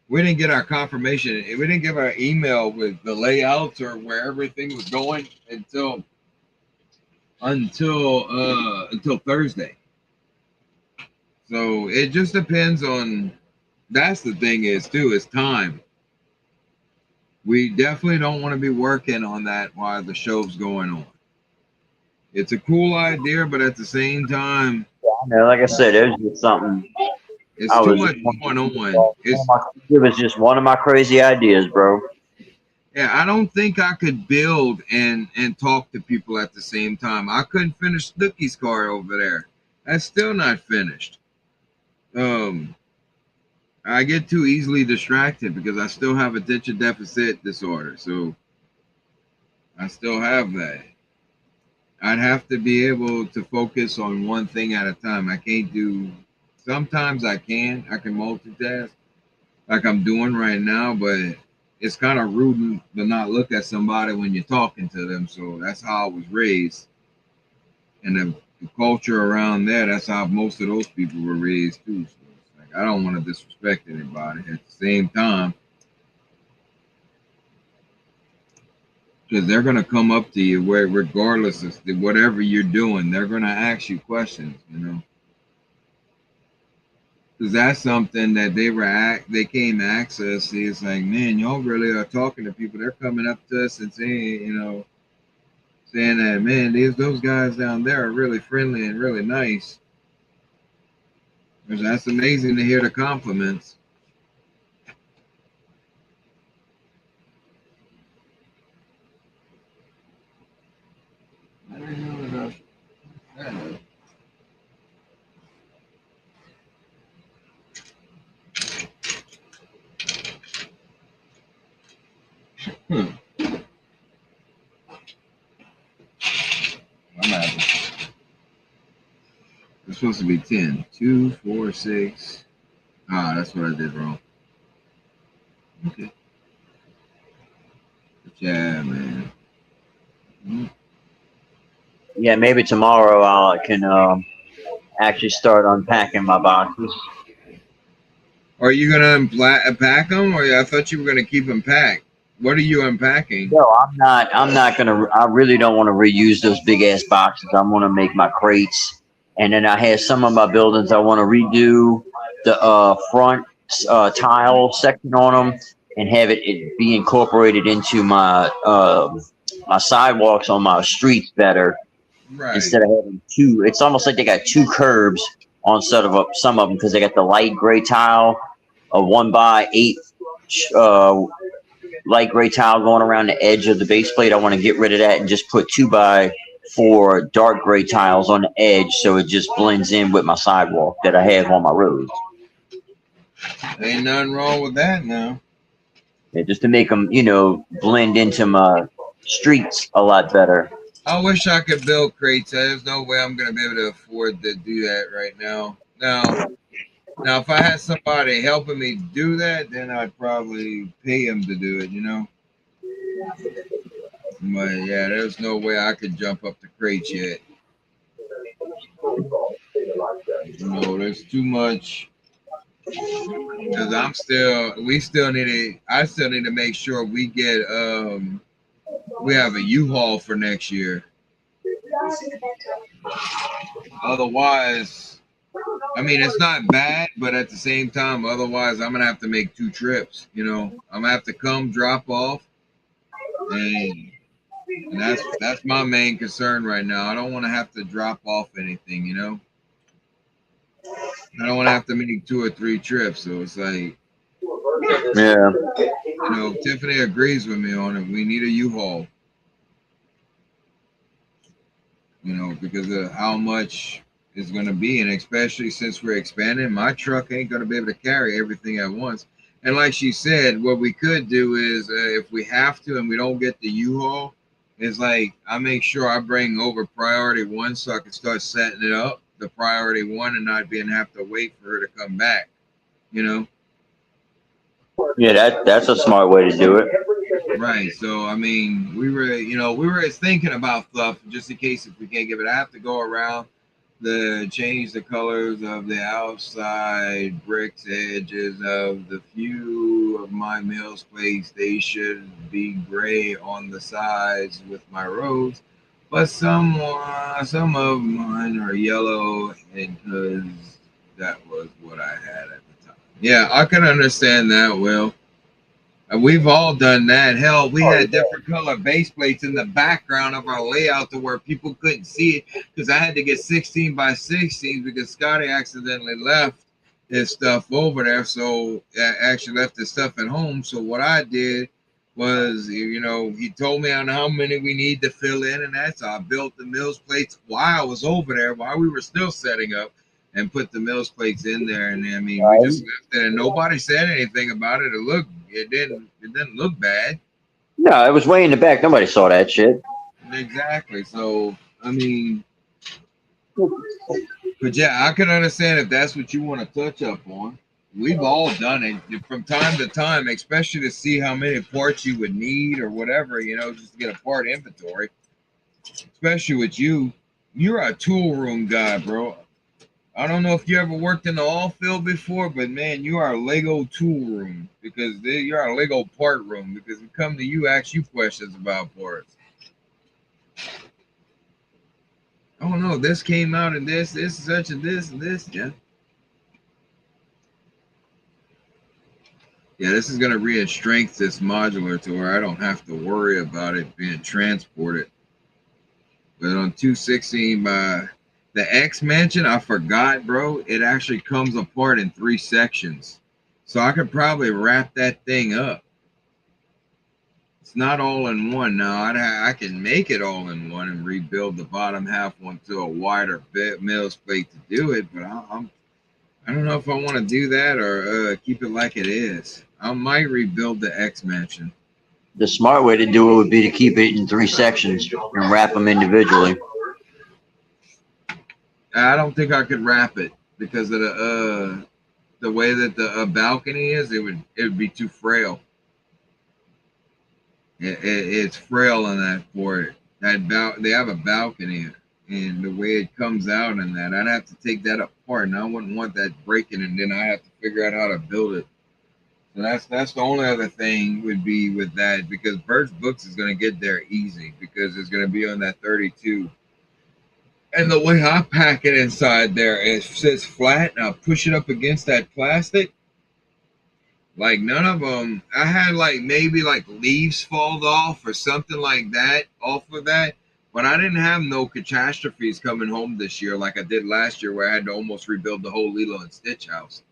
Speaker 1: We didn't get our confirmation. We didn't give our email with the layouts or where everything was going until Thursday. So it just depends on. That's the thing is time. We definitely don't want to be working on that while the show's going on. It's a cool idea, but at the same time,
Speaker 2: Yeah, like I said, it was just something.
Speaker 1: it's too much going on.
Speaker 2: It was just one of my crazy ideas, bro.
Speaker 1: Yeah, I don't think I could build and talk to people at the same time. I couldn't finish Snooky's car over there. That's still not finished. I get too easily distracted because I still have attention deficit disorder. So I still have that. I'd have to be able to focus on one thing at a time. I can't do. Sometimes I can. I can multitask, like I'm doing right now, but it's kind of rude to not look at somebody when you're talking to them. So that's how I was raised, and the culture around there. That's how most of those people were raised too. So it's like I don't want to disrespect anybody. At the same time, because they're gonna come up to you where, regardless of whatever you're doing, they're gonna ask you questions. Because that's something that they came to access. It's like, man, y'all really are talking to people. They're coming up to us and saying that, man, those guys down there are really friendly and really nice. Because that's amazing to hear the compliments. supposed to be 10. 2, 4, 6. Ah, that's what I did wrong. Okay. Yeah, man.
Speaker 2: Yeah, maybe tomorrow I can actually start unpacking my boxes.
Speaker 1: Are you gonna unpack them, or I thought you were gonna keep them packed? What are you unpacking?
Speaker 2: No, I'm not. I'm not gonna. I really don't want to reuse those big ass boxes. I want to make my crates, and then I have some of my buildings I want to redo the front tile section on them, and have it be incorporated into my my sidewalks on my streets better.
Speaker 1: Right.
Speaker 2: Instead of having two. It's almost like they got two curbs on some of them because they got the light gray tile, a 1x8 light gray tile going around the edge of the base plate. I want to get rid of that and just put 2x4 dark gray tiles on the edge, so it just blends in with my sidewalk that I have on my roads.
Speaker 1: Ain't nothing wrong with that now.
Speaker 2: Yeah, just to make them, blend into my streets a lot better.
Speaker 1: I wish I could build crates. There's no way I'm gonna be able to afford to do that right now. Now, if I had somebody helping me do that, then I'd probably pay him to do it, But yeah, there's no way I could jump up the crates yet. There's too much. Because I still need to make sure we get we have a U-Haul for next year. Otherwise, I mean, it's not bad, but at the same time, otherwise I'm gonna have to make 2 trips. I'm gonna have to come drop off, and that's my main concern right now. I don't want to have to drop off anything. I don't want to have to make 2 or 3 trips. So it's like,
Speaker 2: yeah.
Speaker 1: Tiffany agrees with me on it. We need a U-Haul. Because of how much it's going to be, and especially since we're expanding, my truck ain't going to be able to carry everything at once. And like she said, what we could do is if we have to and we don't get the U-Haul, is like I make sure I bring over priority 1 so I can start setting it up, the priority 1, and not have to wait for her to come back.
Speaker 2: Yeah, that's a smart way to do it.
Speaker 1: Right. So I mean, we were thinking about stuff just in case if we can't give it. I have to go around change the colors of the outside bricks edges of the few of my mills plates. They should be gray on the sides with my roads, but some of mine are yellow, and because that was what I had at the time. Yeah, I can understand that, Will. We've all done that. Hell, we had different color base plates in the background of our layout to where people couldn't see it because I had to get 16 by 16 because Scotty accidentally left his stuff over there. So I actually left his stuff at home. So what I did was, he told me on how many we need to fill in, and that's how I built the mills plates while I was over there, while we were still setting up, and put the mills plates in there. And I mean, we just left it, and nobody said anything about it. It didn't look bad.
Speaker 2: No, it was way in the back. Nobody saw that shit.
Speaker 1: Exactly. So I mean, but yeah, I can understand if that's what you want to touch up on. We've all done it from time to time, especially to see how many parts you would need or whatever, just to get a part inventory. Especially with you, you're a tool room guy, bro. I don't know if you ever worked in the oil field before, but man, you are a Lego tool room because you're a Lego part room because we come to you, ask you questions about parts. Oh no, this came out and this such and this and this, yeah. Yeah, this is gonna re-strength this modular to where I don't have to worry about it being transported. But on 216 by the X Mansion, I forgot, bro. It actually comes apart in 3 sections. So I could probably wrap that thing up. It's not all in one now. I can make it all in one and rebuild the bottom half onto a wider mills plate to do it. But I don't know if I want to do that or keep it like it is. I might rebuild the X Mansion.
Speaker 2: The smart way to do it would be to keep it in 3 sections and wrap them individually.
Speaker 1: I don't think I could wrap it because of the way that the balcony is. It would be too frail. It's frail on that for it. They have a balcony, and the way it comes out and that, I'd have to take that apart, and I wouldn't want that breaking, and then I have to figure out how to build it. So that's the only other thing would be with that, because Birch Books is going to get there easy because it's going to be on that 32. And the way I pack it inside there, it sits flat, and I push it up against that plastic. Like none of them, I had like maybe like leaves fall off or something like that off of that. But I didn't have no catastrophes coming home this year like I did last year, where I had to almost rebuild the whole Lilo and Stitch house.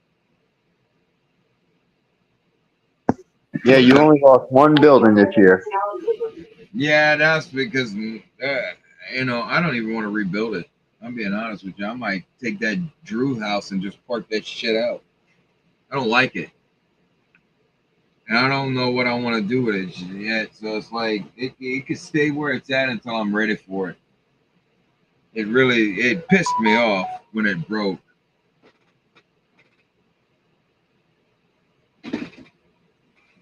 Speaker 2: Yeah, you only lost one building this year.
Speaker 1: Yeah, that's because, you know, I don't even want to rebuild it. I'm being honest with you. I might take that Drew house and just park that shit out. I don't like it. And I don't know what I want to do with it yet. So it's like, it could stay where it's at until I'm ready for it. It pissed me off when it broke.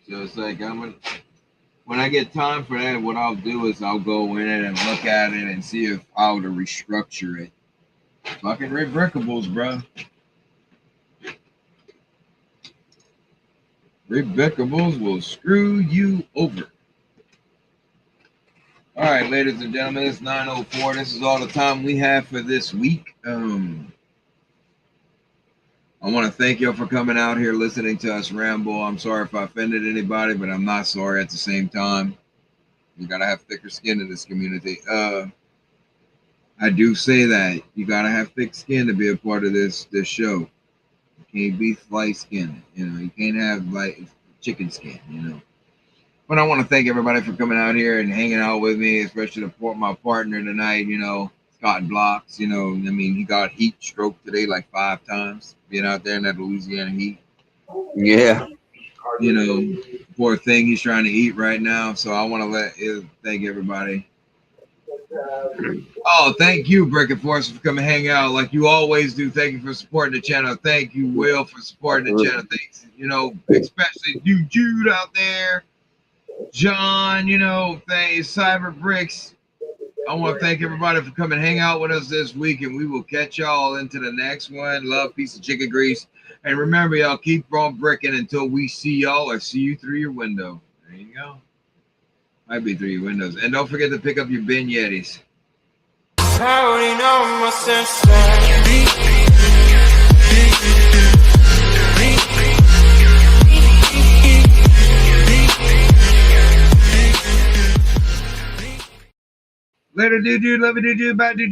Speaker 1: So it's like, when I get time for that, what I'll do is I'll go in it and look at it and see if how to restructure it. Fucking Rebrickables, bro. Rebrickables will screw you over. All right, ladies and gentlemen, it's 9:04. This is all the time we have for this week. I want to thank y'all for coming out here, listening to us ramble. I'm sorry if I offended anybody, but I'm not sorry at the same time. You got to have thicker skin in this community. I do say that. You got to have thick skin to be a part of this show. You can't be light skinned. You know, you can't have like chicken skin, you know. But I want to thank everybody for coming out here and hanging out with me, especially my partner tonight, you know, Scott Blocks. You know, I mean, he got heat stroke today like 5 times, being out there in that Louisiana heat.
Speaker 2: Yeah.
Speaker 1: You know, poor thing, he's trying to eat right now. So I want to thank everybody. Oh, thank you, Bricken, for coming hang out like you always do. Thank you for supporting the channel. Thank you, Will, for supporting the channel. Thanks, you know, especially you, Jude, out there. John, you know, thanks, Cyber Bricks. I want to thank everybody for coming hang out with us this week, and we will catch y'all into the next one. Love, peace, and chicken grease. And remember, y'all, keep on bricking until we see y'all or see you through your window. There you go. Might be through your windows. And don't forget to pick up your bin Yetis. I already know my sense. Later, dude. Love you, dude. Bye, dude.